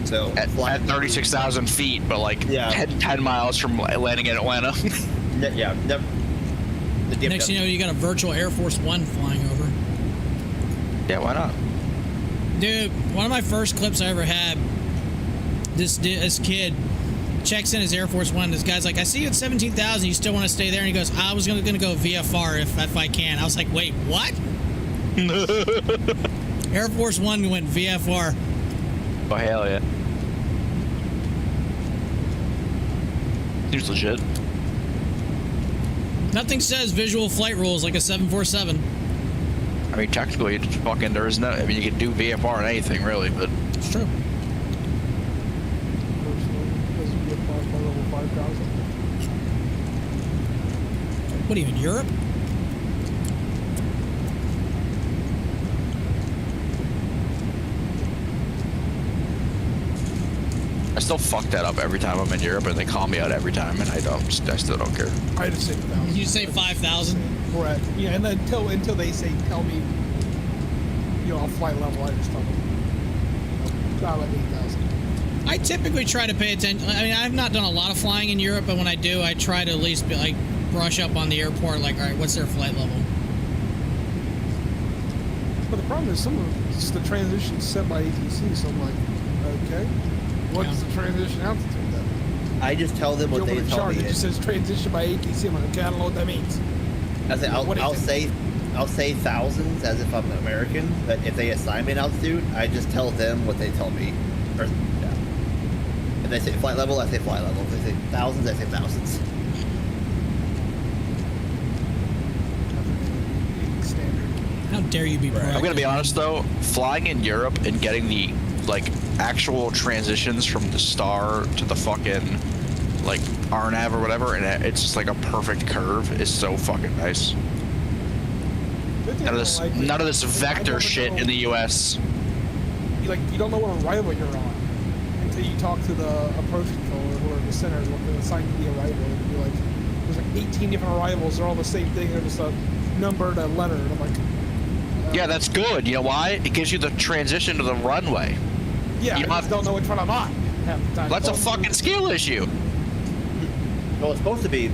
So at 36,000 feet, but like 10 miles from landing in Atlanta. Yeah. Next thing you know, you got a virtual Air Force One flying over. Yeah, why not? Dude, one of my first clips I ever had, this kid checks in his Air Force One. This guy's like, I see you at 17,000. You still want to stay there? And he goes, I was going to go VFR if I can. I was like, wait, what? Air Force One went VFR. Oh, hell yeah. Seems legit. Nothing says visual flight rules like a 747. I mean, technically, it's fucking, there is no, I mean, you can do VFR on anything, really, but. It's true. What are you, in Europe? I still fuck that up every time I'm in Europe, and they call me out every time, and I still don't care. I just say 5,000. You say 5,000? Correct. Yeah, and then until they say, tell me, on flight level, I just tell them, about 8,000. I typically try to pay attention. I mean, I've not done a lot of flying in Europe, but when I do, I try to at least be like brush up on the airport. Like, all right, what's their flight level? But the problem is, some of it's the transition set by ATC. So I'm like, okay, what's the transition altitude then? I just tell them what they tell me. It just says transition by ATC. I'm like, okay, I don't know what that means. I'll say thousands as if I'm an American, but if they assign me an altitude, I just tell them what they tell me. If they say flight level, I say flight level. If they say thousands, I say thousands. How dare you be proactive? I'm gonna be honest though, flying in Europe and getting the like actual transitions from the star to the fucking like RNAV or whatever, and it's just like a perfect curve is so fucking nice. None of this vector shit in the US. You don't know what arrival you're on until you talk to the approach controller or the center assigned to the arrival. And you're like, there's like 18 different arrivals. They're all the same thing. They're just a number and a letter. And I'm like, yeah, that's good. You know why? It gives you the transition to the runway. Yeah, I just don't know which one I'm on half the time. That's a fucking skill issue. Well, it's supposed to be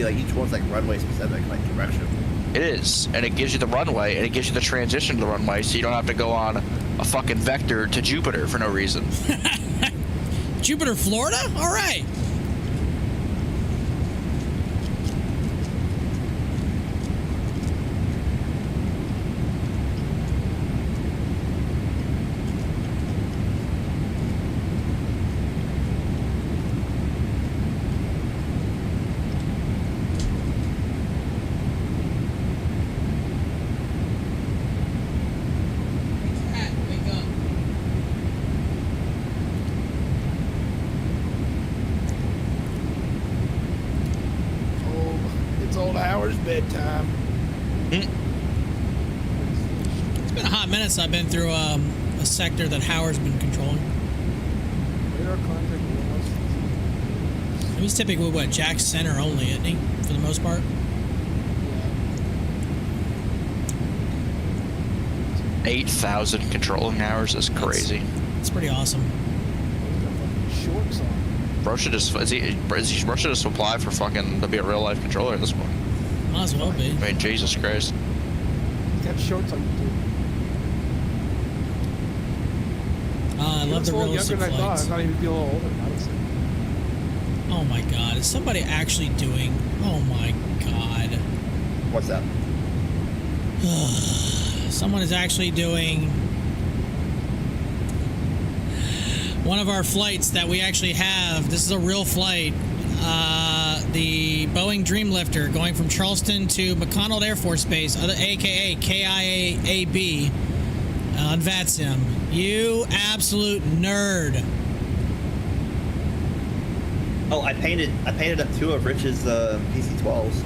like each one's like runway specific, like direction. It is, and it gives you the runway, and it gives you the transition to the runway, so you don't have to go on a fucking vector to Jupiter for no reason. Jupiter, Florida? All right. Bedtime. It's been a hot minute since I've been through a sector that Howard's been controlling. He's typically what, Jack Center only, isn't he? For the most part. Yeah. 8,000 controlling hours is crazy. It's pretty awesome. Shorts on. Bro should just apply for fucking to be a real life controller at this point. Might as well be. I mean, Jesus Christ. He's got shorts on YouTube. I love the realistic flights. I thought. I thought he would be a little older, honestly. Oh my god, is somebody actually doing... Oh my god. What's that? Someone is actually doing... one of our flights that we actually have. This is a real flight. The Boeing Dreamlifter going from Charleston to McConnell Air Force Base, aka KIAB, on vatsim. You absolute nerd. Oh, I painted up 2 of Rich's PC-12s.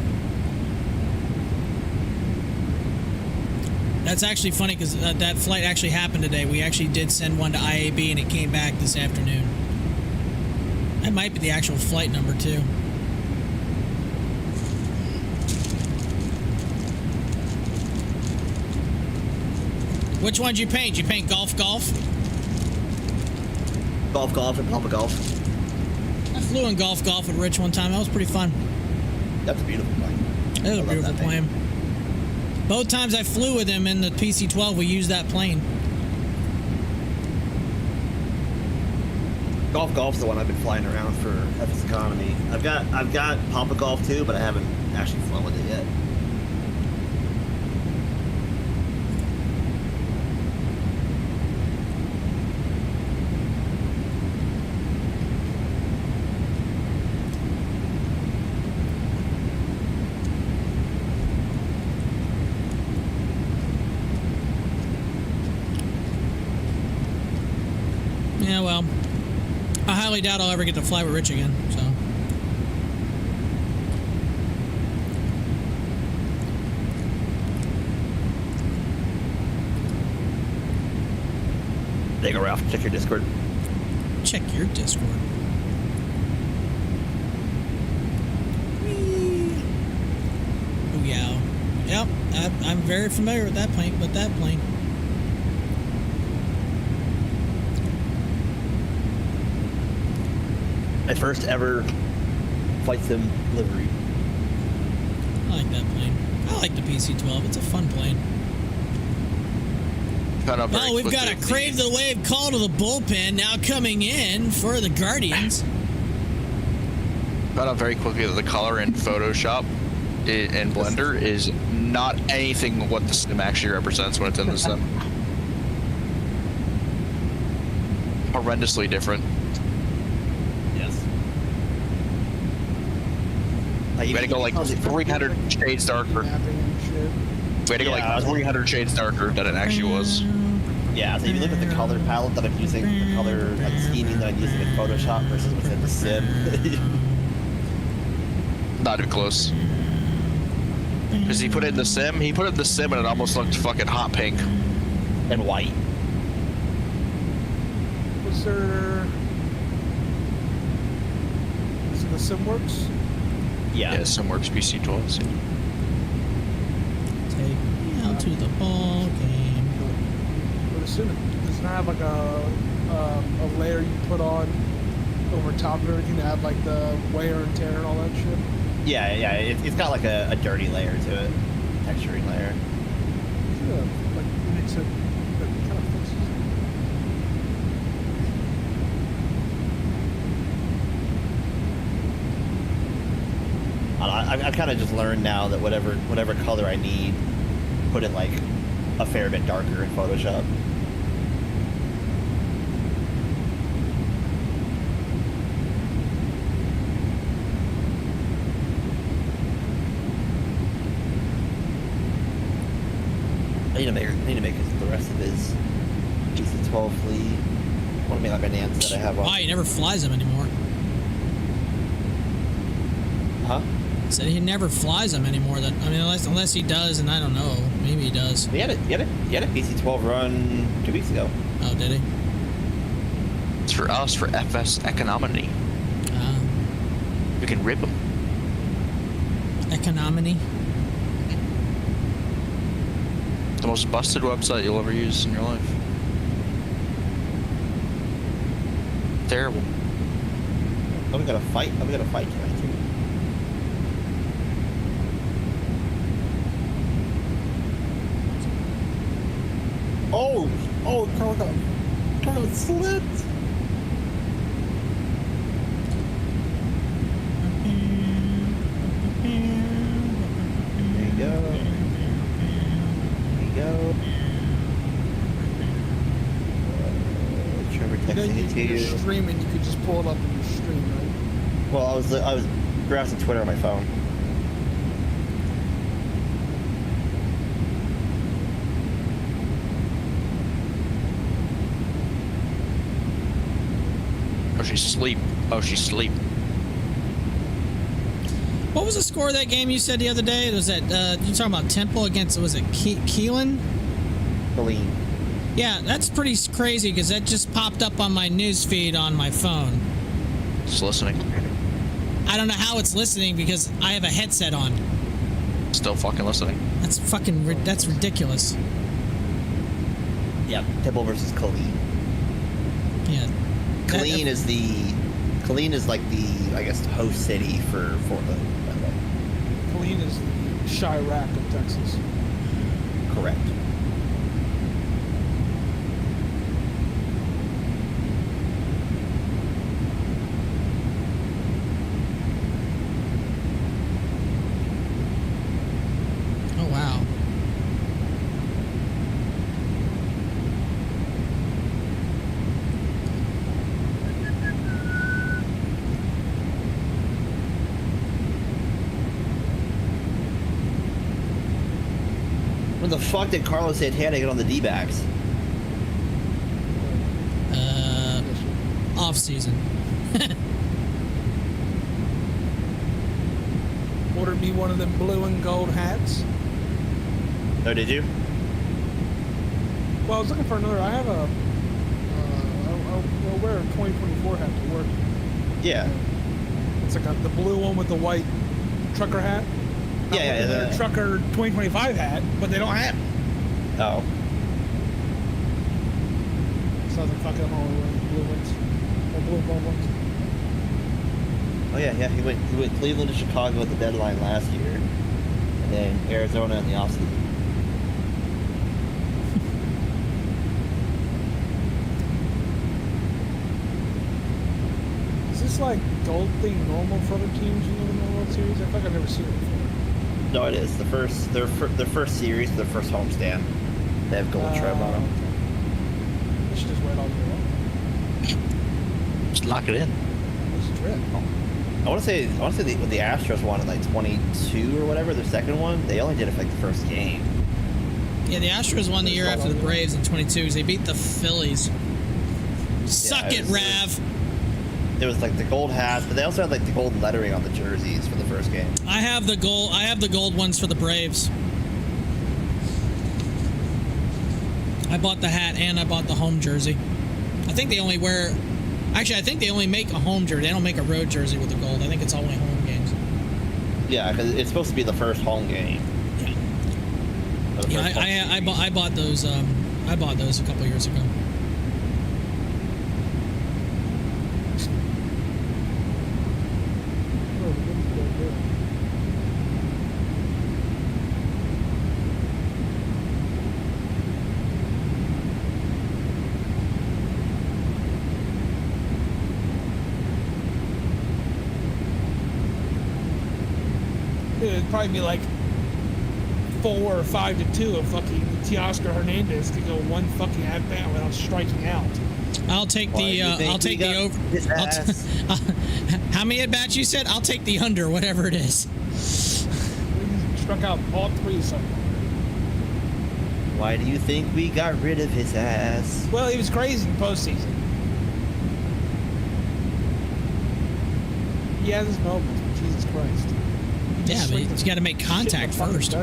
That's actually funny because that flight actually happened today. We actually did send one to IAB and it came back this afternoon. That might be the actual flight number too. Which one did you paint? Did you paint Golf Golf? Golf Golf and Papa Golf. I flew in Golf Golf with Rich one time. That was pretty fun. That's a beautiful plane. It was a beautiful plane. Both times I flew with him in the PC-12, we used that plane. Golf Golf's the one I've been flying around for FS Economy. I've got Papa Golf too, but I haven't actually flown with it yet. Yeah, well, I highly doubt I'll ever get to fly with Rich again, so. There you go, Ralph. Check your Discord. Check your Discord. Oh, yeah. Yep, I'm very familiar with that plane, My first ever flight sim livery. I like that plane. I like the PC-12. It's a fun plane. Oh, we've got a Crave the Wave call to the bullpen now coming in for the Guardians. Found out very quickly that the color in Photoshop and Blender is not anything what the sim actually represents when it's in the sim. Horrendously different. We had to go like 300 shades darker. We had to go like 300 shades darker than it actually was. Yeah, so if you look at the color palette that I'm using, the color like scheming that I'm using in Photoshop versus what's in the sim. Not even close. Because he put it in the sim and it almost looked fucking hot pink. And white. Was there... Is it the SimWorks? Yeah, SimWorks PC-12s. Take me out to the ball game. But assuming does it have like a layer you put on over top of everything to have like the wear and tear and all that shit? Yeah, it's got like a dirty layer to it, texturing layer. Yeah, like it makes it kind of fixes it. I've kind of just learned now that whatever color I need, put it like a fair bit darker in Photoshop. I need to make the rest of his PC-12 fleet. I want to make like a Nance that I have on. Oh, he never flies them anymore. Huh? Said he never flies them anymore. That I mean, unless he does, and I don't know. Maybe he does. He had a PC-12 run 2 weeks ago. Oh, did he? It's for us, for FS Economy. We can rip them. Economy. The most busted website you'll ever use in your life. Terrible. Oh, we got a fight tonight too. Oh, Carl got slipped. There you go. Trevor texted texting it to you're you. streaming, you could just pull it up in your stream, right? Well, I was browsing Twitter on my phone. Oh, she's asleep. Oh, she's asleep. What was the score of that game you said the other day? Was that you talking about Temple against? Was it Keelan? Colleen. Yeah, that's pretty crazy because that just popped up on my news feed on my phone. Just listening. I don't know how it's listening because I have a headset on. Still fucking listening. That's fucking. That's ridiculous. Yeah, Temple versus Colleen. Yeah. Colleen is like the, I guess, host city for Fortnite. Colleen is the Chirac of Texas. Correct. Oh wow. When the fuck did Carlos Santana get on the D-backs? Off season. Ordered me one of them blue and gold hats. Oh, did you? Well, I was looking for another. I have a. I'll wear a 2024 hat to work. Yeah. It's like the blue one with the white trucker hat. Yeah. The trucker 2025 hat, but they don't have it. Oh. So I was like, fuck it, I'm all wearing blue ones. Or blue gold ones. Oh yeah. He went Cleveland to Chicago at the deadline last year, and then Arizona in the offseason. Is this like gold thing normal for other teams in the World Series? I feel like I've never seen it before. No, it is. Their first series, their first homestand. They have gold trim on them. Okay. They should just wear it all year long. Just lock it in. It's drip. I want to say when the Astros won in like 22 or whatever, their second one, they only did it for like the first game. Yeah, the Astros won the year after the Braves in 22. They beat the Phillies. Suck it, Rav. It was like the gold hats, but they also had like the gold lettering on the jerseys for the first game. I have the gold ones for the Braves. I bought the hat and I bought the home jersey. I think they only wear. Actually, I think they only make a home jersey. They don't make a road jersey with the gold. I think it's only home games. Yeah, because it's supposed to be the first home game. Yeah, I bought those. I bought those a couple years ago. It'd probably be like 4 or 5-2 if fucking Teoscar Hernandez could go one fucking at bat without striking out. I'll take the over. How many at bats you said? I'll take the under, whatever it is. He struck out all 3 somewhere. Why do you think we got rid of his ass? Well, he was crazy in postseason. He has his moments, but Jesus Christ. Yeah, but you got to make contact first.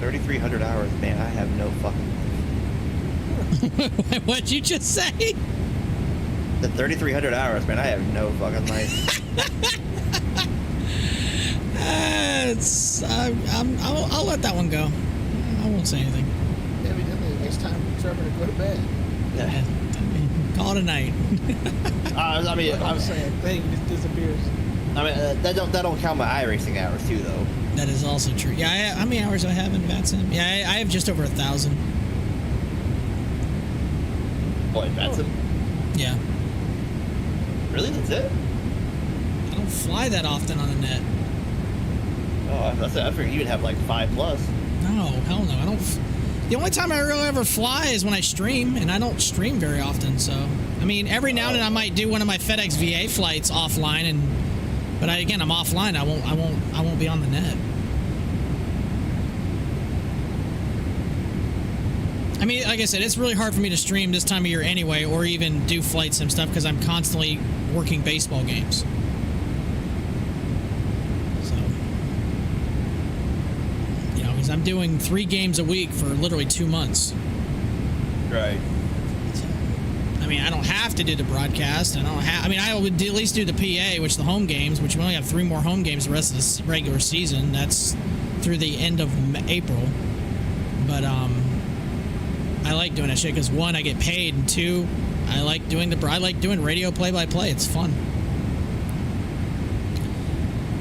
$3,300, man. I have no fucking life. What'd you just say? The 3,300 hours, man. I have no fucking life. I'll let that one go. I won't say anything. Evidently, it's time for Trevor to go to bed. Call it a night. I mean, I'm saying, thing just disappears. I mean, that don't count my iRacing hours too, though. That is also true. Yeah, how many hours do I have in vatsim? Yeah, I have just over 1,000. What, vatsim? Yeah. Really? That's it? I don't fly that often on the net. Oh, I figured you'd have like 5+. No, hell no. I don't. The only time I really ever fly is when I stream, and I don't stream very often. So, I mean, every now and then I might do one of my FedEx VA flights offline, but again, I'm offline. I won't be on the net. I mean, like I said, it's really hard for me to stream this time of year anyway, or even do flight sim stuff because I'm constantly working baseball games. So, you know, because I'm doing 3 games a week for literally 2 months. Right. So, I mean, I don't have to do the broadcast. I mean, I would at least do the PA, which the home games, which we only have 3 more home games the rest of the regular season. That's through the end of April. But I like doing that shit because 1, I get paid, and 2, I like doing radio play-by-play. It's fun.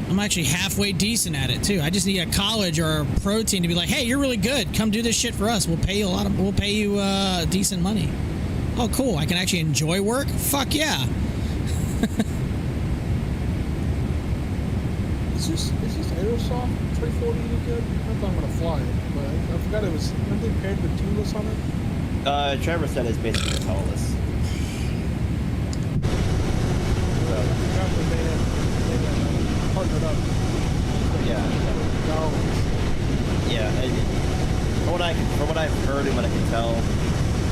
I'm actually halfway decent at it too. I just need a college or a pro team to be like, "Hey, you're really good. Come do this shit for us. We'll pay you decent money." Oh, cool. I can actually enjoy work? Fuck yeah. Is this Aerosoft 340 any good? I thought I'm gonna fly it, but I forgot it was nothing paired with tubeless on it. Trevor said it's basically the tallest. So I forgot that they had partnered up. Yeah. Yeah. From what I've heard and what I can tell,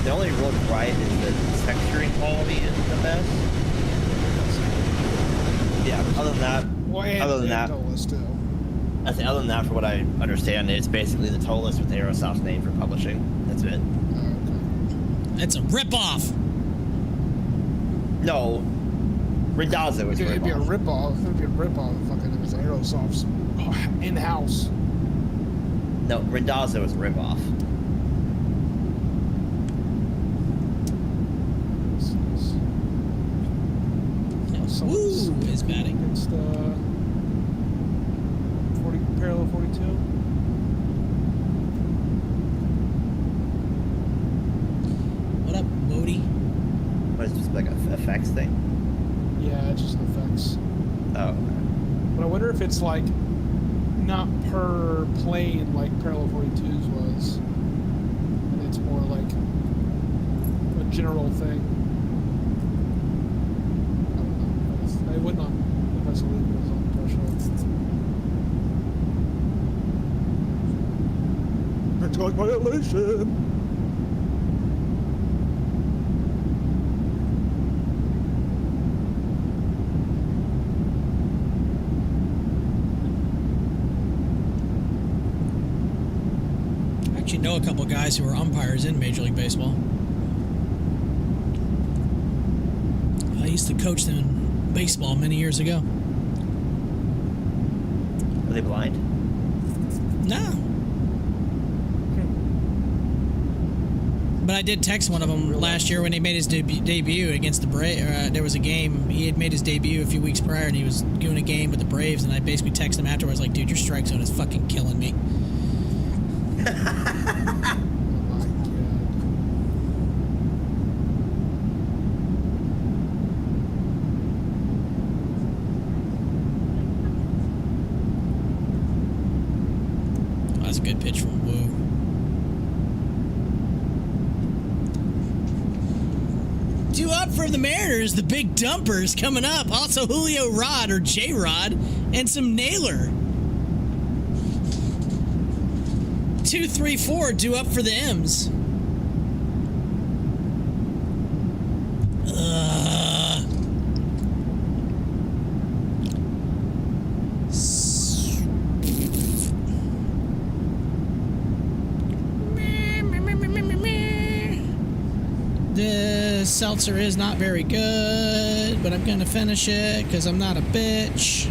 the only real gripe is the texturing quality isn't the best. Yeah. Other than that, I think other than that, from what I understand, it's basically the tallest with Aerosoft's name for publishing. That's it. Okay. It's a ripoff. No. Rendazzo is It'd be a ripoff. It'd be a ripoff. Fucking it was Aerosoft's in-house. No, Rendazzo is a ripoff. Woo! Is batting against 40 parallel 42. What up, Modi? What is this, like a effects thing? Yeah, it's just effects. Oh, okay. But I wonder if it's like not per plane like parallel 42's was, and it's more like a general thing. I would not if I believe it was on the threshold. Drug violation. I actually know a couple guys who are umpires in Major League Baseball. I used to coach them in baseball many years ago. Are they blind? No. But I did text one of them last year when he made his debut against the Braves. There was a game. He had made his debut a few weeks prior, and he was doing a game with the Braves, and I basically texted him afterwards like, dude, your strike zone is fucking killing me. That's a good pitch from Wu. Due up for the Mariners, the big dumpers coming up. Also Julio Rod or J-Rod and some Naylor. 2-3-4 due up for the M's. The seltzer is not very good, but I'm gonna finish it because I'm not a bitch.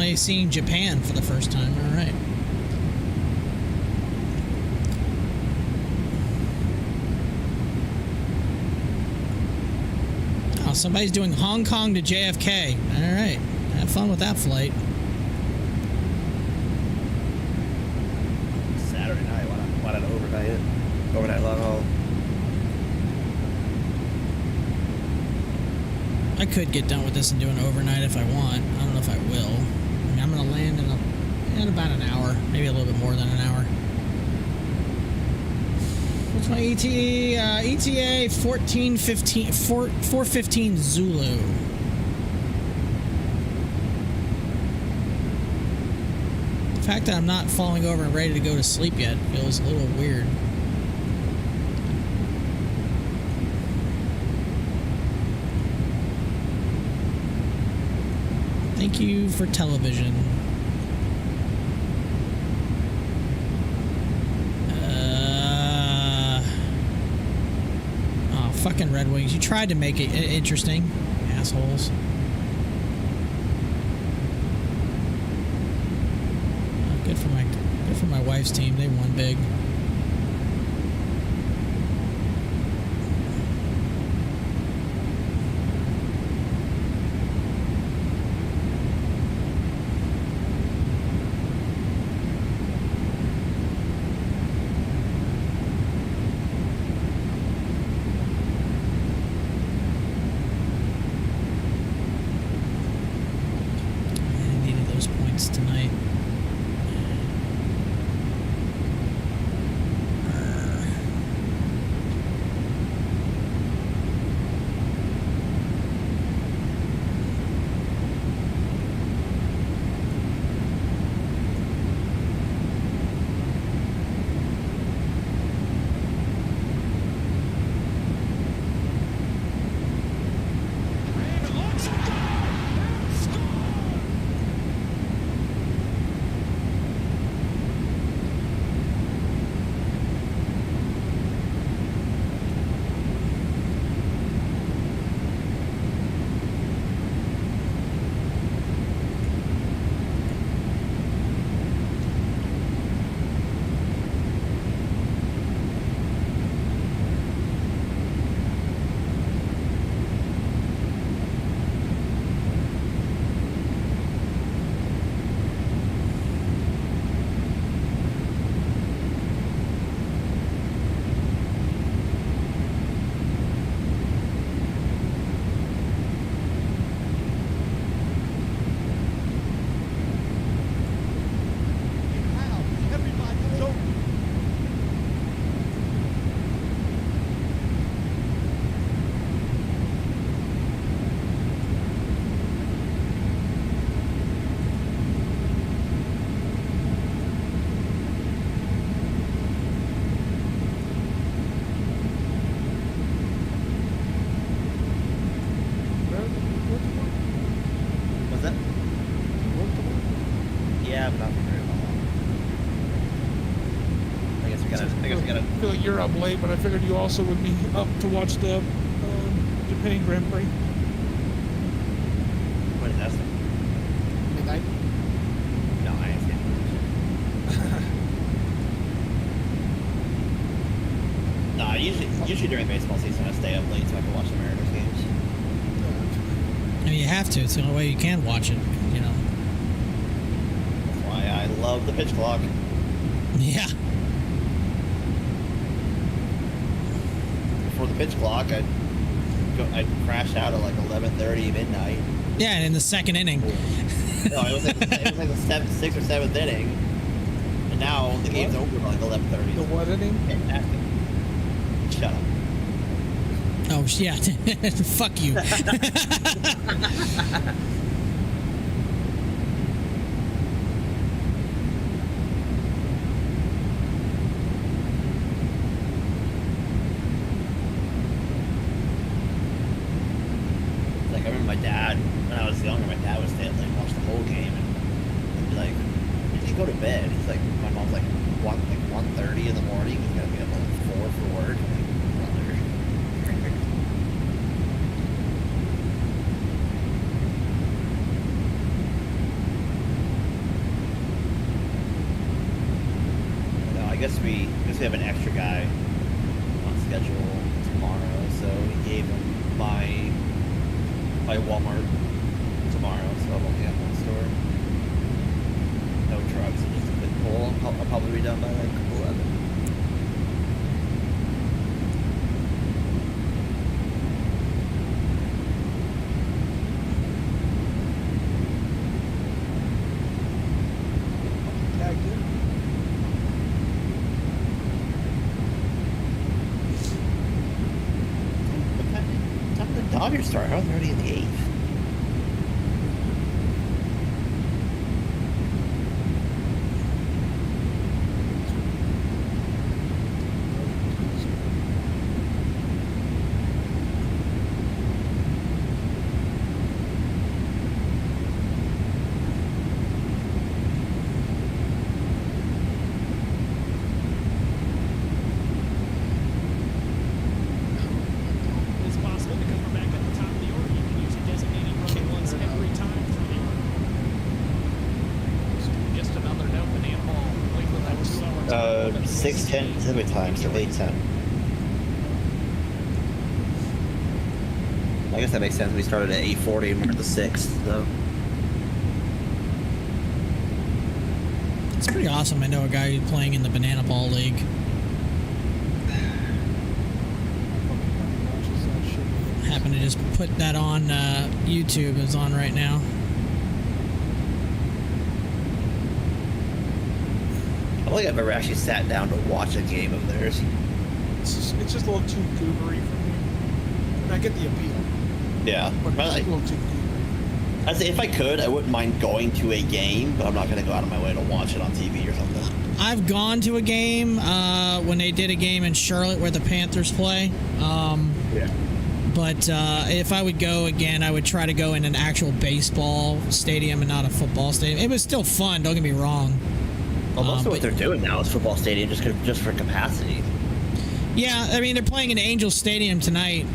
finally seeing Japan for the first time. All right. Oh, somebody's doing Hong Kong to JFK. All right. Have fun with that flight. Saturday night, why not overnight long haul? I could get done with this and do an overnight if I want. I don't know if I will. I mean, I'm going to land in about an hour, maybe a little bit more than an hour. What's my ETA? ETA 415 Zulu. The fact that I'm not falling over and ready to go to sleep yet feels a little weird. Thank you for television. Oh, fucking Red Wings. You tried to make it interesting, assholes. Good for my wife's team. They won big. Tonight. I feel like you're up late, but I figured you also would be up to watch the Japan Grand Prix. What is that? Midnight? No, I ain't seen it. No, usually during baseball season I stay up late so I can watch the Mariners games. I mean, you have to. It's the only way you can watch it, you know. That's why I love the pitch clock. Yeah. Before the pitch clock, I'd crash out at like 11:30 midnight. Yeah, and in the second inning. No, it was like the 6th or 7th inning, and now the game's over by like 11:30. The what inning? Fantastic. Shut up. Oh yeah, fuck you. Like I remember my dad when I was younger. My dad would stay up late and watch the whole game, and I'd be like, "When did he go to bed?" He's like, "My mom's like 1:30 in the morning. He's gotta be up at 4 for work." I'm like, brother. we have an extra guy on schedule tomorrow, so we gave him my Walmart tomorrow, so I've only got one store. No trucks, so just a quick pull. I'll probably be done by like 11. Dodgers start. I was already in the 8th. Uh, 6:10 Pacific time, so 8:10. I guess that makes sense. We started at 8:40 and we're at the 6th, so. It's pretty awesome. I know a guy playing in the Banana Ball League. Happened to just put that on YouTube. It's on right now. I don't think I've ever actually sat down to watch a game of theirs. It's just a little too goobery for me. And I get the appeal. Yeah. But it's just a little too goobery. I'd say if I could, I wouldn't mind going to a game, but I'm not going to go out of my way to watch it on TV or something. I've gone to a game when they did a game in Charlotte where the Panthers play. Yeah. But if I would go again, I would try to go in an actual baseball stadium and not a football stadium. It was still fun, don't get me wrong. Well, most of what they're doing now is football stadium just for capacity. Yeah, I mean, they're playing in Angel Stadium tonight.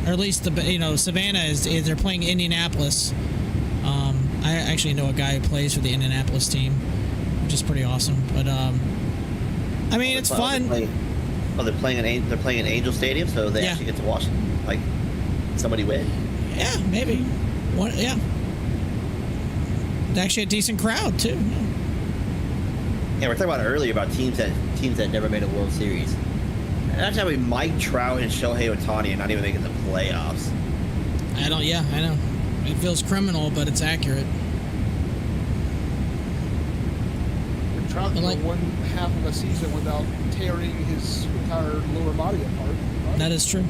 Or at least, Savannah they're playing Indianapolis. I actually know a guy who plays for the Indianapolis team, which is pretty awesome. But, I mean, it's fun. They're playing in Angel Stadium, so they actually get to watch, like, somebody win? Yeah, maybe. Yeah. Actually a decent crowd, too. Yeah, we were talking about earlier about teams that never made a World Series. And that's how Mike Trout and Shohei Ohtani are not even making the playoffs. I know. It feels criminal, but it's accurate. And Trout can go one half of a season without tearing his entire lower body apart. Right? That is true.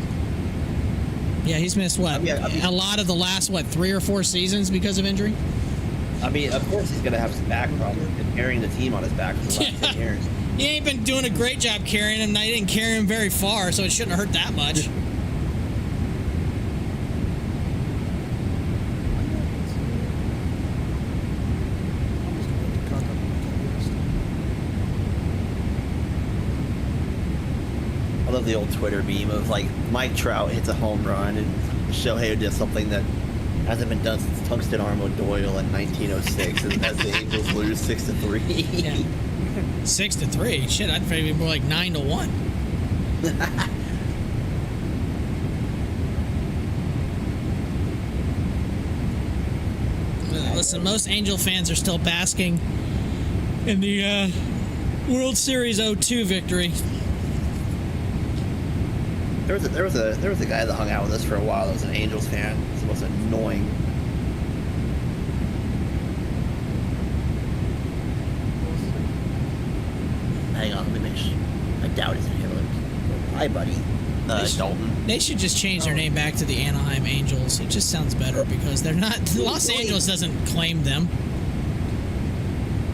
Yeah, he's missed what? A lot of the last 3 or 4 seasons because of injury? I mean, of course he's going to have some back problems. He's been carrying the team on his back for the last 10 years. He ain't been doing a great job carrying him. They didn't carry him very far, so it shouldn't have hurt that much. I love the old Twitter meme of, like, Mike Trout hits a home run and Shohei did something that hasn't been done since Tungsten Armo Doyle in 1906, and as the Angels lose 6-3. Yeah. 6-3. Shit, I'd maybe more like 9-1. Listen, most Angel fans are still basking in the World Series 02 victory. There was a guy that hung out with us for a while that was an Angels fan. It was annoying. Hang on, let me make sure. I doubt it's in here. Hi, buddy. Dalton. They should just change their name back to the Anaheim Angels. It just sounds better because they're not. Los Angeles doesn't claim them.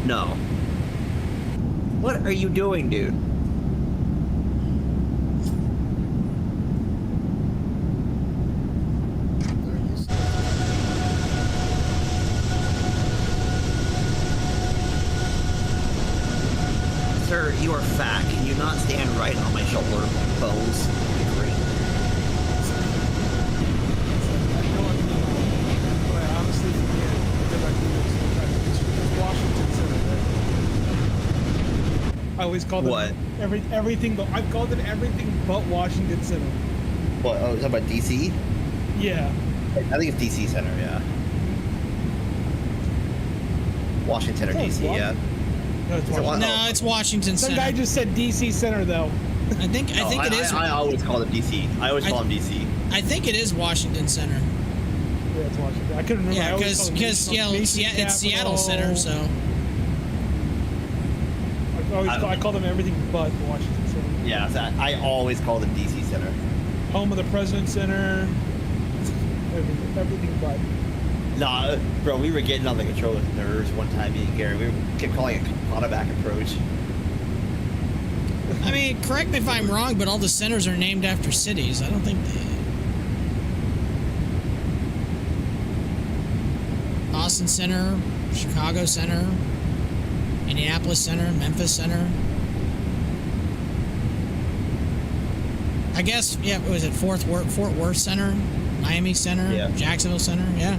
No. What are you doing, dude? Sir, you are fat. Can you not stand right on my shoulder bones? I always called it everything, but I've called it everything but Washington Center. What? Oh, is that about DC? Yeah. I think it's DC Center. Yeah. Washington or DC? Yeah. No, it's Washington. No, it's Washington Center. Some guy just said DC Center though. I think it is. I always call it DC. I always call him DC. I think it is Washington Center. Yeah, it's Washington. I couldn't remember. Yeah, because it's Seattle Center, so. I call them everything but Washington Center. Yeah, I always call them DC Center. Home of the President Center. Everything but. Nah, bro, we were getting on the controller's nerves one time, me and Gary. We kept calling it autoback approach. I mean, correct me if I'm wrong, but all the centers are named after cities. I don't think Boston Center, Chicago Center, Indianapolis Center, Memphis Center. I guess, yeah, what was it? Fort Worth Center, Miami Center, Jacksonville Center, yeah.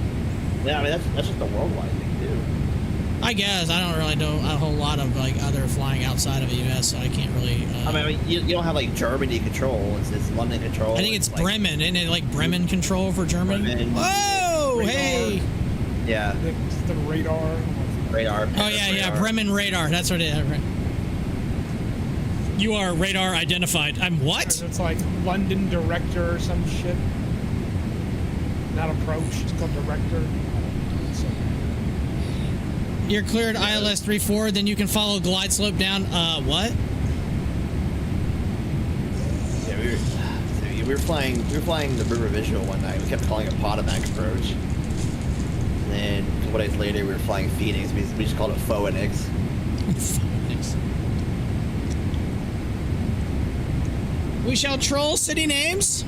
Yeah, I mean, that's just a worldwide thing, too. I guess. I don't really know a whole lot of, like, other flying outside of the U.S., so I can't really... I mean, you don't have, like, Germany control. It's London control. I think it's like, Bremen. Isn't it, like, Bremen control for Germany? Bremen. Whoa! Radar. Hey! Yeah. The radar. Radar. Oh, yeah, Bremen radar. That's what it is. Right. You are radar identified. I'm what? It's like London director or some shit. Not approach, it's called director. You're cleared ILS 34, then you can follow glide slope down. What? Yeah, we were flying the River Visual one night. We kept calling it Potomac approach. And then a couple days later, we were flying Phoenix. We just called it Phoenix. Phoenix. We shall troll city names.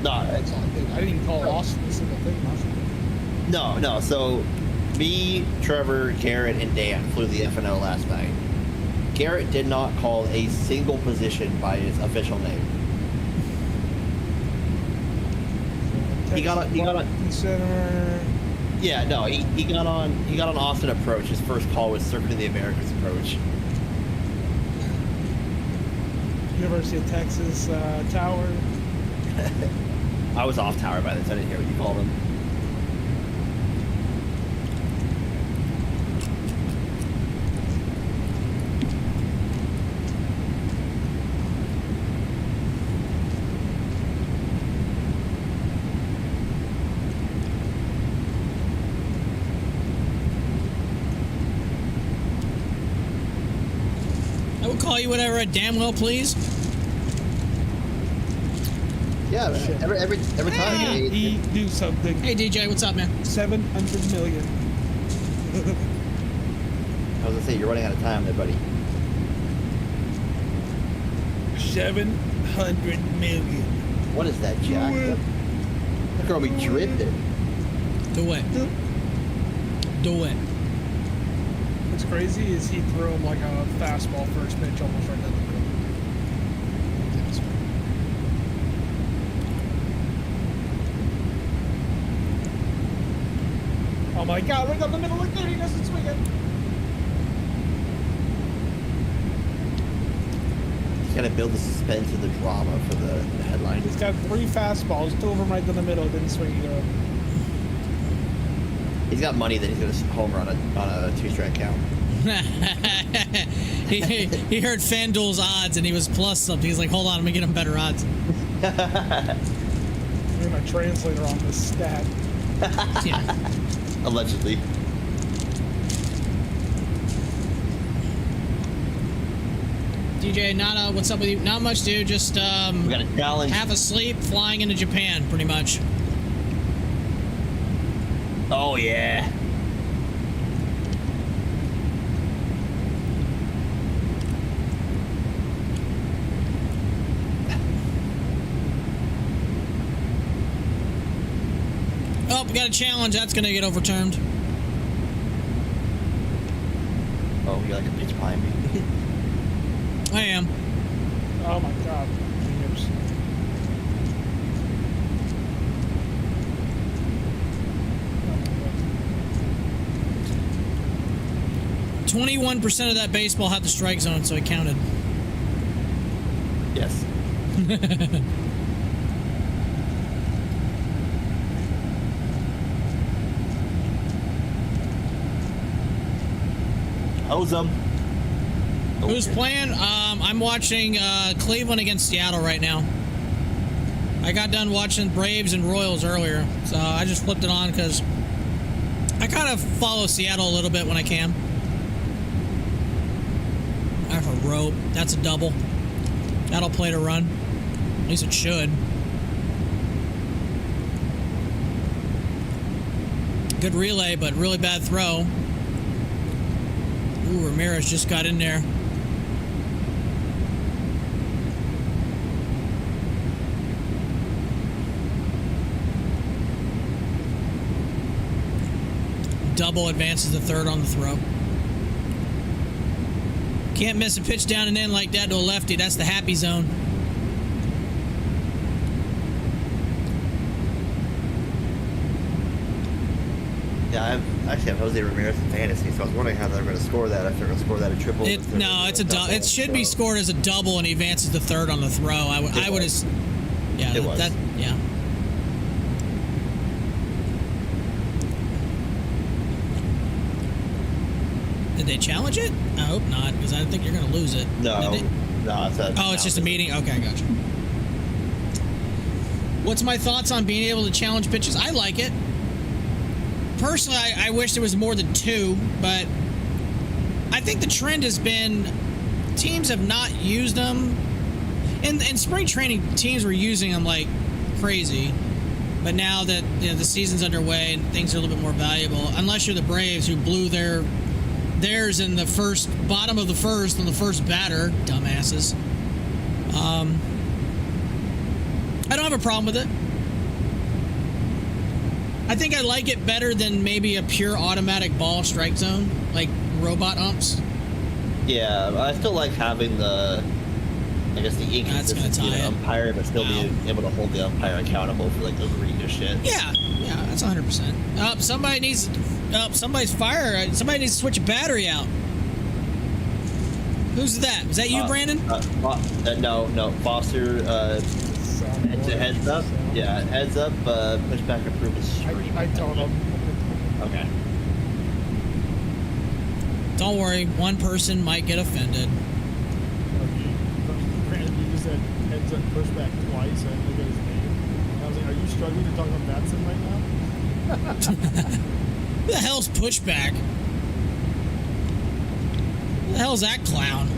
No, that's all I did. I didn't even call Austin a single thing. No. So, me, Trevor, Garrett, and Dan flew the FNO last night. Garrett did not call a single position by its official name. He got on Center. Yeah, no, he got on Austin approach. His first call was Circuit of the Americas approach. University of Texas Tower. I was off tower by then, so I didn't hear what you called him. I will call you whatever I damn well please. Yeah, every time he do something. Hey DJ, what's up, man? 700 million. I was gonna say you're running out of time there, buddy. 700 million. What is that, Jack? That girl be drifting. Do it. Do it. What's crazy is he threw him like a fastball first pitch almost right down the middle. Oh my god, right down the middle, look there, he doesn't swing it. He's gotta build the suspense and the drama for the headline. He's got 3 fastballs, 2 of them right down the middle, didn't swing either. He's got money that he's gonna homer on a 2-strike count. he heard FanDuel's odds and he was plus something. He's like, hold on, let me get him better odds. I'm doing a translator on this stat. Yeah. Allegedly. DJ, what's up with you? Not much, dude. Just we got a challenge. Half asleep, flying into Japan, pretty much. Oh yeah. Oh, we got a challenge. That's going to get overturned. Oh, you got like a bitch behind me. I am. Oh my god. Years. 21% of that baseball had the strike zone, so it counted. Yes. Ozum. Who's playing? I'm watching Cleveland against Seattle right now. I got done watching Braves and Royals earlier, so I just flipped it on because I kind of follow Seattle a little bit when I can. I have a rope. That's a double. That'll play to run. At least it should. Good relay, but really bad throw. Ooh, Ramirez just got in there. Double advances the third on the throw. Can't miss a pitch down and in like that to a lefty. That's the happy zone. Yeah, I actually have Jose Ramirez in fantasy, so I was wondering how they're going to score that. If they're going to score that a triple. No, it's a double. It should be scored as a double, and he advances the third on the throw. I would have. Yeah, it was. Yeah. Did they challenge it? I hope not, because I think you're going to lose it. No, it's just a meeting? Okay, I gotcha. What's my thoughts on being able to challenge pitches? I like it. Personally, I wish there was more than 2, but I think the trend has been teams have not used them. In spring training, teams were using them like crazy. But now that the season's underway and things are a little bit more valuable, unless you're the Braves who blew theirs in the bottom of the first on the first batter, dumbasses. I don't have a problem with it. I think I like it better than maybe a pure automatic ball strike zone, like robot umps. Yeah, I still like having the inconsistency of the umpire, but still being able to hold the umpire accountable for like egregious shit. Yeah, that's 100%. Somebody's fire. Somebody needs to switch a battery out. Who's that? Was that you, Brandon? No. Foster. Heads up. Yeah, heads up. Push back approve is stream. I told him. Okay. Don't worry. One person might get offended. Brandon, you just said heads up, push back twice. I didn't look at his name. I was like, are you struggling to talk about vatsim right now? Who the hell's pushback? Who the hell's that clown?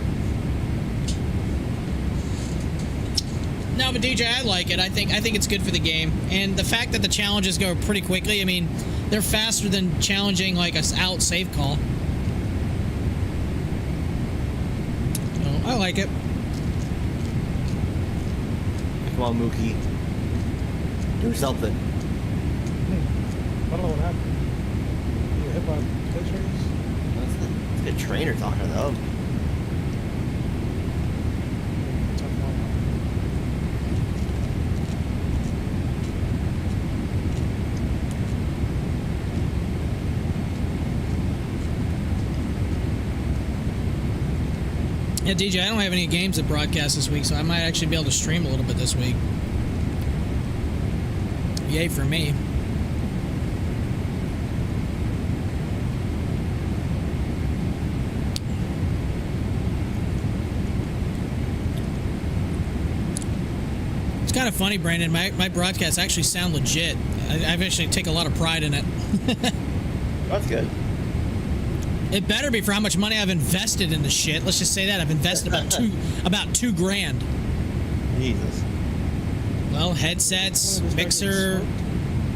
No, but DJ, I like it. I think it's good for the game, and the fact that the challenges go pretty quickly. I mean, they're faster than challenging like a out save call. So I like it. Come on, Mookie. Do something. I don't know what happened. You get hit by pitchers? That's a good trainer talking to them. Yeah, DJ, I don't have any games that broadcast this week, so I might actually be able to stream a little bit this week. Yay for me. It's kind of funny, Brandon. My broadcasts actually sound legit. I actually take a lot of pride in it. That's good. It better be for how much money I've invested in the shit. Let's just say that I've invested about $2,000. Jesus. Well, headsets, mixer,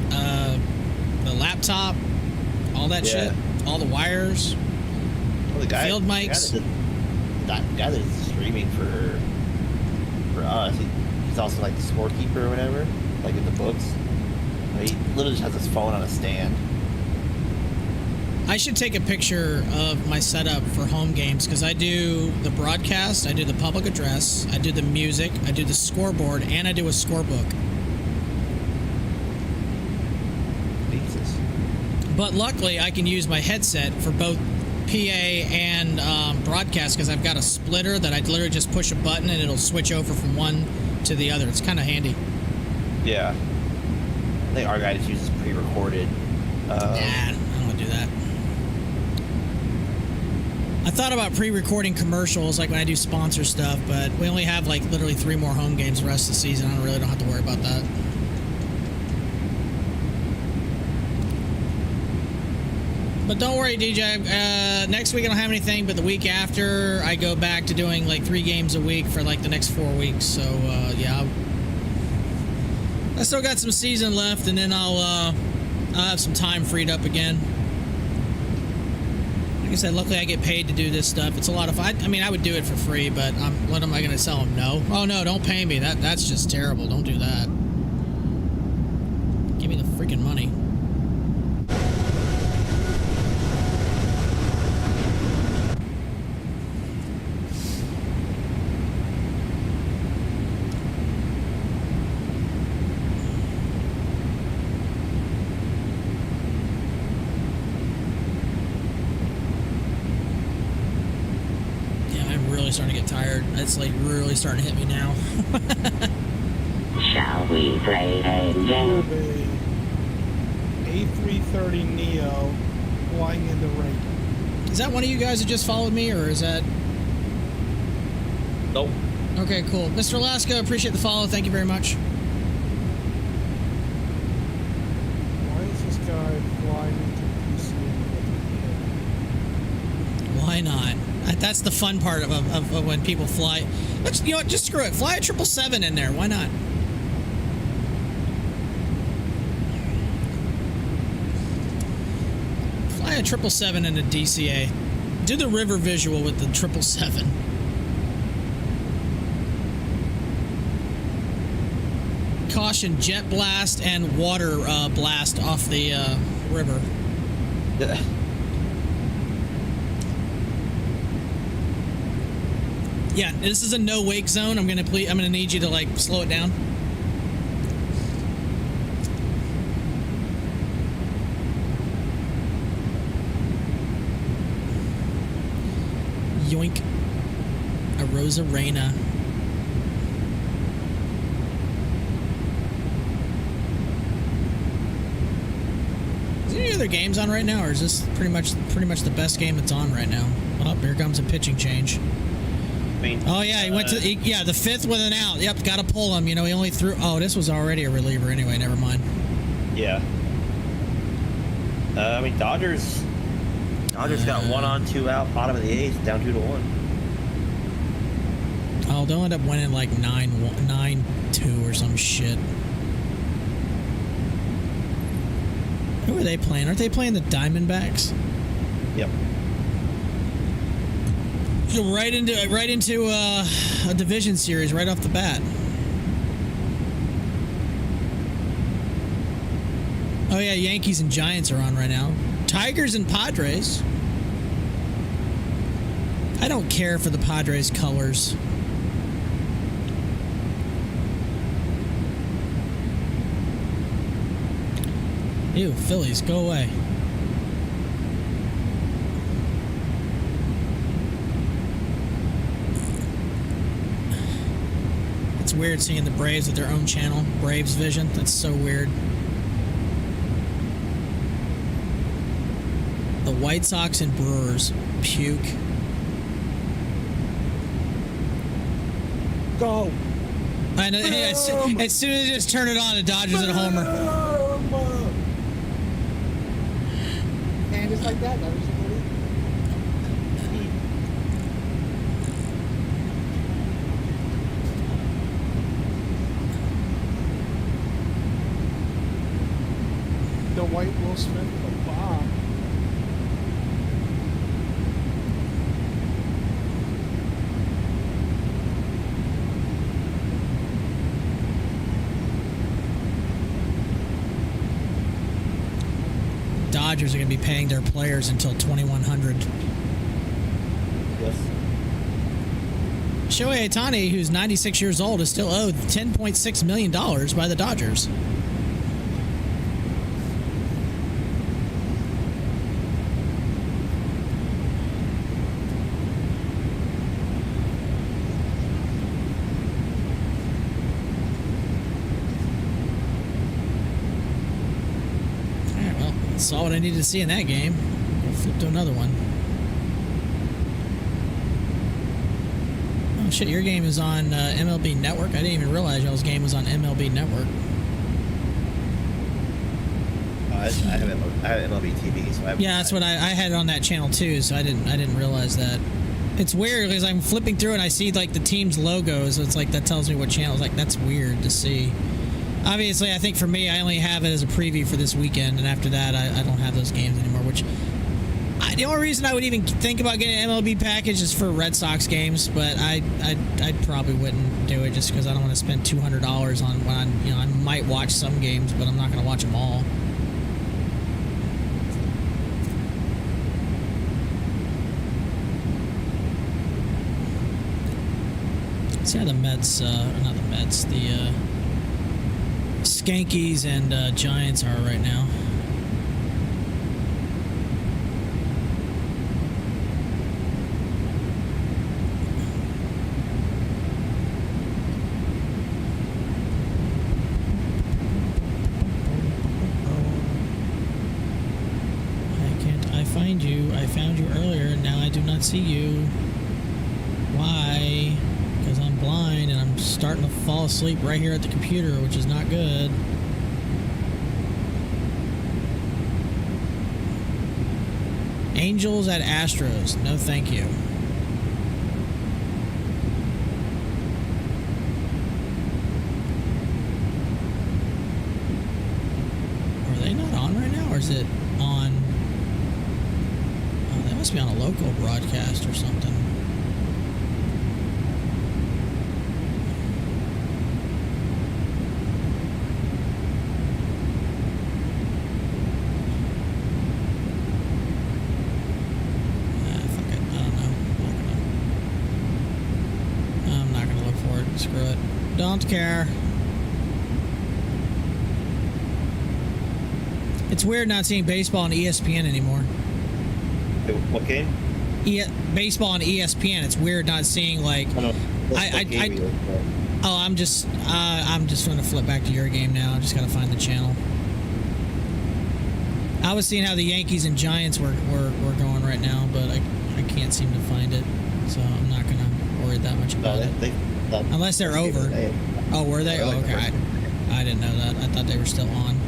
the laptop, all that shit, all the wires, well, the field mics. The guy that's streaming for us, he's also like the scorekeeper or whatever, like in the books. He literally just has his phone on a stand. I should take a picture of my setup for home games because I do the broadcast, I do the public address, I do the music, I do the scoreboard, and I do a scorebook. Jesus. But luckily, I can use my headset for both PA and broadcast because I've got a splitter that I literally just push a button and it'll switch over from one to the other. It's kind of handy. Yeah. I think our guy just uses pre-recorded. Nah, I don't want to do that. I thought about pre-recording commercials like when I do sponsor stuff, but we only have like literally 3 more home games the rest of the season. I don't have to worry about that. But don't worry, DJ. Next week I don't have anything, but the week after I go back to doing like 3 games a week for like the next 4 weeks. So yeah, I still got some season left, and then I'll have some time freed up again. Like I said, luckily I get paid to do this stuff. It's a lot of fun. I mean, I would do it for free, but what am I going to tell them? No? Oh no, don't pay me. That's just terrible. Don't do that. Give me the freaking money. Starting to get tired. It's like really starting to hit me now. Shall we play a game? A330 Neo flying in the rain. Is that one of you guys that just followed me, or is that? Nope. Okay, cool. Mr. Alaska, appreciate the follow. Thank you very much. Why is this guy flying into PC? Why not? That's the fun part of when people fly. You know what? Just screw it. Fly a 777 in there. Why not? Fly a 777 in a DCA. Do the river visual with the 777. Caution: jet blast and water blast off the river. Yeah, this is a no wake zone. I'm gonna need you to like slow it down. Yoink. A Rosa Reina. Is there any other games on right now, or is this pretty much the best game that's on right now? Oh, here comes a pitching change. Oh yeah, he went to the 5th with an out. Yep, got to pull him. You know, he only threw. Oh, this was already a reliever anyway. Never mind. Yeah. I mean, Dodgers got 1 on, 2 out, bottom of the 8th, down 2-1. Oh, they'll end up winning like 9-2 or some shit. Who are they playing? Aren't they playing the Diamondbacks? Yep. Right into a division series right off the bat. Oh yeah, Yankees and Giants are on right now. Tigers and Padres. I don't care for the Padres colors. Ew, Phillies, go away. It's weird seeing the Braves with their own channel, Braves Vision. That's so weird. The White Sox and Brewers. Puke. Go. I know, yeah, as soon as you just turn it on, the Dodgers at a homer. And just like that, that was the white Will Smith with a bomb. Dodgers are going to be paying their players until 2100. Yes. Shohei Ohtani, who's 96 years old, is still owed $10.6 million by the Dodgers. Saw what I needed to see in that game. I'll flip to another one. Oh shit, your game is on MLB Network? I didn't even realize y'all's game was on MLB Network. I have MLB TV, so yeah, that's what I had it on that channel too, so I didn't realize that. It's weird because I'm flipping through and I see like the team's logos. So it's like that tells me what channel. It's like that's weird to see. Obviously, I think for me, I only have it as a preview for this weekend, and after that, I don't have those games anymore. Which the only reason I would even think about getting an MLB package is for Red Sox games, but I probably wouldn't do it just because I don't want to spend $200 on one. You know, I might watch some games, but I'm not going to watch them all. See how the Mets, not the Mets, the Skankies and Giants are right now. Why can't I find you? I found you earlier and now I do not see you. Why? Because I'm blind and I'm starting to fall asleep right here at the computer, which is not good. Angels at Astros. No, thank you. Are they not on right now, or is it on? Oh, they must be on a local broadcast or something. Screw it. Don't care. It's weird not seeing baseball on ESPN anymore. What game? Baseball on ESPN. It's weird not seeing like. I'm just going to flip back to your game now. I just got to find the channel. I was seeing how the Yankees and Giants were going right now, but I can't seem to find it, so I'm not going to worry that much about it. Unless they're over. Oh, were they? Oh, okay. I didn't know that. I thought they were still on.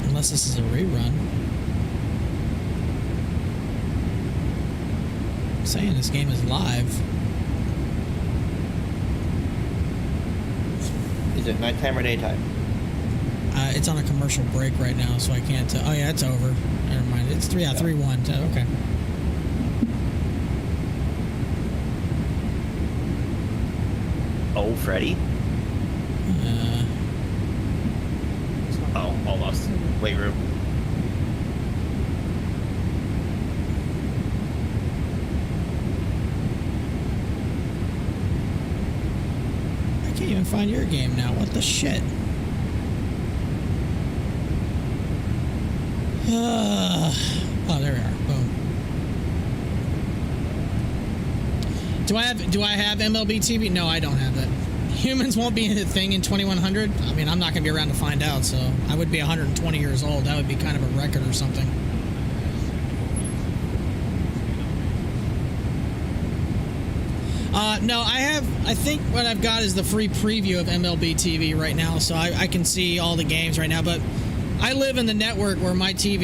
Unless this is a rerun. I'm saying this game is live. Is it nighttime or daytime? It's on a commercial break right now, so I can't tell. Oh, yeah, it's over. Never mind. It's 3-1. Okay. Oh, Freddy? Oh, almost. Weight room. I can't even find your game now. What the shit? Oh, there we are. Boom. Do I have MLB TV? No, I don't have that. Humans won't be a thing in 2100. I mean, I'm not going to be around to find out, so I would be 120 years old. That would be kind of a record or something. No, I think what I've got is the free preview of MLB TV right now, so I can see all the games right now, but I live in the network where my team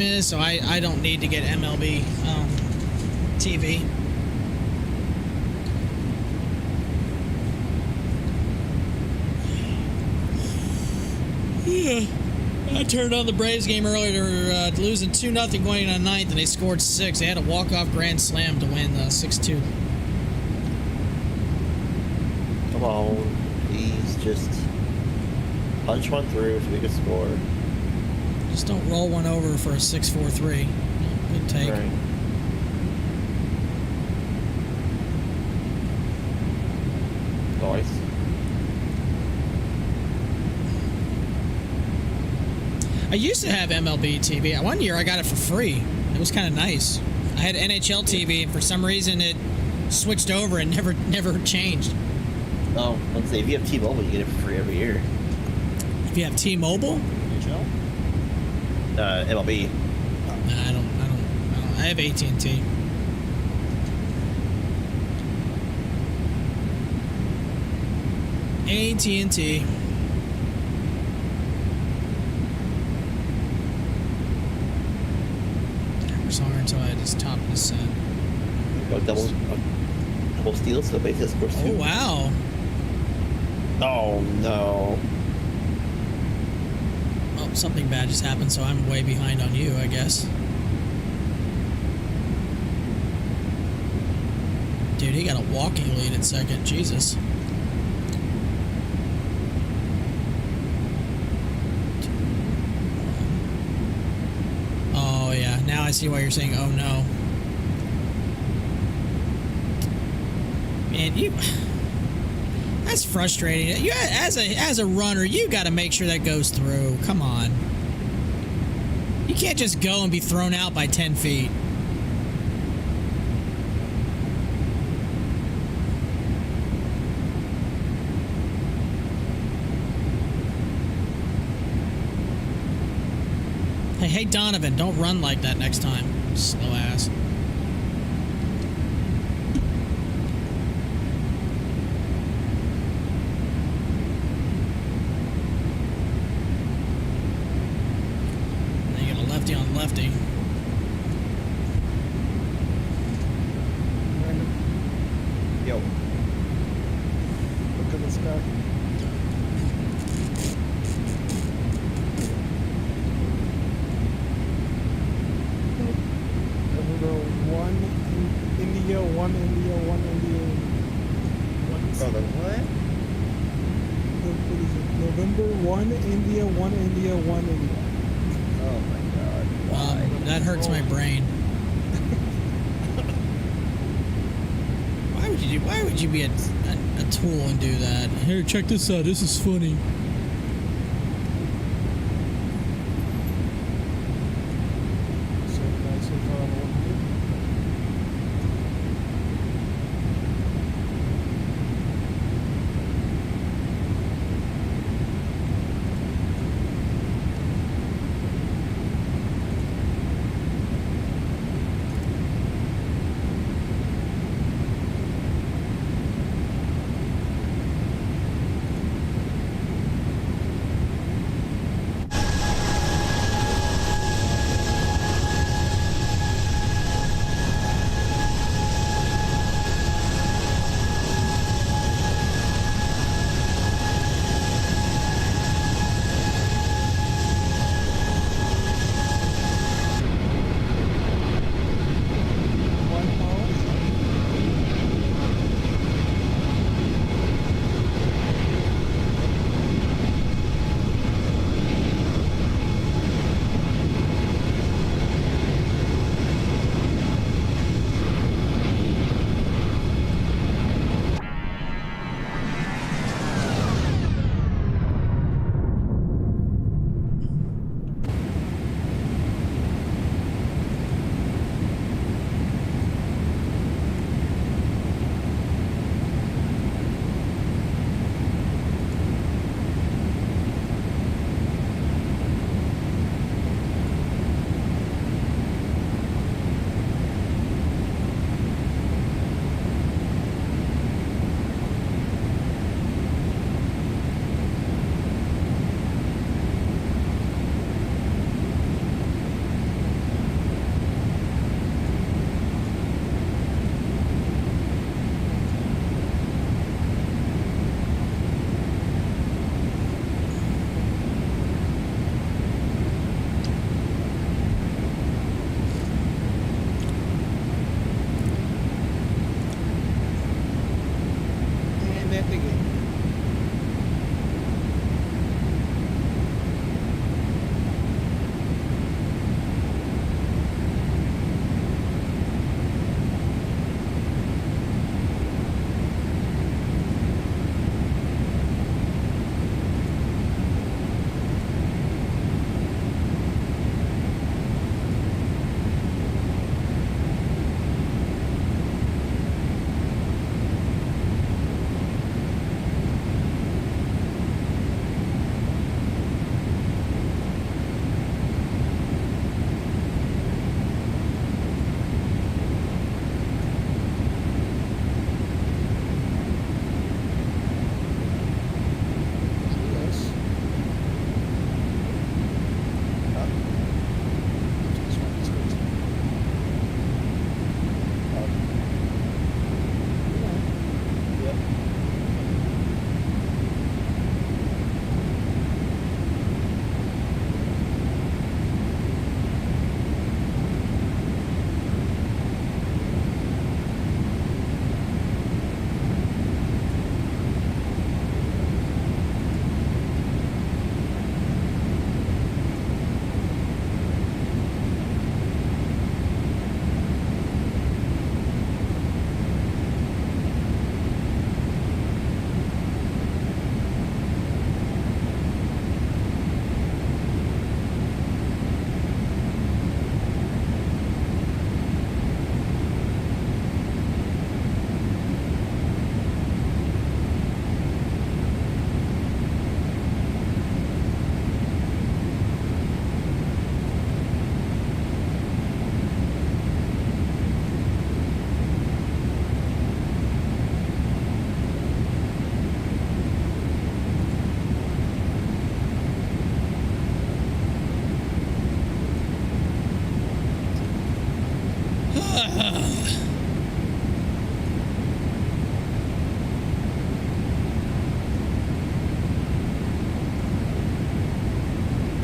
is, so I don't need to get MLB TV. Yeah. I turned on the Braves game earlier. They were losing 2-0 going into the ninth, and they scored 6. They had a walk-off grand slam to win 6-2. Come on, please just punch one through so we can score. Just don't roll one over for a 6-4-3. Good take. Right. Nice. I used to have MLB TV. One year I got it for free. It was kind of nice. I had NHL TV, and for some reason it switched over and never changed. Oh, let's say if you have T-Mobile, you get it for free every year. If you have T-Mobile? NHL? MLB. Nah, I don't. I have AT&T. AT&T. Sorry until I just top of the set. Double steals, so base scores 2. Oh wow. Oh no. Well, something bad just happened, so I'm way behind on you, I guess. Dude, he got a walking lead at second. Jesus. Oh yeah, now I see why you're saying oh no. Man, that's frustrating. You as a runner, you got to make sure that goes through. Come on. You can't just go and be thrown out by 10 feet. Hey Donovan, don't run like that next time. Slow ass. On lefty. Yo. Look at this guy. November 1 India, 1 India, 1 India. Oh, the what? What is it? November 1 India, 1 India, 1 India. Oh my god. That hurts my brain. Why would you be a tool and do that? Here, check this out. This is funny.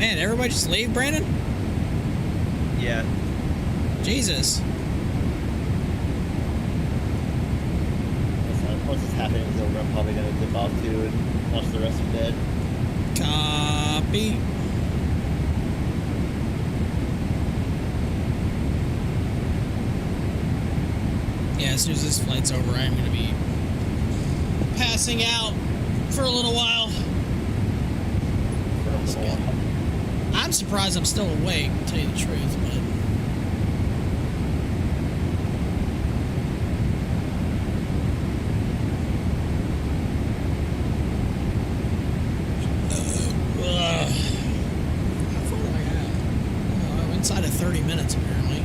Man, everybody just leave, Brandon? Yeah. Jesus. Once this happening is over, I'm probably gonna dip off too and watch the rest of Dead. Copy. Yeah, as soon as this flight's over, I'm gonna be passing out for a little while. I'm surprised I'm still awake, to tell you the truth, but... How far do I have? Oh, I'm inside of 30 minutes, apparently.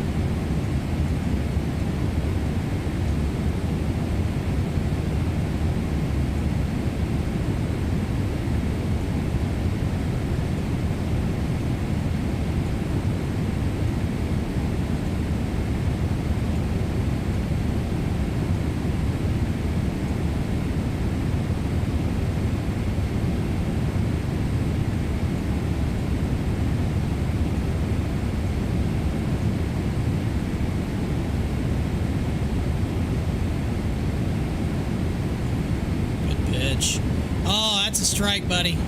Oh, that's a strike, buddy.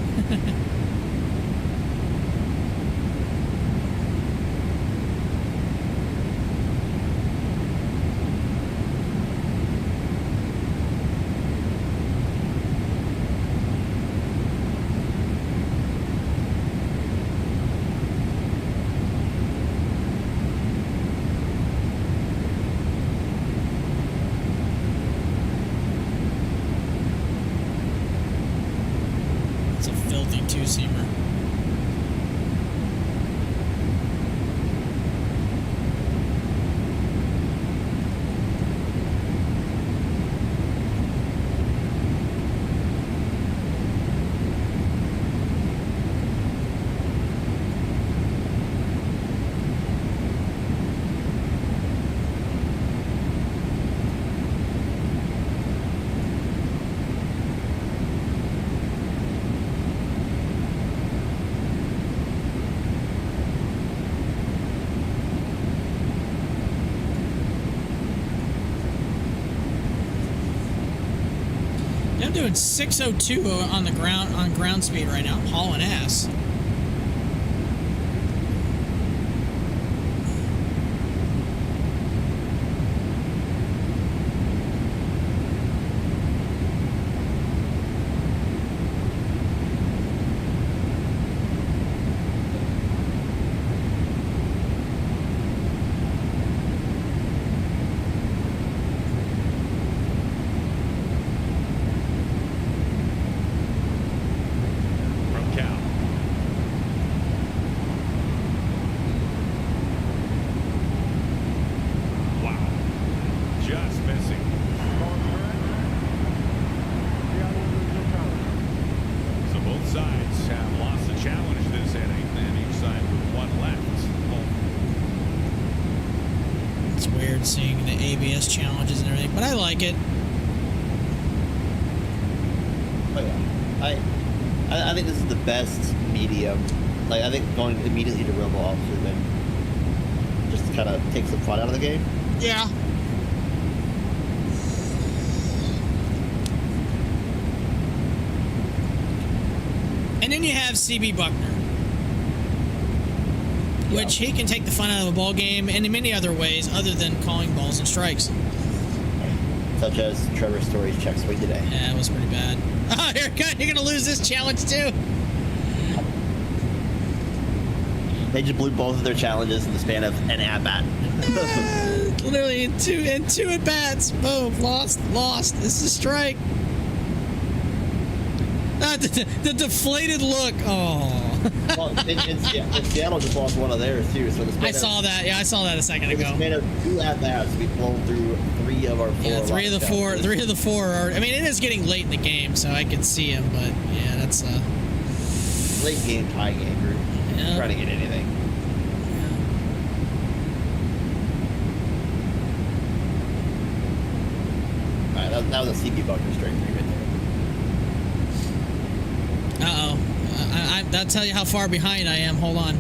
Two-seamer. I'm doing 602 on the ground on ground speed right now. I'm hauling ass. Seeing the ABS challenges and everything, but I like it. Oh yeah, I think this is the best medium. Like I think going immediately to Robo Officer then just kind of takes the fun out of the game. Yeah. And then you have CB Buckner, which he can take the fun out of a ball game in many other ways other than calling balls and strikes. Such as Trevor Story's check swing today. Yeah, it was pretty bad. Oh, you're going to lose this challenge too. They just blew both of their challenges in the span of an at-bat. Literally in two at-bats. Boom, lost. This is a strike. The deflated look. Oh. Well, in Seattle just lost one of theirs too. So I saw that. Yeah, I saw that a second ago. Made of 2 at-bats. We've blown through 3 of our 4. Yeah, 3 of the 4 are. I mean, it is getting late in the game, so I can see him. But yeah, that's late game, tie game. We're trying to get anything. Yeah. All right, that was a CB Buckner straight 3 right there. that'll tell you how far behind I am. Hold on.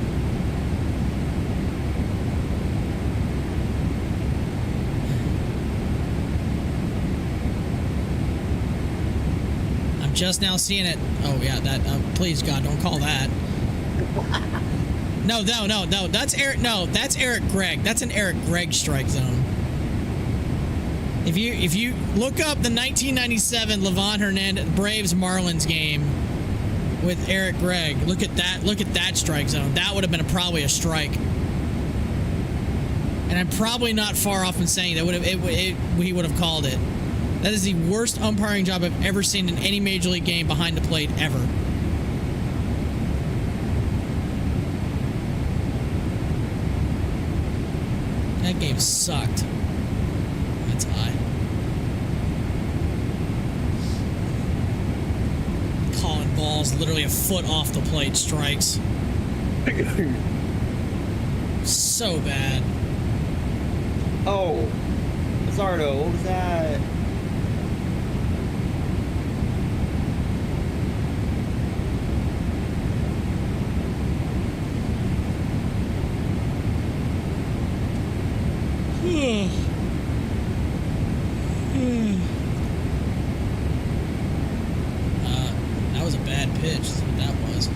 I'm just now seeing it. Oh yeah, that. Please God, don't call that. No. That's Eric. No, that's Eric Gregg. That's an Eric Gregg strike zone. If you look up the 1997 Levon Hernandez Braves Marlins game with Eric Gregg, look at that strike zone. That would have been probably a strike. And I'm probably not far off in saying that he would have called it. That is the worst umpiring job I've ever seen in any major league game behind the plate ever. That game sucked. That's high. Calling balls literally a foot off the plate strikes. So bad. Oh, Zardo, what was that? That was a bad pitch. That's what that was.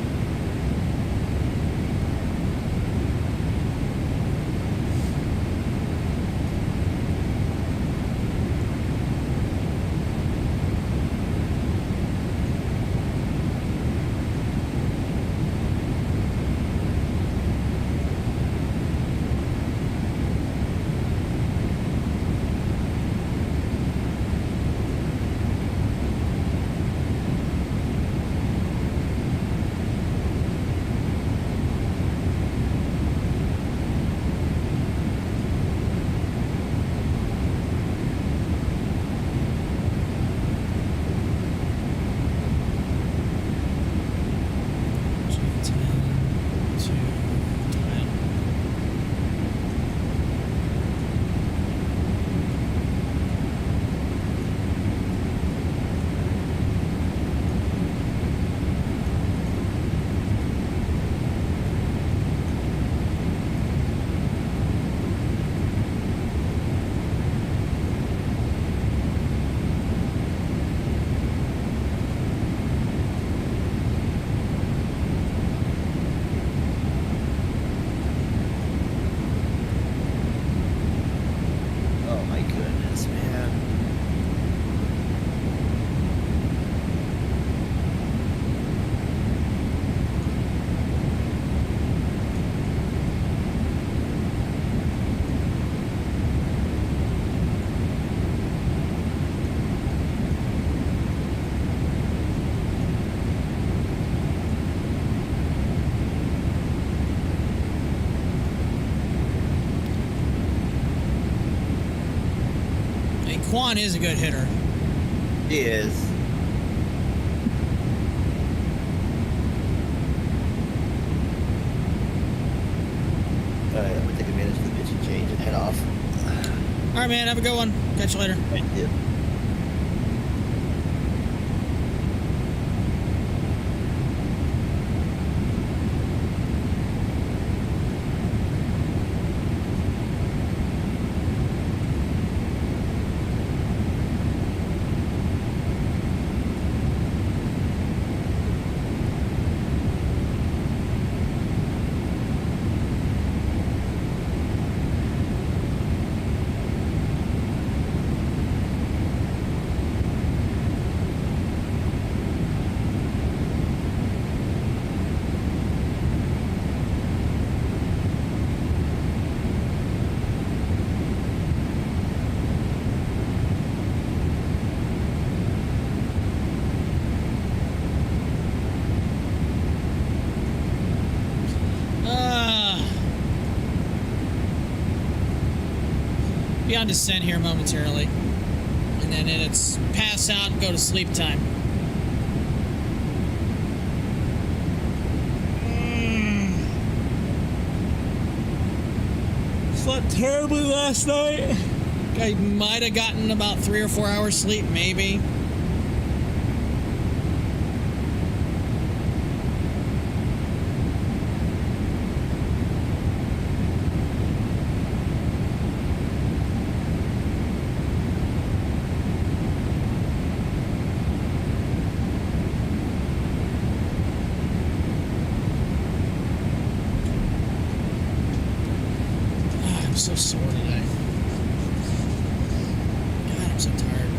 Quan is a good hitter. He is. Alright, I'm gonna take advantage of the pitch and change and head off. Alright, man, have a good one. Catch you later. Thank you. Be on descent here momentarily, and then it's pass out and go to sleep time. Slept terribly last night. I might have gotten about 3 or 4 hours sleep, maybe. I'm so sore today. God, I'm so tired.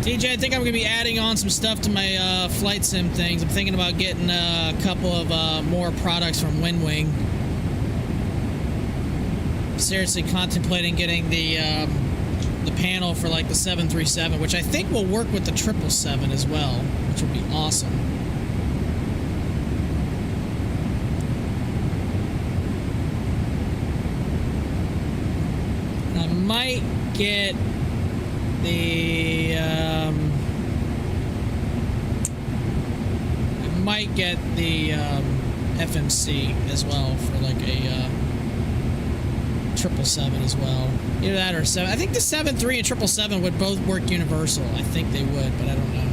TJ, I think I'm going to be adding on some stuff to my flight sim things. I'm thinking about getting a couple of more products from WinWing. Seriously contemplating getting the panel for like the 737, which I think will work with the 777 as well, which would be awesome. I might get the FMC as well for like a 777 as well. Either that or 7. I think the 7.3 and 777 would both work universal. I think they would, but I don't know.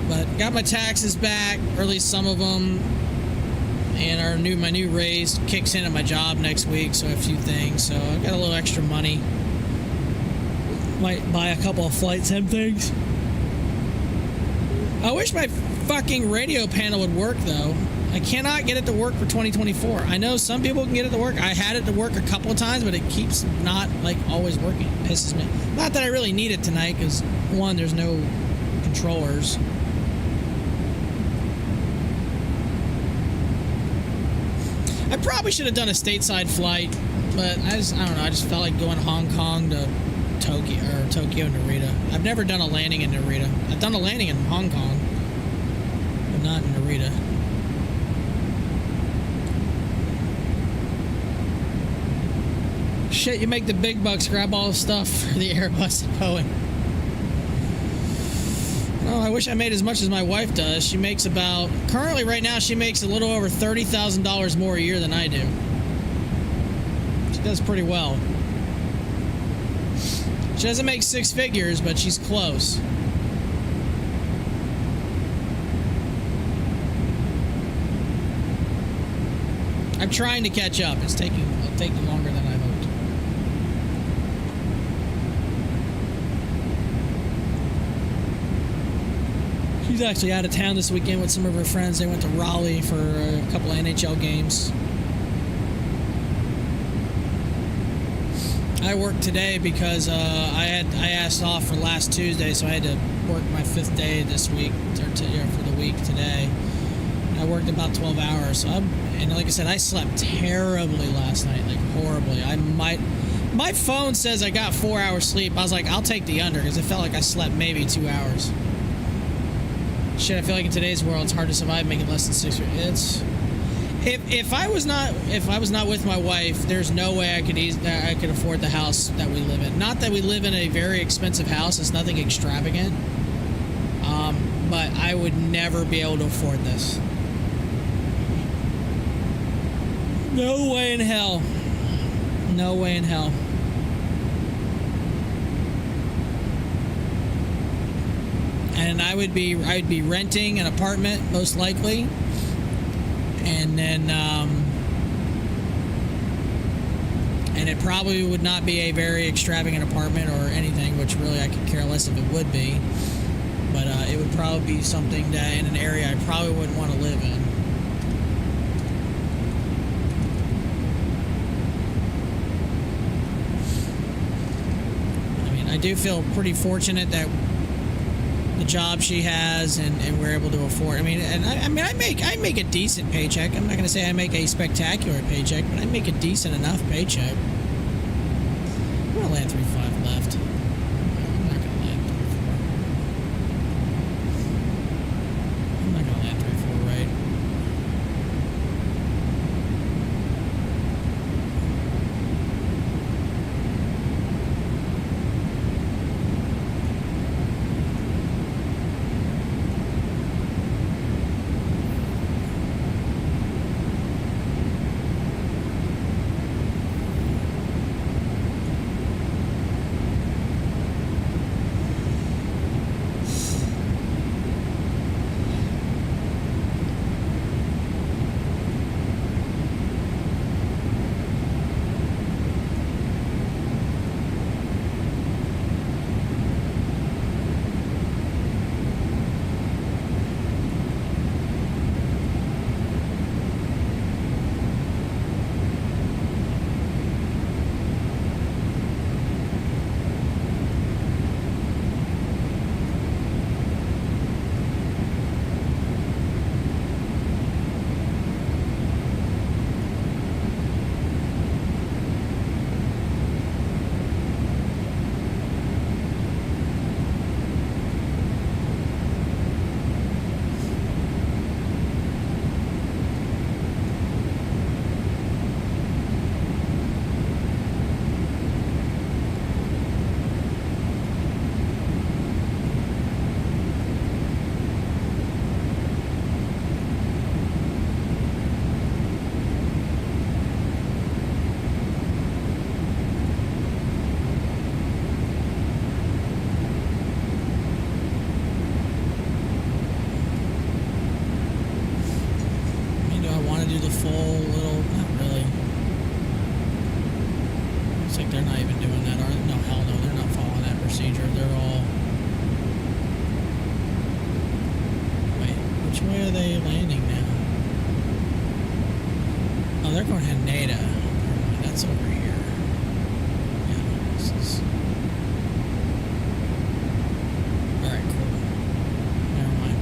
But got my taxes back, or at least some of them, and my new raise kicks in at my job next week, so a few things. So I got a little extra money. Might buy a couple of flight sim things. I wish my fucking radio panel would work though. I cannot get it to work for 2024. I know some people can get it to work. I had it to work a couple of times, but it keeps not like always working. It pisses me. Not that I really need it tonight, because one, there's no controllers. I probably should have done a stateside flight, but I don't know. I just felt like going Hong Kong to Tokyo to Narita. I've never done a landing in Narita. I've done a landing in Hong Kong, but not in Narita. Shit, you make the big bucks, grab all the stuff for the Airbus and Boeing. Oh, I wish I made as much as my wife does. She makes about, currently right now, she makes a little over $30,000 more a year than I do. She does pretty well. She doesn't make six figures, but she's close. I'm trying to catch up. It's taking longer than I hoped. She's actually out of town this weekend with some of her friends. They went to Raleigh for a couple of NHL games. I worked today because I asked off for last Tuesday, so I had to work my 5th day this week, or for the week today. I worked about 12 hours. So and like I said, I slept terribly last night, like horribly. My phone says I got 4 hours sleep. I was like, I'll take the under, because it felt like I slept maybe 2 hours. Shit, I feel like in today's world, it's hard to survive making less than 6. If I was not with my wife, there's no way I could afford the house that we live in. Not that we live in a very expensive house; it's nothing extravagant. But I would never be able to afford this. No way in hell. No way in hell. And I would be renting an apartment most likely, and then and it probably would not be a very extravagant apartment or anything, which really I could care less if it would be, but it would probably be something that in an area I probably wouldn't want to live in. I mean, I do feel pretty fortunate that the job she has and we're able to afford. I mean, I make a decent paycheck. I'm not going to say I make a spectacular paycheck, but I make a decent enough paycheck. I'm going to land 3.5 left. I'm not going to land 3.4. I'm not going to land 3.4 right. way are they landing now? Oh, they're going to Narita. That's over here. Yeah, this is... Alright, cool. Never mind.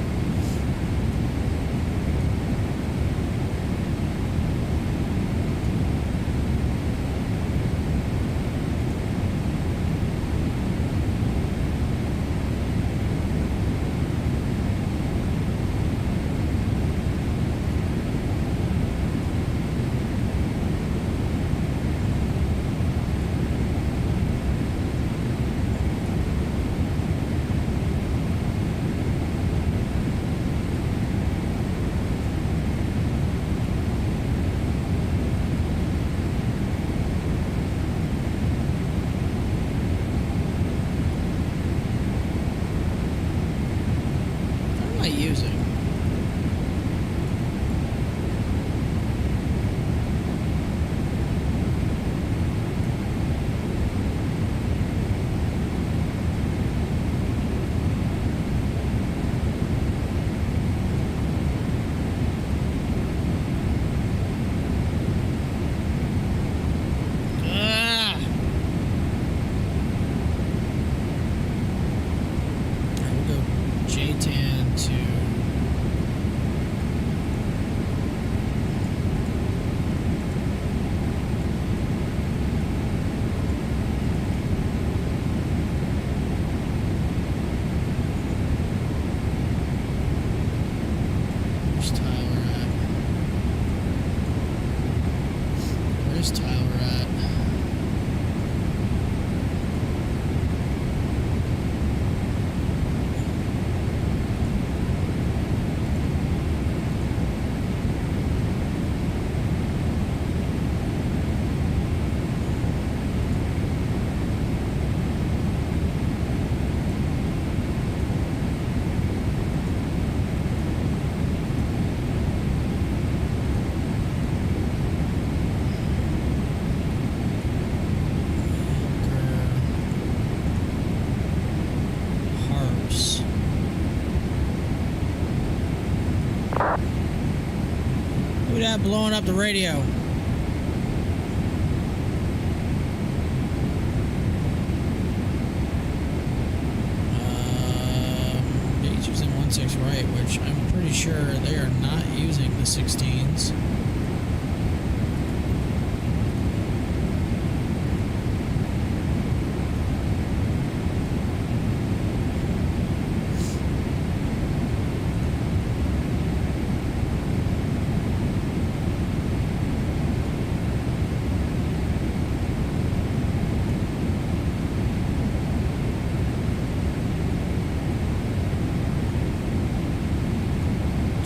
Blowing up the radio. He's using 1.6 right, which I'm pretty sure they are not using the 16s.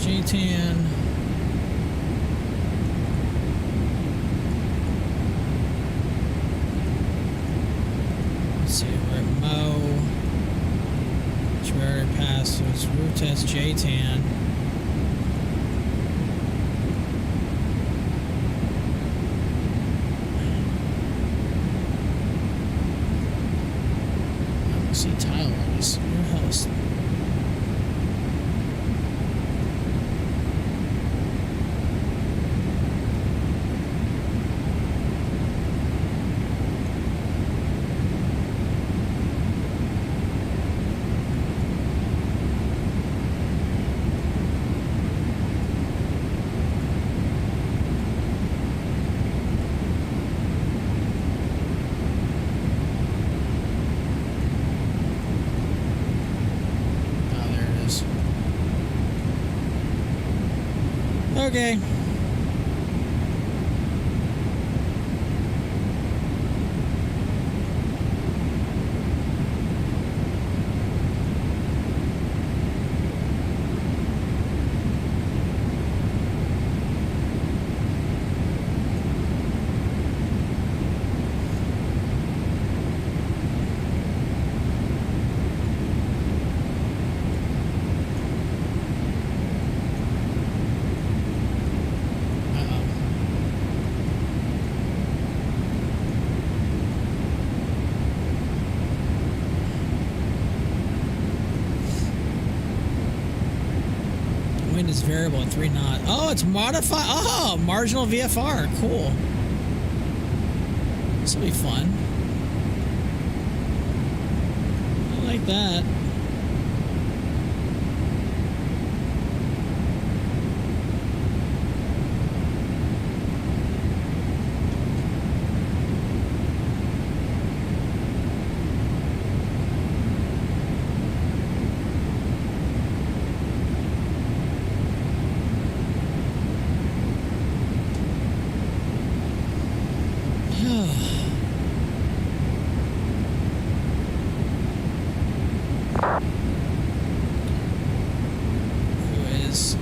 G10. Let's see, we're at Mo. Which we already passed, so it's route test J10. I don't see Tyler. Where the hell is... Okay. Wind is variable at 3 knots. Oh, it's modified. Oh, marginal VFR. Cool. This will be fun. I like that.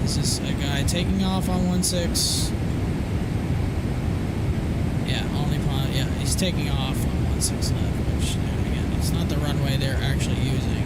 Is this a guy taking off on 16? Yeah, only pilot. Yeah, he's taking off on 16 left, which, again, it's not the runway they're actually using.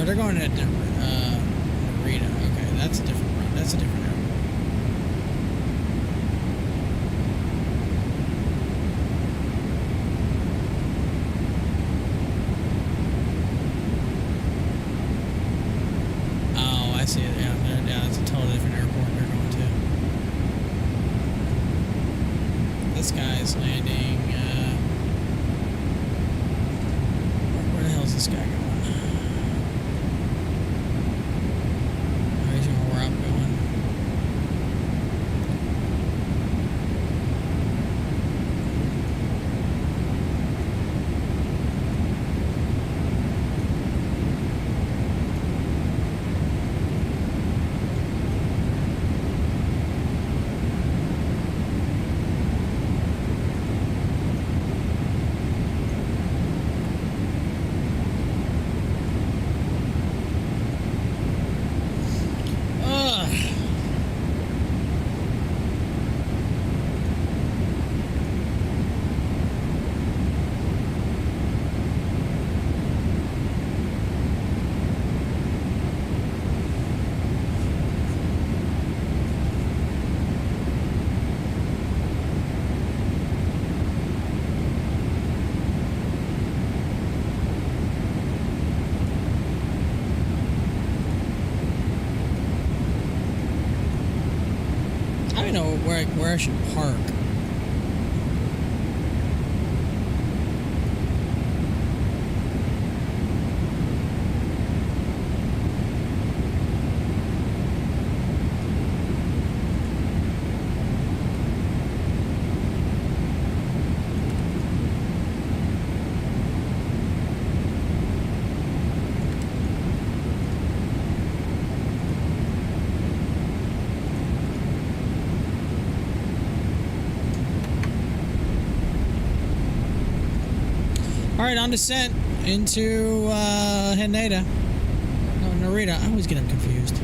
They're going to Narita. Okay, that's a different run. That's a different airport. Oh, I see it. Yeah, it's a totally different airport they're going to. This guy's landing. Where the hell is this guy going? I don't know where I should park. Alright, on descent into Haneda. No, Narita. I always get them confused.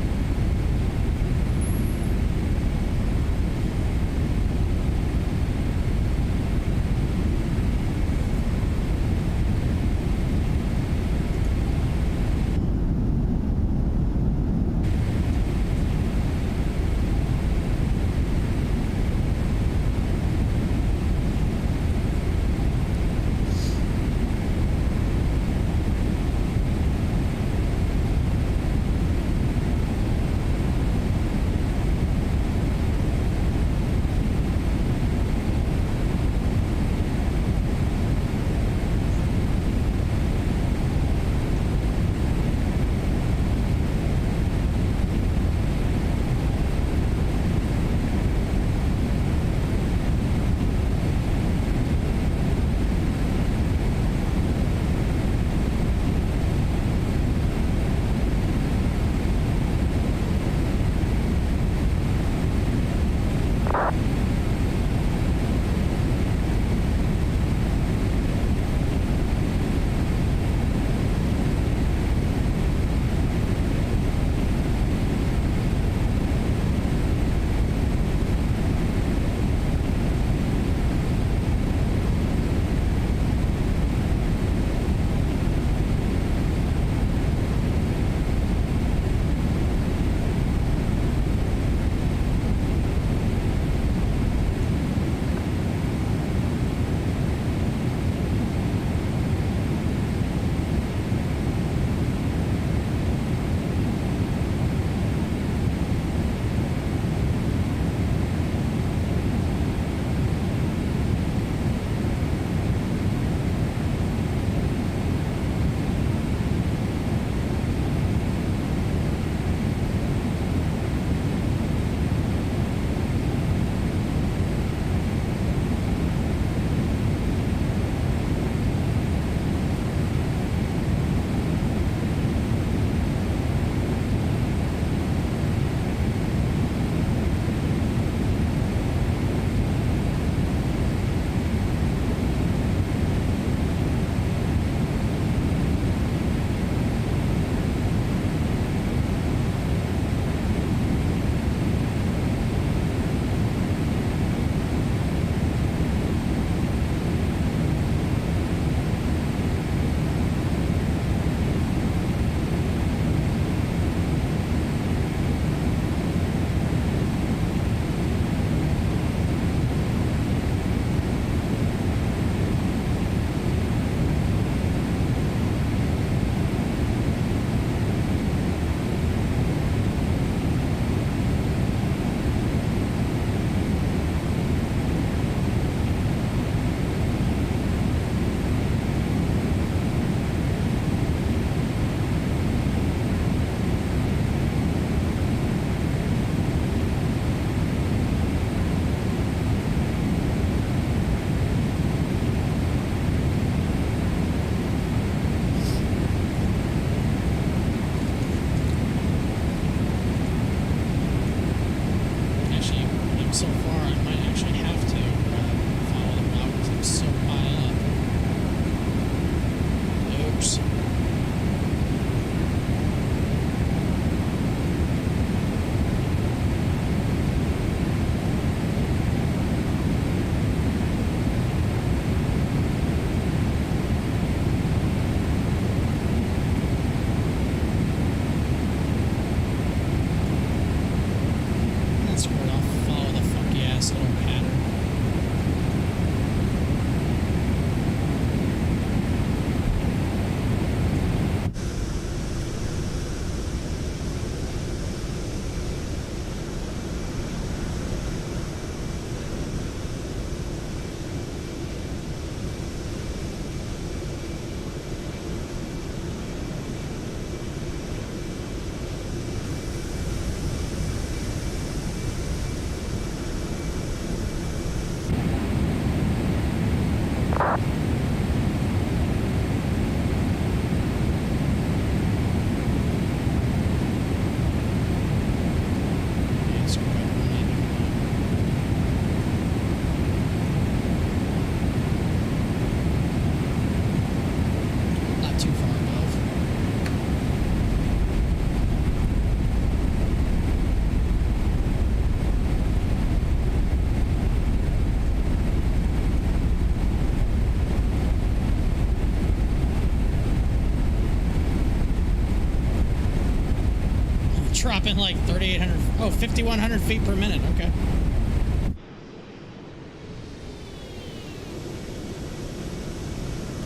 dropping like 3,800, oh, 5,100 feet per minute, okay.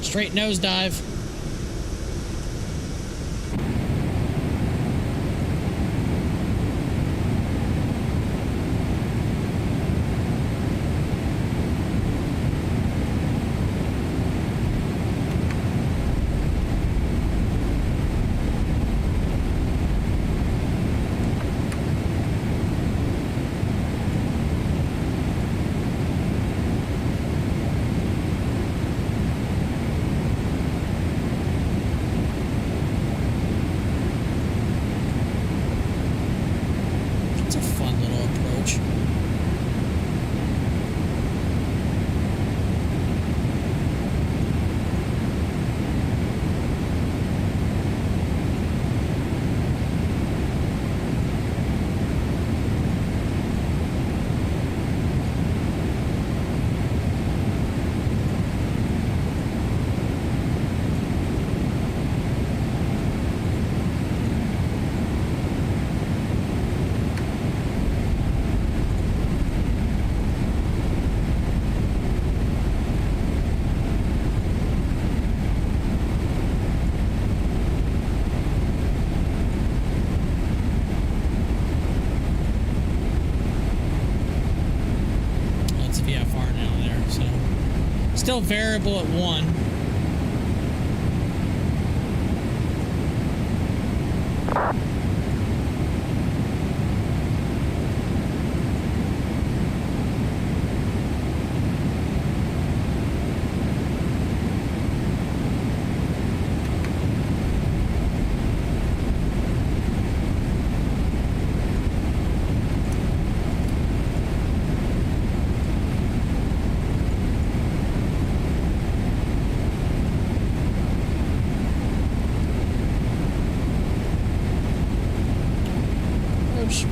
Straight nosedive. Still variable at 1.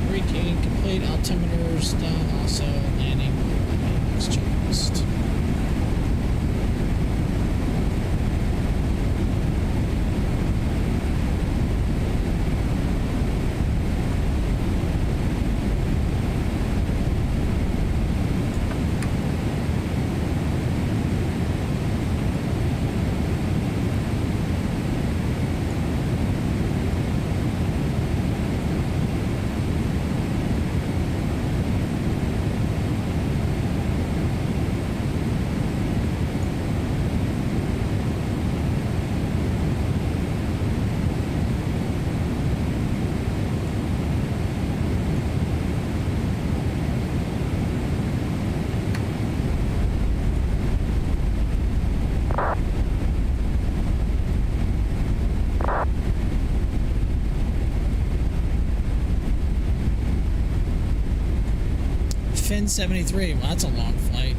Braking complete, altimeters done, also landing next checklist. Fin 73. Well, that's a long flight.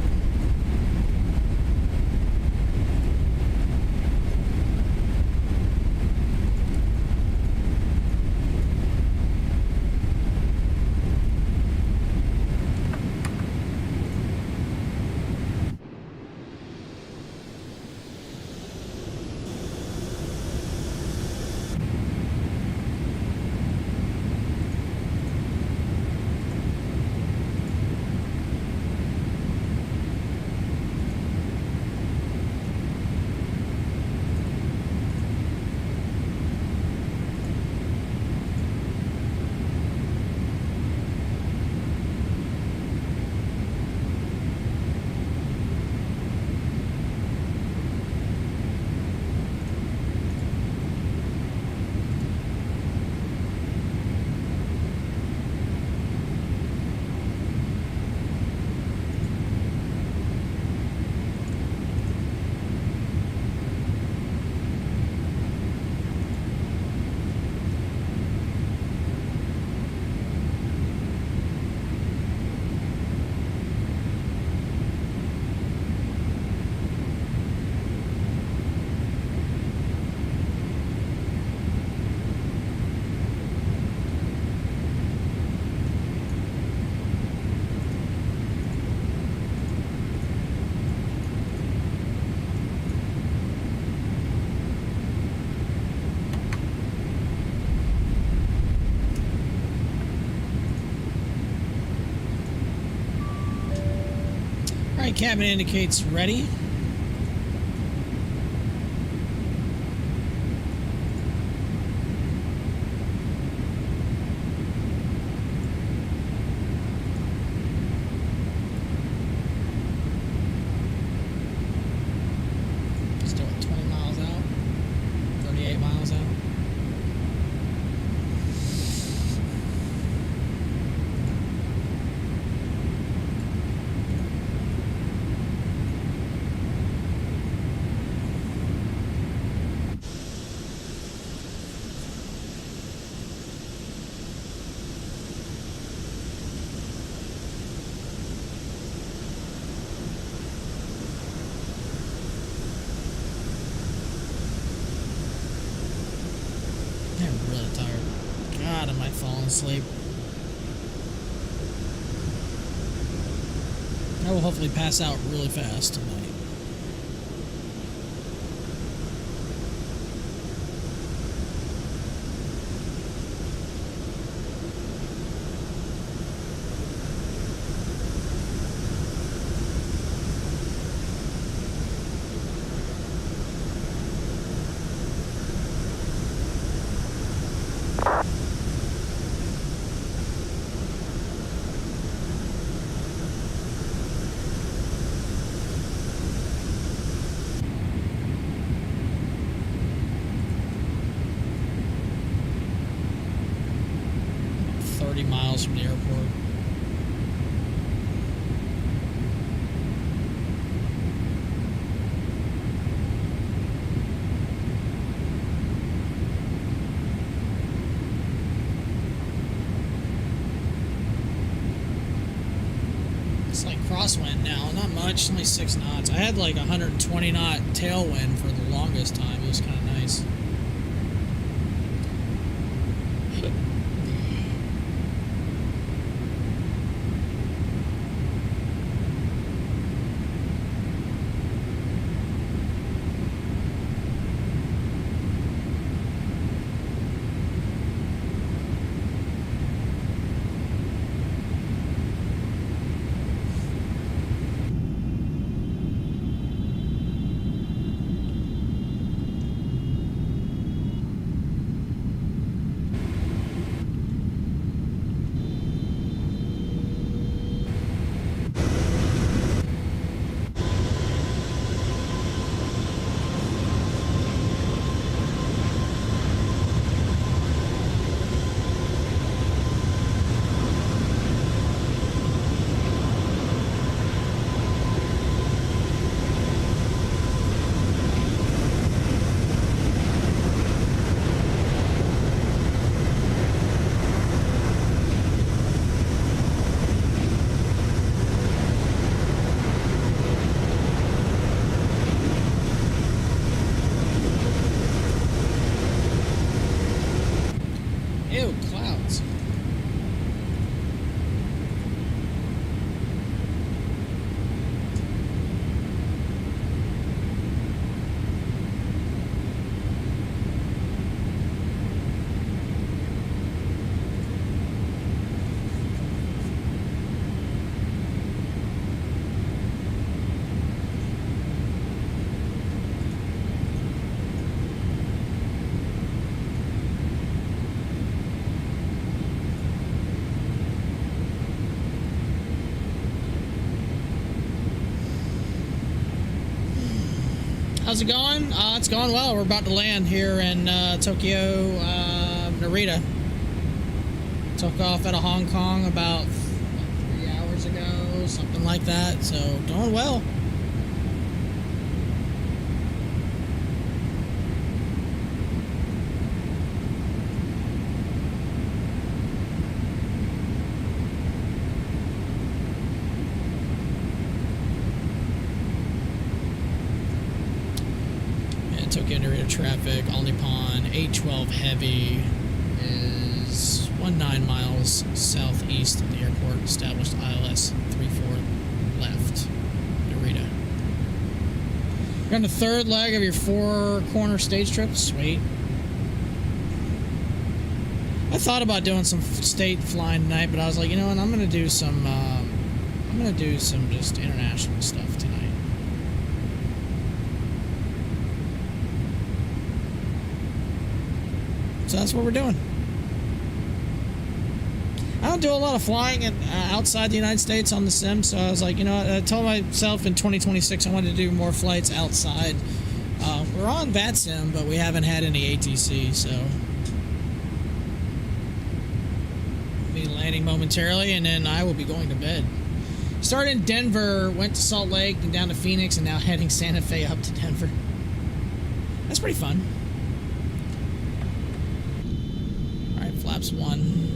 Flight cabin indicates ready. Still at 20 miles out, 38 miles out. I'm really tired. God, am I falling asleep? I will hopefully pass out really fast tonight. Miles from the airport. It's like crosswind now, not much, only 6 knots. I had like 120 knot tailwind for the longest time. It was kind of nice. Ew, clouds. How's it going? It's going well. We're about to land here in Tokyo, Narita. Took off out of Hong Kong about 3 hours ago, something like that. So, doing well. Tokyo Narita traffic, All Nippon, 812 heavy is 19 miles southeast of the airport, established ILS 34 left, Narita. You're on the third leg of your 4-corner stage trip, sweet. I thought about doing some state flying tonight, but I was like, you know what, I'm going to do some I'm gonna do some just international stuff tonight. So that's what we're doing. I don't do a lot of flying outside the United States on the sim, so I was like, you know, I told myself in 2026 I wanted to do more flights outside. We're on vatsim, but we haven't had any ATC, so I'll be landing momentarily, and then I will be going to bed. Started in Denver, went to Salt Lake, and down to Phoenix, and now heading Santa Fe up to Denver. That's pretty fun. All right, flaps 1.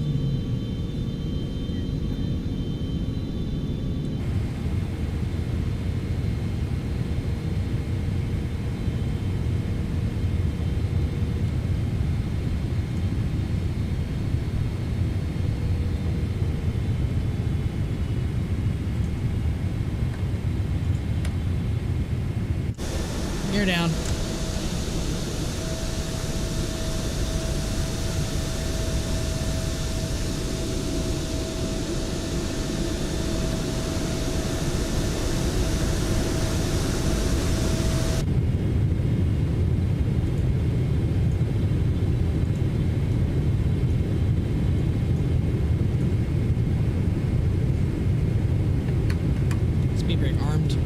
You're down. Speed brake armed.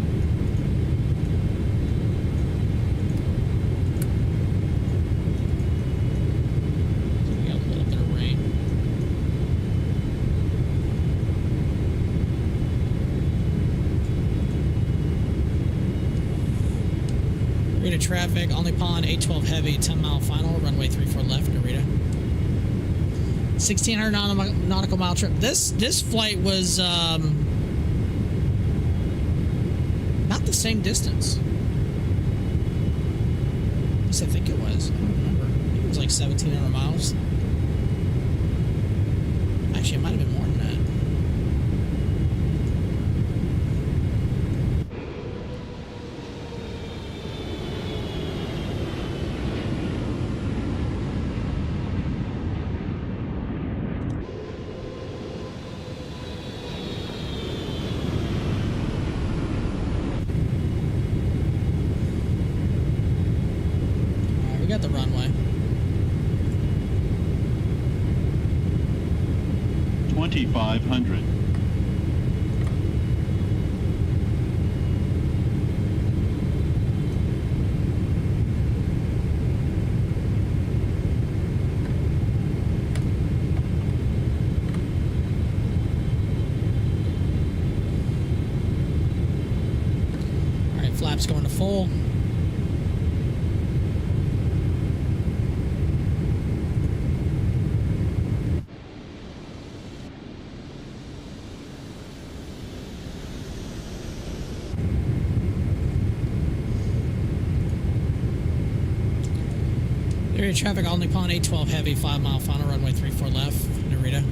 Narita traffic, only pond, 812 heavy, 10 mile final, runway 34 left, Narita. 1,600 nautical mile trip. This flight was about the same distance. At least I think it was. I don't remember. I think it was like 1,700 miles. Actually, it might have been more than that. The runway. 2,500. All right, flaps going to full. Area traffic, only pond 812 heavy, 5 mile final, runway 34 left, Narita.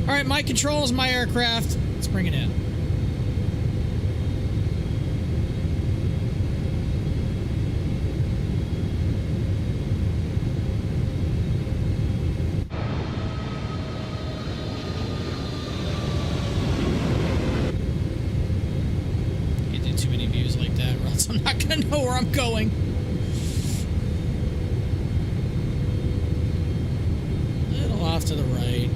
All right, my controls, my aircraft. Let's bring it in. I'm not gonna know where I'm going. A little off to the right.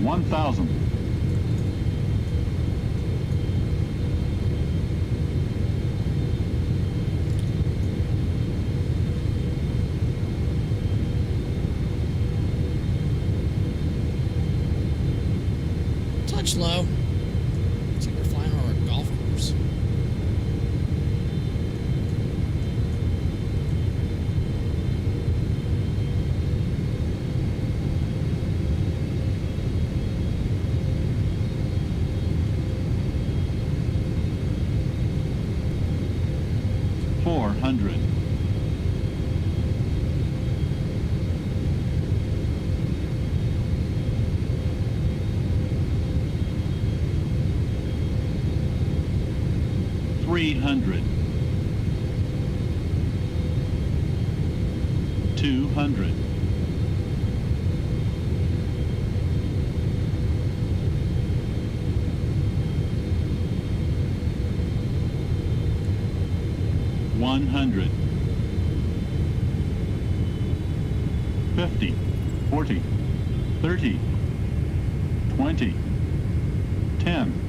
$1,000. Low. Looks like we're flying over a golf course. 300. 200. 100. 50. 40. 30. 20. 10.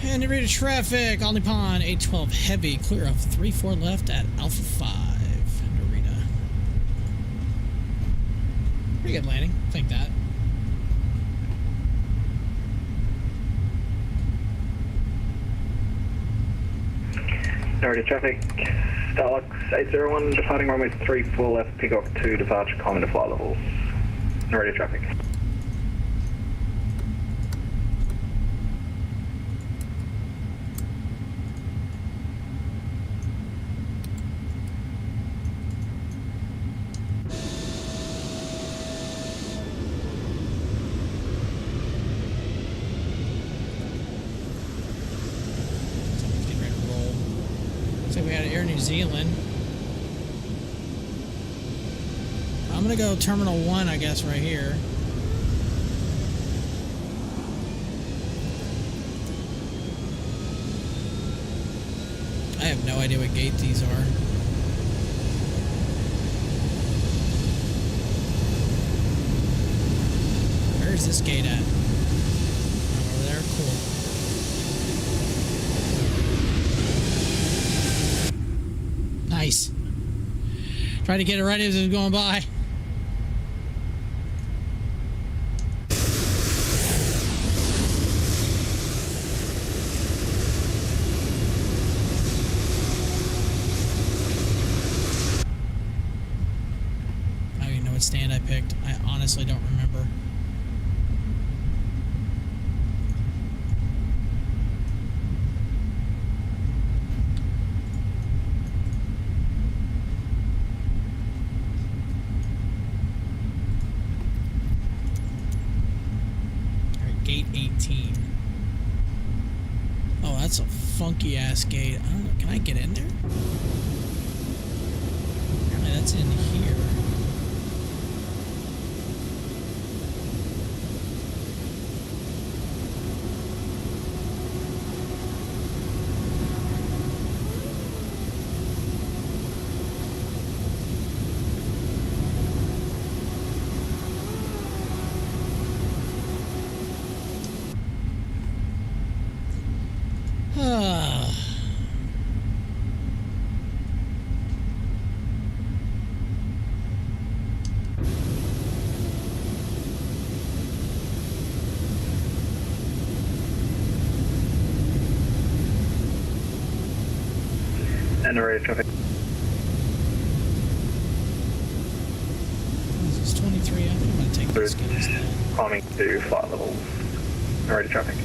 And Narita traffic, Omnipon 812 heavy, clear of 3-4 left at Alpha 5. Narita. Pretty good landing, I think that. Narita traffic, Starlux 801, departing runway 34 left, Peacock 2, departure, common to flight levels. Narita traffic. New Zealand. I'm gonna go Terminal 1, I guess, right here. I have no idea what gate these are. Where's this gate at? Oh, over there? Cool. Nice. Try to get it right as it's going by. I don't even know what stand I picked. I honestly don't remember. Gate 18. Oh, that's a funky ass gate. I don't know. Can I get in there? Apparently that's in here. And Narita traffic. This is 23. I think I'm going to take this instead. Climbing to flight levels. Narita traffic.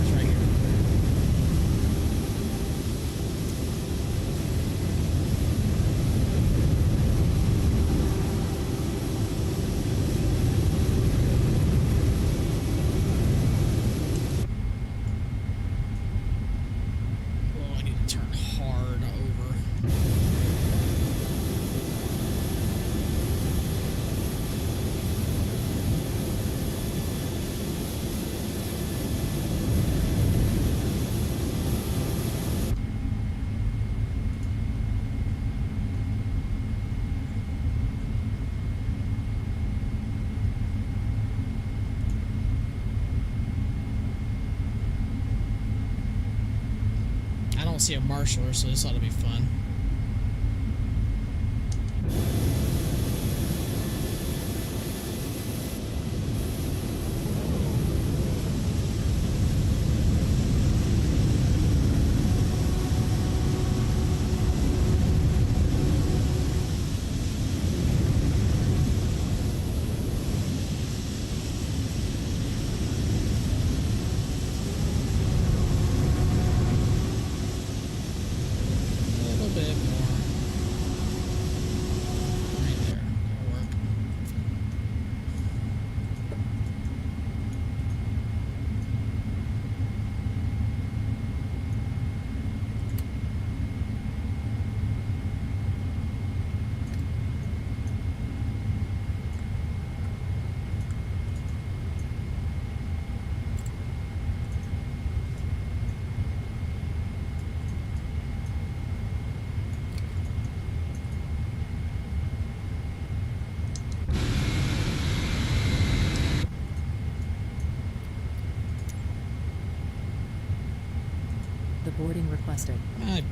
It's right here. Oh, I need to turn hard over. I don't see a marshaller, so this ought to be fun. The boarding requested.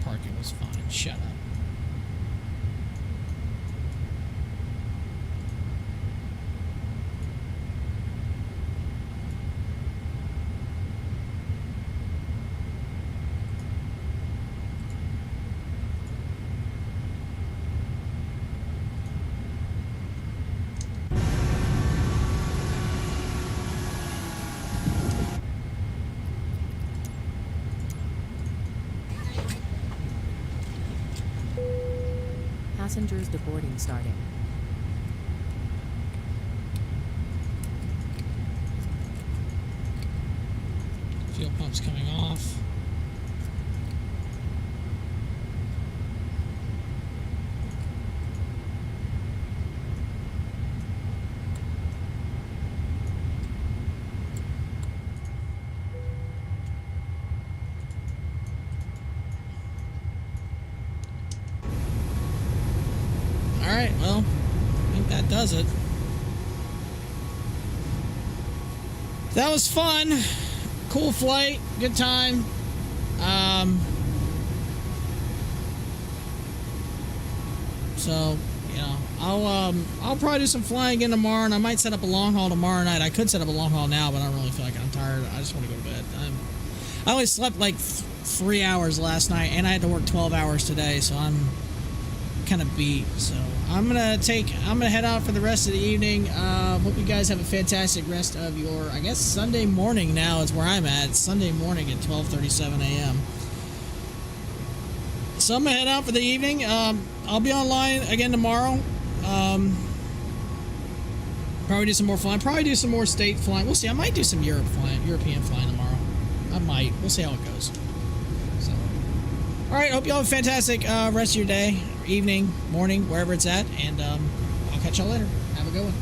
Parking was fine. Shut up. Passengers deboarding starting. Fuel pump's coming off. Alright, well, I think that does it. That was fun. Cool flight. Good time. So, you know, I'll probably do some flying again tomorrow, and I might set up a long haul tomorrow night. I could set up a long haul now, but I don't really feel like I'm tired. I just want to go to bed. I only slept like 3 hours last night, and I had to work 12 hours today, so I'm kind of beat. So I'm gonna head out for the rest of the evening. Hope you guys have a fantastic rest of your, I guess, Sunday morning. Now is where I'm at. It's Sunday morning at 12:37 a.m. So I'm gonna head out for the evening. I'll be online again tomorrow. Probably do some more flying. Probably do some more state flying. We'll see. I might do some European flying tomorrow. I might. We'll see how it goes. So, all right. Hope you all have a fantastic rest of your day, evening, morning, wherever it's at, and I'll catch y'all later. Have a good one.